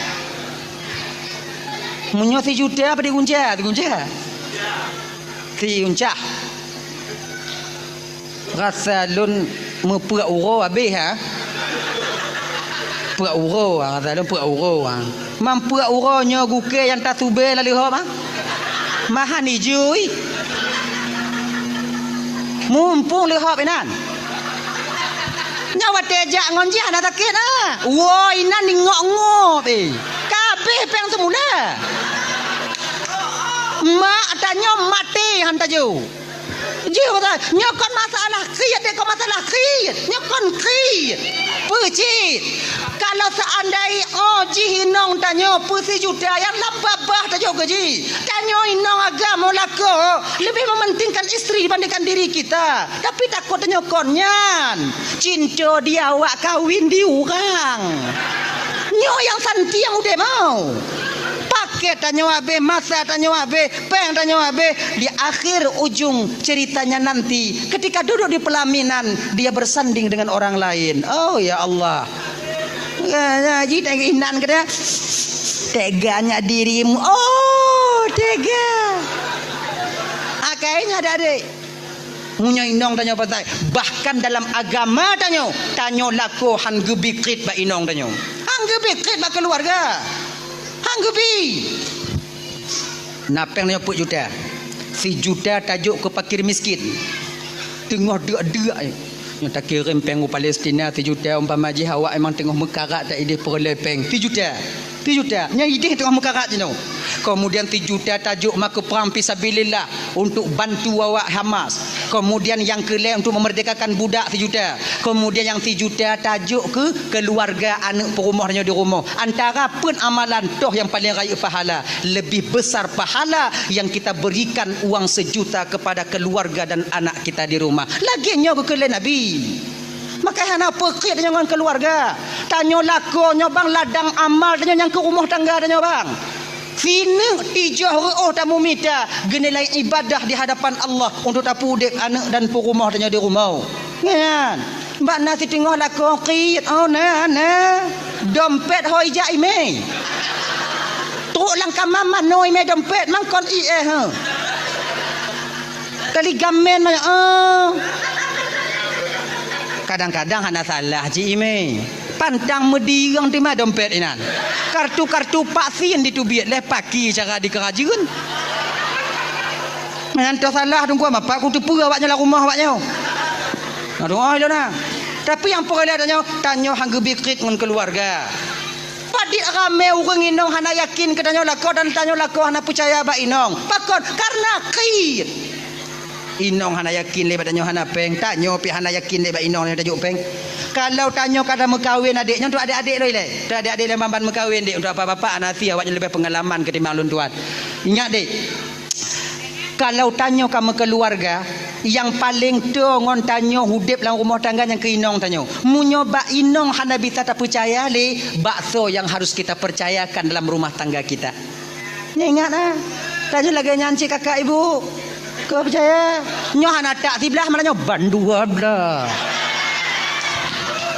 Menyo 3 juta apa digunca? Digunca. 3 gunca. Rasa lun mepura uro habis ha. Pura uro rasa lun pura uro. Mampu uronyo guke yang tak tube lalu ho mah. Mahan hijui. Mumpung le ho benan. Nyawa tejak ngonji ana takit ah. Woi nan ni ngok-ngok kabeh peng semula. Mak tanya mati hantar jauh. Jauh kata nyokon masalah kriat dia kau masalah kriat. Nyokon kriat. Pecit. Kalau seandainya ji hinong tanya pusi juta yang lambabah tanya gaji. Tanya hinong agama lako lebih mementingkan istri dibandingkan diri kita. Tapi takut tanya konyan. Cinta dia awak kawin di orang. Nyo yang santi yang udah mau. Pakai tanya wabe masa tanya wabe peng tanya wabe di akhir ujung ceritanya nanti ketika duduk di pelaminan dia bersanding dengan orang lain. Oh ya Allah. Ngaji tega inan kena teganya dirimu. Oh tega. Kayaknya ada dek. Munya inong tanya pasal. Bahkan dalam agama tanya laku han gebikrit ba inong tanya. Han gebikrit ba keluarga. Hanggupi. Napeng tanya put juta. 1 juta tajuk ke fakir miskin. Tengah deak-deak yang tak kirim pengu Palestina 1 juta umpama haji awak memang tengah mekarat tak ide perle peng 1 juta. 1 juta. Yang ide tengah mekarat je tu. Kemudian 3 juta tajuk maka perang fisabilillah untuk bantu awak Hamas. Kemudian yang kelima untuk memerdekakan budak 3 juta. Kemudian yang 3 juta tajuk ke keluarga anak perumahnya di rumah. Antara pun amalan toh yang paling raya pahala. Lebih besar pahala yang kita berikan uang 1 juta kepada keluarga dan anak kita di rumah. Laginya ke kelai Nabi. Maka hana pekit dengan keluarga. Tanya lakonnya bang ladang amal tanya yang ke rumah tangga tanya bang. Sini tijah ru'uh tamu minta genilai ibadah di hadapan Allah untuk tapu dek anak dan rumah tanya di rumah. Kan? Mbak nasi tengah lakon qit. Oh nah. Dompet hoi jai me. Truk langkah mama noi me dompet mangkon ha. Kali gamen me kadang-kadang hana salah ji me. Pantang medirang di mana dompet inan. Kartu-kartu vaksin ditubiat leh pagi cara di kerajaan. Menantu salah tunggu apa aku tu pura awaknya lah rumah awaknya. Aduh lo nah. Tapi yang perlu tanya hang gebikrit dengan keluarga. Padik rame urang inong hana yakin katanya lako dan tanya lako hana percaya ba inong. Pakon karena kit. Inong hana yakin lebat tanya hana peng tanya pi hana yakin lebat inong ni tajuk peng. Kalau tanya kada mekawin adiknya untuk adik-adik lo ile. Untuk adik-adik lemban mekawin dik untuk apa-apa anasi awaknya lebih pengalaman ketimbang lun tuan. Ingat dik. Kalau tanya kamu keluarga yang paling tongon tanya hudip dalam rumah tangga yang ke inong tanya. Munyo ba inong hana bisa tak percaya le bakso yang harus kita percayakan dalam rumah tangga kita. Ni ingatlah. Tanya lagi nyanci kakak ibu. Kau percaya? Nyo hana tak sebelah mana nyo bandua belah.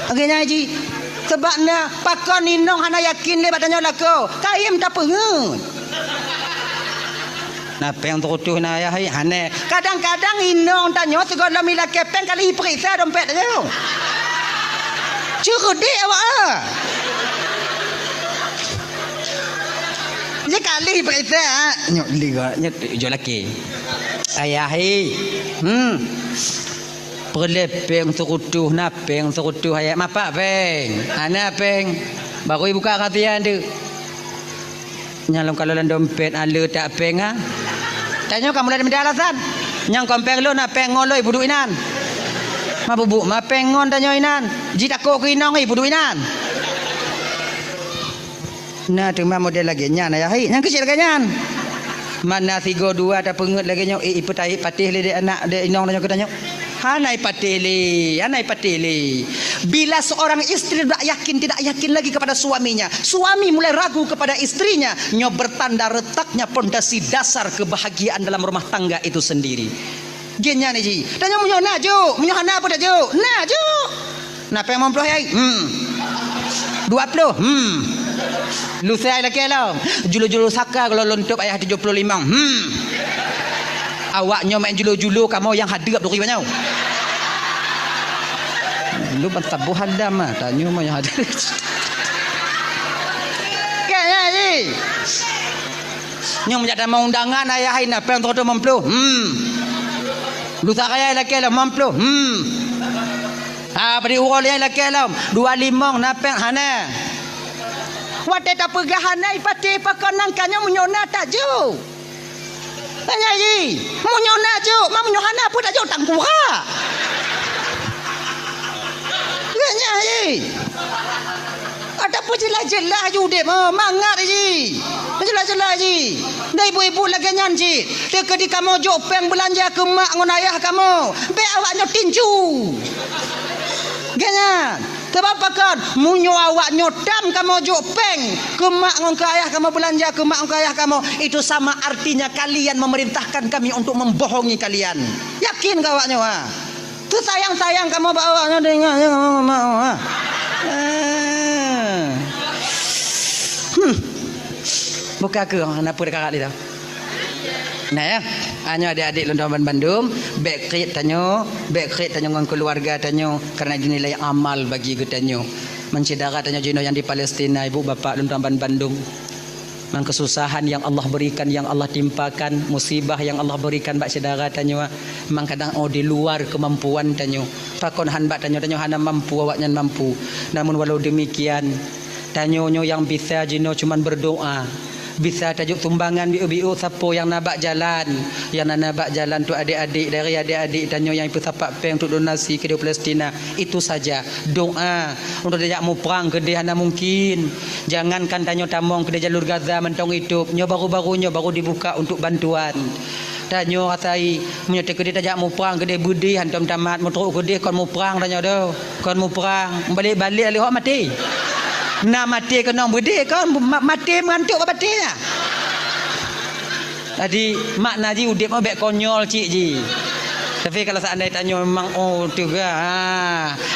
Akhirnya haji sebabnya pakon inong hana yakin le batanya lako kaim tak pengut. Napa yang terutuh na ya hane kadang-kadang inong tanya segala mila kepeng kali periksa dompet dia. Cerdik awak ah. Ni kali periksa nyok liga nyok jo laki. Ayah perlepeng serutuh napeng serutuh ayat mapak peng ana peng baru buka katian tu nyalong kalau dompet ala tak peng ha tanya kamu ada alasan nyang kompeng lo nak peng ngoloi budu inan ma bubuk ma pengon tanya inan ji takok ke inong budu inan nah tu ma model lagi nyan ayah yang kecil lagi nyan mana 3 2 ada pengut lagi nyok ipetai patih le anak de inong tanya katanya Hanai pateli. Bila seorang istri tidak yakin lagi kepada suaminya, suami mulai ragu kepada istrinya, nyo bertanda retaknya pondasi dasar kebahagiaan dalam rumah tangga itu sendiri. Genya ni ji. Tanya munyo na jo, munyo hana apa dah jo? Na jo. Na peng 50 ai. 20. Lu saya lagi lah. Julu-julu saka kalau lontok ayah 75. Awaknya main julu-julu kamu yang hadap duri banyak. Lu bentabuh hadam ah, tanya mau yang hadap. Kaya ni. Nyong menjadi mau undangan ayah ina peng 50. Lu tak kaya lagi lah 50. Beri urol yang laki alam 25 napeng hana. Wate tak pegahana ipati pakanangkannya munyona tak jo. Tanya ji, munyona jo, ma munyona pun tak jo tangkuha. Tanya ji. Ada pun jelas-jelas ju dek mangat ji. Jelas-jelas ji. Dah ibu-ibu lagi nyanji. Dekedi kamu jo peng belanja ke mak ngon ayah kamu. Be awaknya tinju. Ganyan. Sebab kan munyo awak nyodam kamu jo peng ke mak ngon ke ayah kamu belanja ke mak ngon ke ayah kamu, itu sama artinya kalian memerintahkan kami untuk membohongi kalian. Yakin kau awaknya ha? Tu sayang-sayang kamu bawa dengan mak. Buka ke kenapa dekat dia? Nah ya, hanya adik-adik Lontaman Bandung, backrit tanya dengan keluarga tanya kerana ini nilai amal bagi kita tanya. Mencedera tanya jino yang di Palestina, ibu bapa Lontaman Bandung. Mang kesusahan yang Allah berikan, yang Allah timpakan, musibah yang Allah berikan bak saudara tanya, mang kadang di luar kemampuan tanya. Pakon han bak tanya hana mampu awaknya mampu. Namun walau demikian tanyo yang bisa jino cuman berdoa. Bisa tajuk tumbangan biu-biu siapa yang nak jalan, yang nak jalan tu adik-adik dari adik-adik tanyo yang pesapak peng untuk donasi ke Palestina. Itu saja doa untuk dia mau perang ke dia hana mungkin. Jangankan tanyo tamong ke jalur Gaza mentong hidup nyo baru-barunya baru dibuka untuk bantuan. Tanyo rasai menyata ke dia tajak mau perang ke dia budi hantam tamat mau teruk ke dia kon mau perang tanyo dah. Kon mau perang balik-balik alih hok mati. Nak mati ke nong budi kan mati mengantuk apa mati lah. Tadi makna ji udip mau bek konyol cik ji. Tapi kalau seandainya tanya memang juga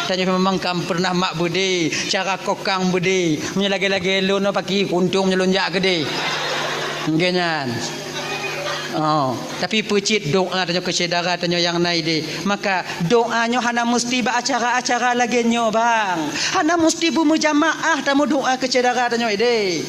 tanya memang kam pernah mak budi cara kokang budi menyelagi-lagi lu no pagi kuntung menyelunjak ke di. Genyan. Tapi pecit doa tanya ke saudara tanya yang naik di. Maka doanya hana mesti acara-acara lagi nyo bang. Hana mesti berjamaah tamu doa ke saudara tanya ide.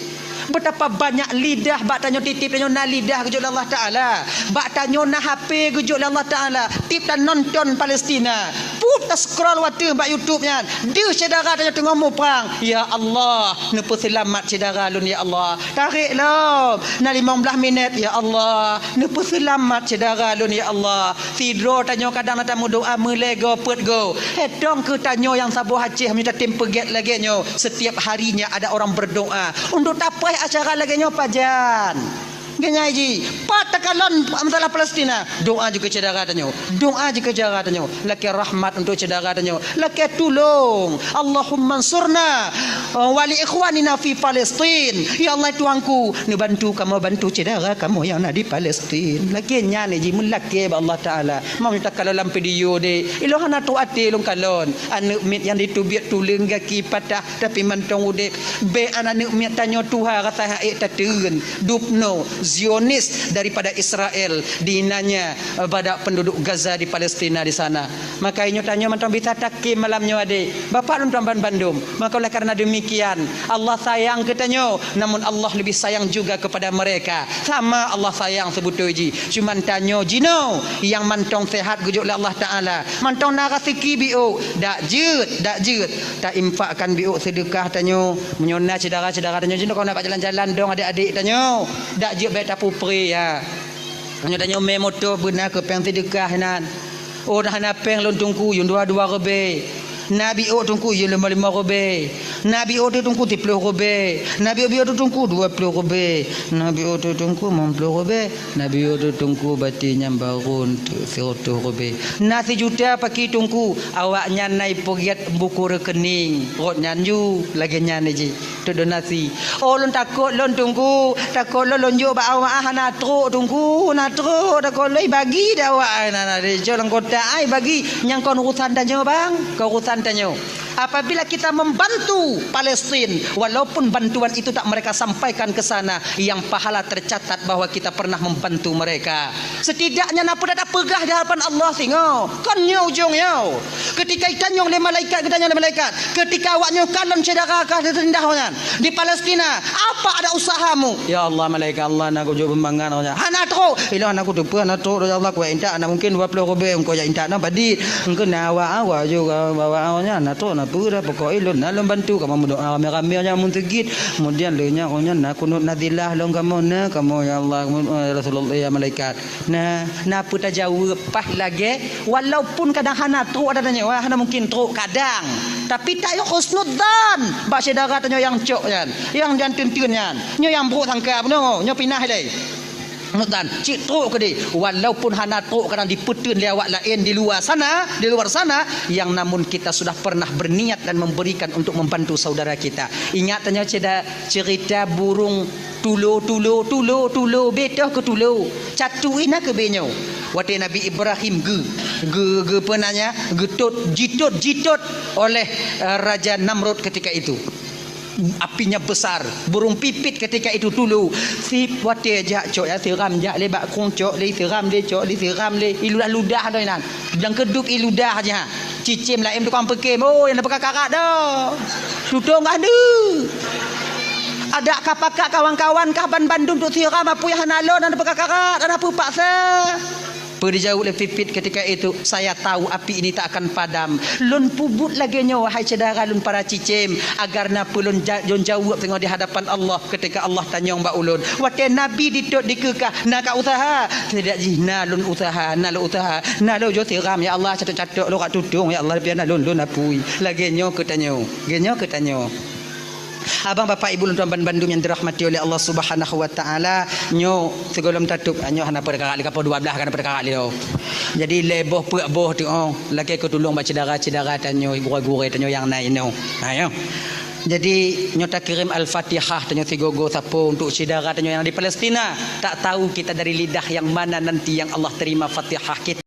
Betapa banyak lidah bak tanyo titip tanyo na lidah ke Allah Taala. Bak tanyo na HP ke Allah Taala. Tip dan nonton Palestina. Putar scroll waktu bak YouTube nya. Dia saudara tanyo tengah mau perang. Ya Allah, nepo selamat saudara lun ya Allah. Tarik lo. Na 15 minit ya Allah. Nepo selamat saudara lun ya Allah. Tidur tanyo kadang tamu doa melego put go. Hedong ke tanyo yang sabu hacih minta tim peget lagi nyo. Setiap harinya ada orang berdoa untuk tapai acara lagi nyo pajan. Genya ji, patakalon masalah Palestina. Doa juga saudara tanyo. Doa juga saudara tanyo. Laki rahmat untuk saudara tanyo. Laki tolong. Allahumma ansurna wa li ikhwanina fi Palestin. Ya Allah Tuhanku, ni bantu kamu bantu saudara kamu yang ada di Palestin. Laki nya ni ji mulaki ba Allah Taala. Mau minta kalau dalam video de. Ilo hana tu ati long kalon. Anu mit yang ditubiat tuling gaki patah tapi mantong udip. Be anak mit tanyo Tuhan rasa haik tateun. Dupno Zionis daripada Israel dinanya pada penduduk Gaza di Palestina di sana. Maka inyo tanya macam bisa takim malamnya ade. Bapak Lontaman Bandung. Maka oleh karena demikian Allah sayang ketanyo, namun Allah lebih sayang juga kepada mereka. Sama Allah sayang sebut ji. Cuman tanyo jino yang mantong sehat gujuk Allah Taala. Mantong narasiki biu dak jeut tak infakkan biu sedekah tanyo menyona saudara-saudara tanyo jino kau nak jalan-jalan dong adik-adik tanyo. Dak jeut tapu pri ya. Hanya tanya motor benar ke peng sedekah nan. Oh dah nak peng lontong kuyun dua-dua rebe. Nabi O tungku ya 55 robe. Nabi O tungku 30 robe. Nabi O tungku 20 robe. Nabi O tungku 50 robe. Nabi O tungku batinya bangun 100 robe. Nasi juta pakai tungku awaknya naik pogiat buku rekening. Rot nyanju lagi nyanyi ji. Tu donasi. Oh lon takut lon tungku. Takut lon jo ba awak hana truk tungku. Na truk takut loi bagi dah awak na jalan kota ai bagi yang kau urusan tanya bang. Kau urusan tanya. Apabila kita membantu Palestin, walaupun bantuan itu tak mereka sampaikan ke sana, yang pahala tercatat bahwa kita pernah membantu mereka. Setidaknya napa dah pegah di hadapan Allah tengok. Kan nyo ujung nyo. Ketika itanyong le malaikat, katanya le malaikat, ketika awaknya kalon saudara kah rendahnya di Palestina, apa ada usahamu? Ya Allah malaikat Allah nak ujuk pembangan nya. Hana tro, ila nak tu pun nak tro ya Allah ku inta nak mungkin 20 robe engkau ya inta nak badit. Engkau nawa awak juga bawa nya nak tro nak pura pokok ilun nak bantu kamu doa rame-rame nya mun tegit. Kemudian le nya nya nak kunut nadilah long kamu na kamu ya Allah Rasulullah ya malaikat. Nah, napa tak jawab pah lagi walaupun kadang hana tro ada tanya wah hana mungkin tro kadang. Tapi tak yo husnudzan. Bak saudara tanya yang cok nyan, yang jantun-tun nyan. Nyo yang buruk sangka beno, nyo pinah dai. Nutan, cik truk ke dia. Walaupun hana truk kadang diputun lewat lain di luar sana, yang namun kita sudah pernah berniat dan memberikan untuk membantu saudara kita. Ingat tanya cerita burung tulo betah ke tulo. Catu ina ke benyo. Waktu Nabi Ibrahim ge penanya jitot oleh Raja Namrud ketika itu. Apinya besar, burung pipit ketika itu dulu. Si wate jak cok ya siram jak le bak kong cok le siram le cok le siram le iludah dah nan. Dan keduk iludah aja. Cicim lain tukang pekim. Oh yang dapat kakak dah. Tutung ada. Ada kapakak kawan-kawan kah Bandung tu siram apa yang hanalon dan dapat kakak dan apa paksa. Dijauh oleh pipit ketika itu, saya tahu api ini tak akan padam. Lun pubut lagi nyo wahai saudara lun para cicim agar napa lun jawab tengok di hadapan Allah ketika Allah tanya mbak ulun. Waktu Nabi ditok dikekah nak usaha tidak jina lun usaha nak usaha nak lo jo tiram ya Allah catok-catok lo kat tudung ya Allah biar nak lun apui lagi nyo ketanyo genyo ketanyo. Abang bapak ibu tuan Bandung yang dirahmati oleh Allah Subhanahu wa taala, nyo segolom tatuk nyo hana perkara li kapo 12 kan perkara li. Jadi leboh boh tu laki ko tulung ba cedara tanyo gure-gure tanyo yang naik no. Ayo. Jadi nyo tak kirim al-Fatihah tanyo sigogo sapo untuk cedara tanyo yang di Palestina. Tak tahu kita dari lidah yang mana nanti yang Allah terima Fatihah kita.